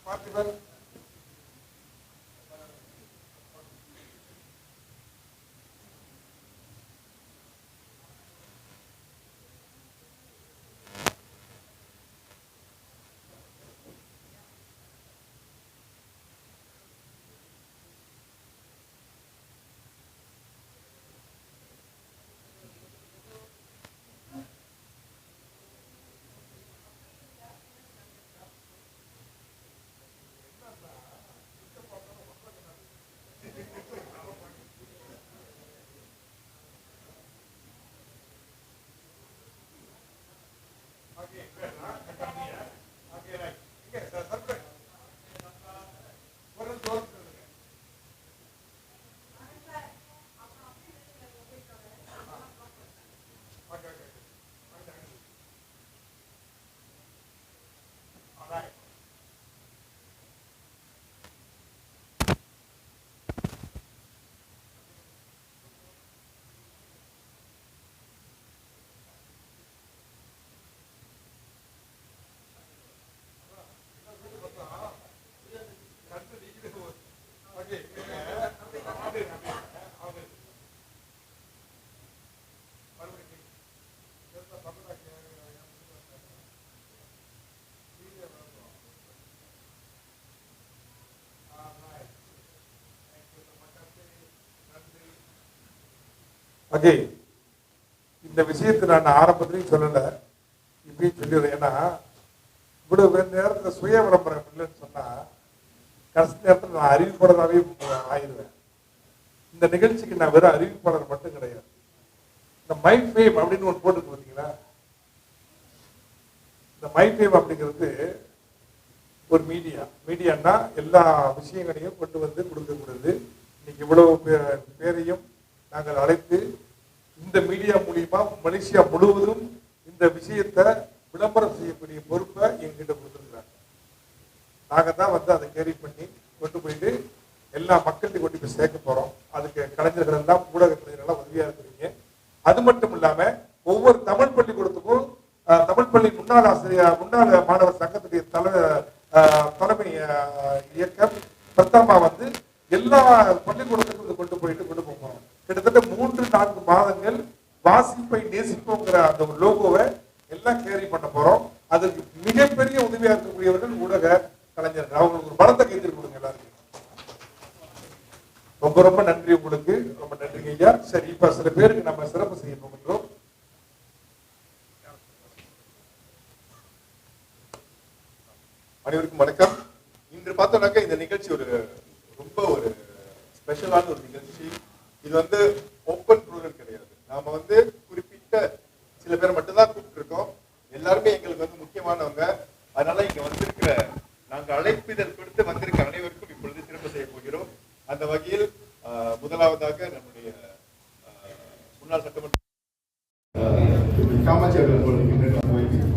பார்த்திபன், ஓகே, இந்த விஷயத்தை நான் ஆரம்பத்திலையும் சொல்லலை, இப்பயும் சொல்லிடுறேன். ஏன்னா இவ்வளவு நேரத்தில் சுய விளம்பரம் இல்லைன்னு சொன்னா கடைசி நேரத்தில் நான் அறிவிப்பாளராகவே ஆயிடுவேன். இந்த நிகழ்ச்சிக்கு நான் வெறும் அறிவிப்பாளர் மட்டும் கிடையாது. இந்த மை ஃபேம் அப்படின்னு ஒன்று போட்டுருக்கு பார்த்தீங்களா? இந்த மை ஃபேம் அப்படிங்கிறது ஒரு மீடியான்னா எல்லா விஷயங்களையும் கொண்டு வந்து கொடுக்கக்கூடியது. இன்னைக்கு இவ்வளவு பேரையும் நாங்கள் அழைத்து இந்த மீடியா மூலியமா மலேசியா முழுவதும் இந்த விஷயத்தை விளம்பரம் செய்யக்கூடிய பொறுப்பை எங்கிட்ட கொடுத்துருக்காங்க. நாங்கள் தான் வந்து அதை கேரி பண்ணி கொண்டு போயிட்டு எல்லா மக்கள்கிட்ட கொண்டு போய் சேர்க்க போறோம். அதுக்கு கலைஞர்கள் எல்லாம், ஊடக கலைஞர்கள் எல்லாம் உதவியா இருக்கிறீங்க. அது மட்டும் இல்லாம ஒவ்வொரு தமிழ் பள்ளிக்கூடத்துக்கும் தமிழ் பள்ளி முன்னாள் மாணவர் சங்கத்துடைய தலைமை இயக்கம் பிரதமா வந்து எல்லா பள்ளிக்கூடத்துக்கும் கொண்டு போயிட்டு கொண்டு போகிறோம். கிட்டத்தட்ட 3-4 மாதங்கள் வாசிப்பை நேசிப்போங்கிற அந்த ஒரு லோகோவை எல்லாம் கேரி பண்ண போறோம். அதுக்கு மிகப்பெரிய உதவியா இருக்கக்கூடியவர்கள் ஊடக கலைஞர்கள். அவங்களுக்கு ஒரு பலத்தை கைத்தறி கொடுங்க எல்லாருக்கும். ரொம்ப ரொம்ப நன்றி உங்களுக்கு, ரொம்ப நன்றிங்க ஐயா. சரி, இப்ப சில பேருக்கு நம்ம சிறப்பு செய்ய போகின்றோம். அனைவருக்கும் வணக்கம். இன்று பார்த்தோம்னாக்க இந்த நிகழ்ச்சி ரொம்ப ஒரு ஸ்பெஷலான ஒரு நிகழ்ச்சி. இது வந்து ஓப்பன் ப்ரோக்ராம் கிடையாது. நாம வந்து குறிப்பிட்ட சில பேரை மட்டும்தான் கூப்பிட்டு இருக்கோம். எல்லாருமே எங்களுக்கு வந்து முக்கியமானவங்க. அதனால இங்க வந்திருக்கிற நாங்கள் அழைப்பிதழ் கொடுத்து வந்திருக்க அனைவருக்கும் இப்பொழுது சிறப்பு செய்ய போகிறோம். அந்த வகையில் முதலாவதாக நம்முடைய முன்னாள் சட்டமன்ற காமாட்சி அவர்கள்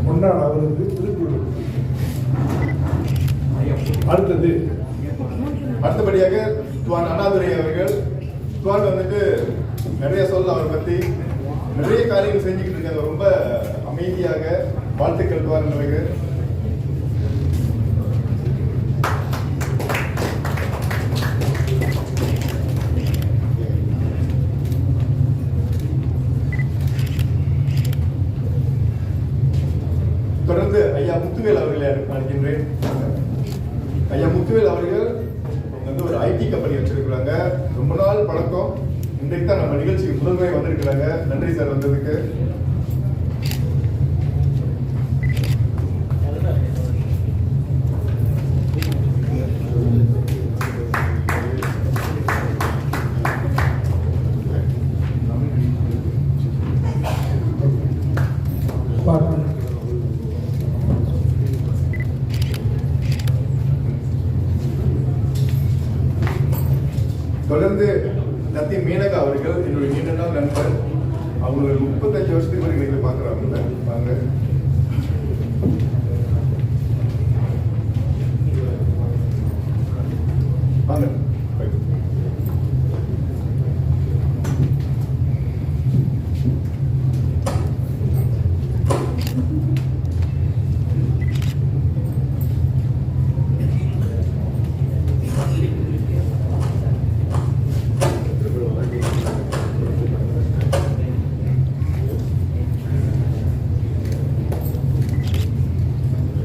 முன்னாள் அவருக்கு திருக்குறள். அடுத்தபடியாக துவான் அண்ணாதுரை அவர்கள். துவான் வந்துட்டு நிறைய சொல்ல அவரை பத்தி நிறைய காரியங்கள் செஞ்சுக்கிட்டு இருக்காங்க. ரொம்ப அமைதியாக. வாழ்த்துக்கள் துவான் அவர்கள். தொடர்ந்து ஐயா முத்துவேல் அவர்களை அழைக்கின்றேன். ஐயா முத்துவேல் அவர்கள் வந்து ஒரு ஐடி கம்பெனி வச்சிருக்கிறாங்க. ரொம்ப நாள் பழக்கம். இன்றைக்கு தான் நம்ம நிகழ்ச்சிக்கு முதன்மை வந்திருக்கிறாங்க. நன்றி சார் வந்ததுக்கு. தொடர்ந்து நத்தி மேனகா அவர்கள் என்னுடைய நீண்ட நாள் நண்பர். அவங்க 35 வருஷத்துக்கு வரைக்கும் எங்களை பார்க்குறாங்க. வாங்க. வாங்க.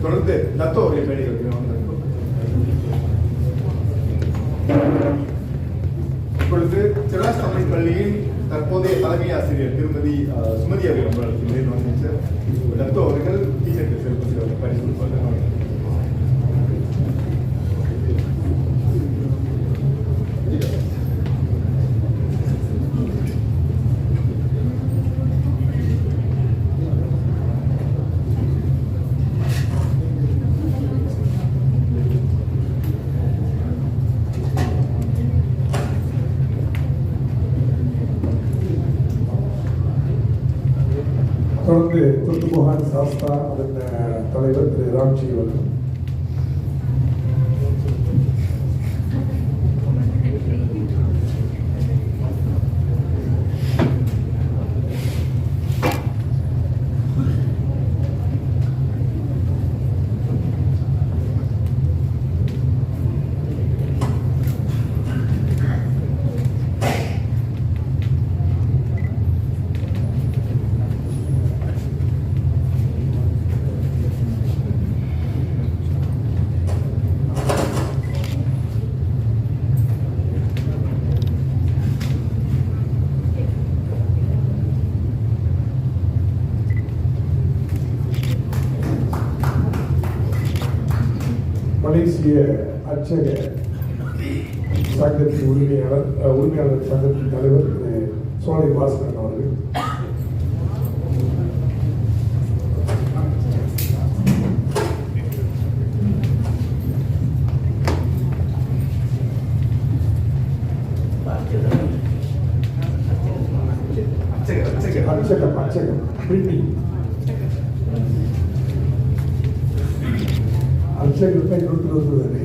தொடர்ந்து தத்தோ அவர்களை பேடிகள். இப்பொழுது சிராஸ் தமிழ் பள்ளியின் தற்போதைய தலைமை ஆசிரியர் திருமதி சுமதி அவர்கள் தத்தோ அவர்கள் டீச்சருக்கு சிறப்பு பரிசு கொடுப்பார்கள். தொடர்ந்து துத்துமுகான் சாஸ்தா அதன் தலைவர் திரு ராம்ஜி அவர்கள். மலேசிய அச்சக சங்கத்தின் உரிமையாளர் சங்கத்தின் தலைவர் திரு சோலை பாஸ்கரன் அவர்கள், அச்சகம் பிரிண்டிங் அச்சகத்தை கொண்டு வருவது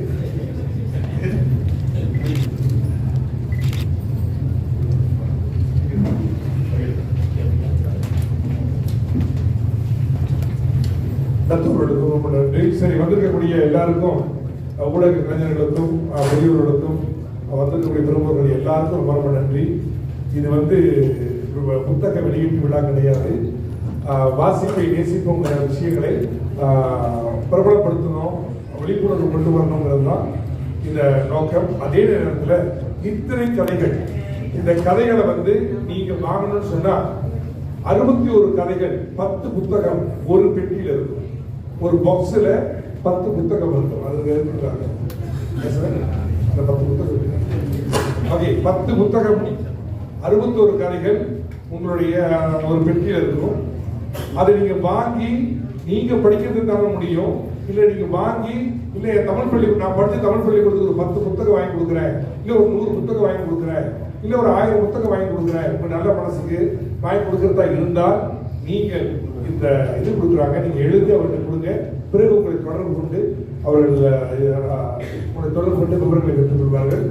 நண்பர்களுக்கும் ரொம்ப நன்றி. சரி, வந்திருக்கக்கூடிய எல்லாருக்கும், ஊடக கலைஞர்களுக்கும் வெளியூர்களுக்கும் வந்திருக்கக்கூடிய பிரமுகர்கள் எல்லாருக்கும் ரொம்ப ரொம்ப நன்றி. இது வந்து புத்தக வெளியீட்டு விழா கிடையாது. வாசிப்பை நேசிப்போம் விஷயங்களை பிரபலப்படுத்தணும், விழிப்புணர்வு கொண்டு வரணுங்கிறது தான் இந்த நோக்கம். அதே நேரத்தில் இத்தனை கதைகள், இந்த கதைகளை வந்து நீங்க வாங்கணும்னு சொன்னா 61 கதைகள், 10 புத்தகம் ஒரு பெட்டியில் இருக்கும். ஒரு பாக்ஸில் 10 புத்தகம் இருக்கும். அது இருக்கிறாங்க அந்த 10 புத்தகம். ஓகே, 10 புத்தகம் 61 கதைகள் உங்களுடைய ஒரு பெட்டியில் இருக்கும். அதை நீங்க வாங்கி நீங்க படிக்கிறது தர முடியும். இல்லை நீங்க வாங்கி, இல்லை தமிழ் பள்ளி, நான் படிச்ச தமிழ் பள்ளிக்கூடத்துக்கு ஒரு 10 புத்தகம் வாங்கி கொடுக்குறேன், இல்லை ஒரு 100 புத்தகம் வாங்கி கொடுக்குறேன், இல்லை ஒரு 1000 புத்தகம் வாங்கி கொடுக்குறேன், உங்க நல்ல மனசுக்கு வாங்கி கொடுக்கறதா இருந்தால் நீங்கள் இந்த இது கொடுக்குறாங்க, நீங்க எழுதி அவர்கிட்ட கொடுங்க. பிறகு உங்களை தொடர்பு கொண்டு அவர்கள் உங்களை தொடர்பு கொண்டு விவரங்களை பெற்றுக் கொள்வார்கள்.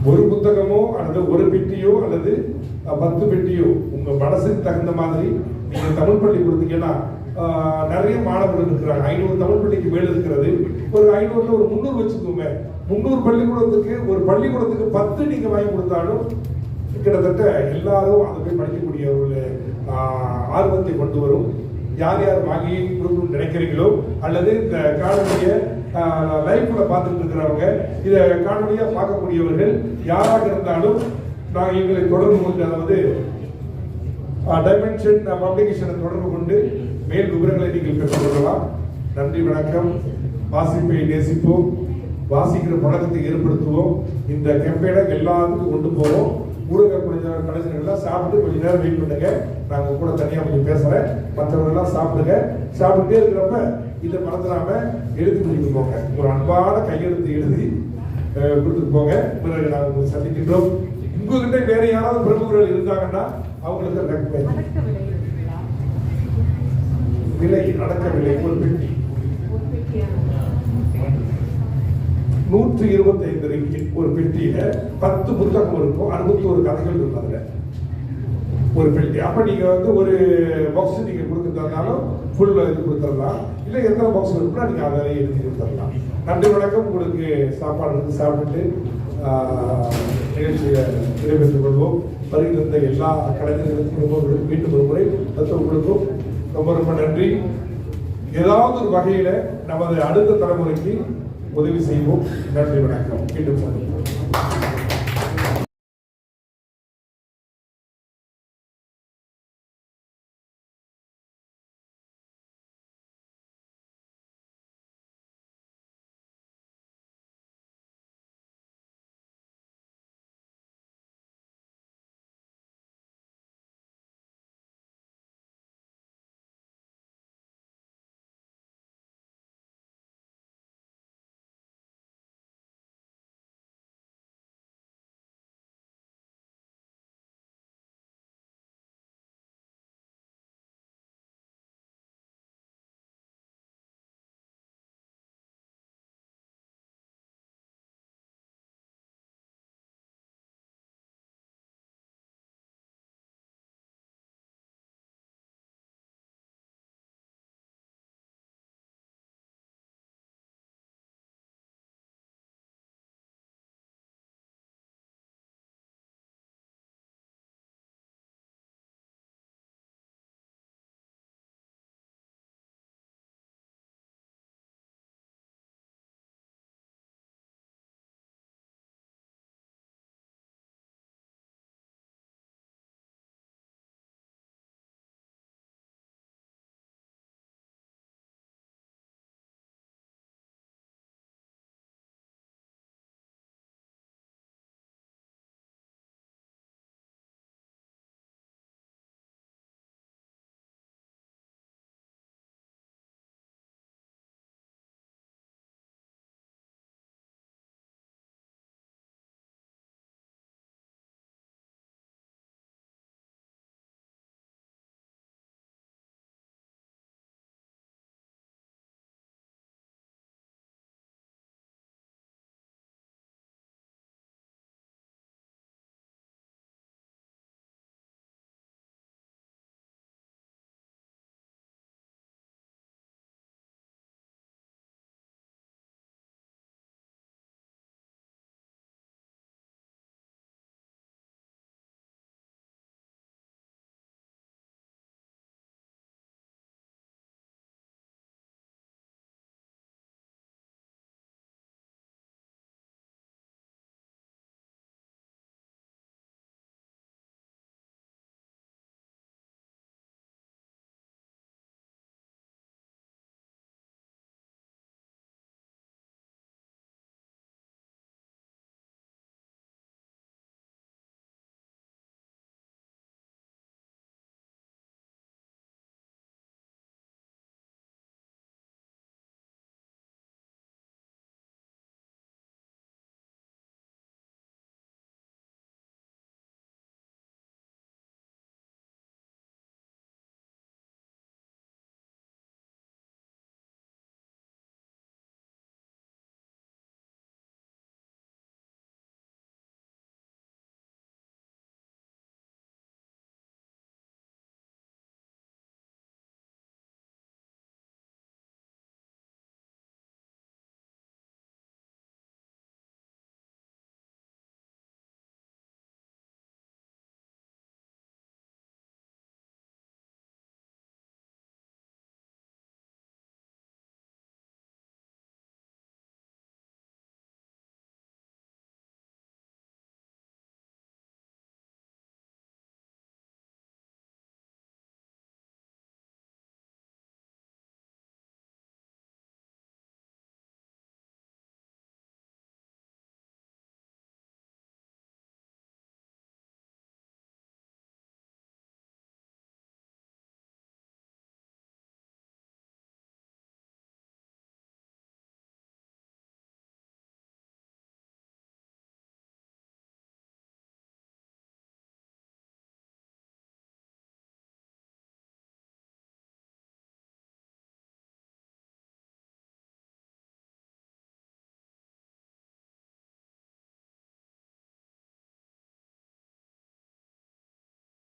ஒரு புத்தகமோ அல்லது ஒரு பெட்டியோ அல்லது 10 பெட்டியோ உங்க மனசுக்கு தகுந்த மாதிரி நீங்க தமிழ் பள்ளி கொடுத்தீங்கன்னா, நிறைய மாணவர்கள் இருக்கிறாங்க. 500 தமிழ் பள்ளிக்கு மேல் இருக்கிறது. ஒரு 500ல ஒரு 300 வச்சுக்கோங்க. 300 பள்ளிக்கூடத்துக்கு, ஒரு பள்ளிக்கூடத்துக்கு 10 நீங்க வாங்கி கொடுத்தாலும் கிட்டத்தட்ட எல்லாரும் அதை போய் படிக்கக்கூடிய ஒரு ஆர்வத்தை கொண்டு வரும். யார் யார் வாங்கி கொடுக்கணும்னு நினைக்கிறீங்களோ, அல்லது இந்த காணொலியை லைஃப்ல பார்த்துட்டு இருக்கிறவங்க, இதை காணொலியா பார்க்கக்கூடியவர்கள் யாராக இருந்தாலும் நாங்கள் எங்களை தொடர்பு கொண்டு, அதாவது டைமென்ஷன் பப்ளிகேஷனை தொடர்பு கொண்டு மேல் விவரங்களை நீங்கள் பெற்றுக்கொள்ளலாம். நன்றி, வணக்கம். வாசிப்பை நேசிப்போம், வாசிக்கிற பழக்கத்தை ஏற்படுத்துவோம். இந்த கேம்பெயினை எல்லாத்துக்கும் கொண்டு போவோம். ஊடக கலைஞர்கள்லாம் சாப்பிட்டு கொஞ்ச நேரம் வெயிட் பண்ணுங்க. நாங்கள் கூட தனியாக கொஞ்சம் பேசுறேன். மற்றவர்கள்லாம் சாப்பிடுங்க. சாப்பிட்டுட்டே இருக்கிறப்ப இதை மறந்துடாம எழுதி முடிக்க போங்க. ஒரு அன்பான கையெழுத்து எழுதி கொடுத்துட்டு போங்க. பிறகு நாங்கள் உங்களை சந்திக்கின்றோம். உங்ககிட்ட வேற யாராவது பிரமுகர்கள் இருந்தாங்கன்னா அவங்களுக்கு விலை அடக்கவில்லை. ஒரு பெட்டி 125 ரிங்கிட் ஒரு பெட்டியில 10 புத்தகம் இருக்கும். 61 கதைகள் இருக்கும் அதுல ஒரு பெட்டி. அப்ப நீங்க வந்து ஒரு பாக்ஸ் நீங்க கொடுத்துட்டாலும் ஃபுல் இது கொடுத்துடலாம். இல்ல எத்தனை பாக்ஸ் இருக்குன்னா நீங்க அதை எழுதி கொடுத்துடலாம். நன்றி, வணக்கம். உங்களுக்கு சாப்பாடு இருந்து சாப்பிட்டு நிகழ்ச்சியை நிறைவேற்றிக் கொள்வோம். வருகின்ற எல்லா கலைஞர்களுக்கும் மீண்டும் ஒரு முறை உங்களுக்கும் ரொம்ப ரொம்ப நன்றி. ஏதாவது ஒரு வகையில நமது அடுத்த தலைமுறைக்கு உதவி செய்வோம். நன்றி, வணக்கம். மீண்டும் சந்திப்போம்.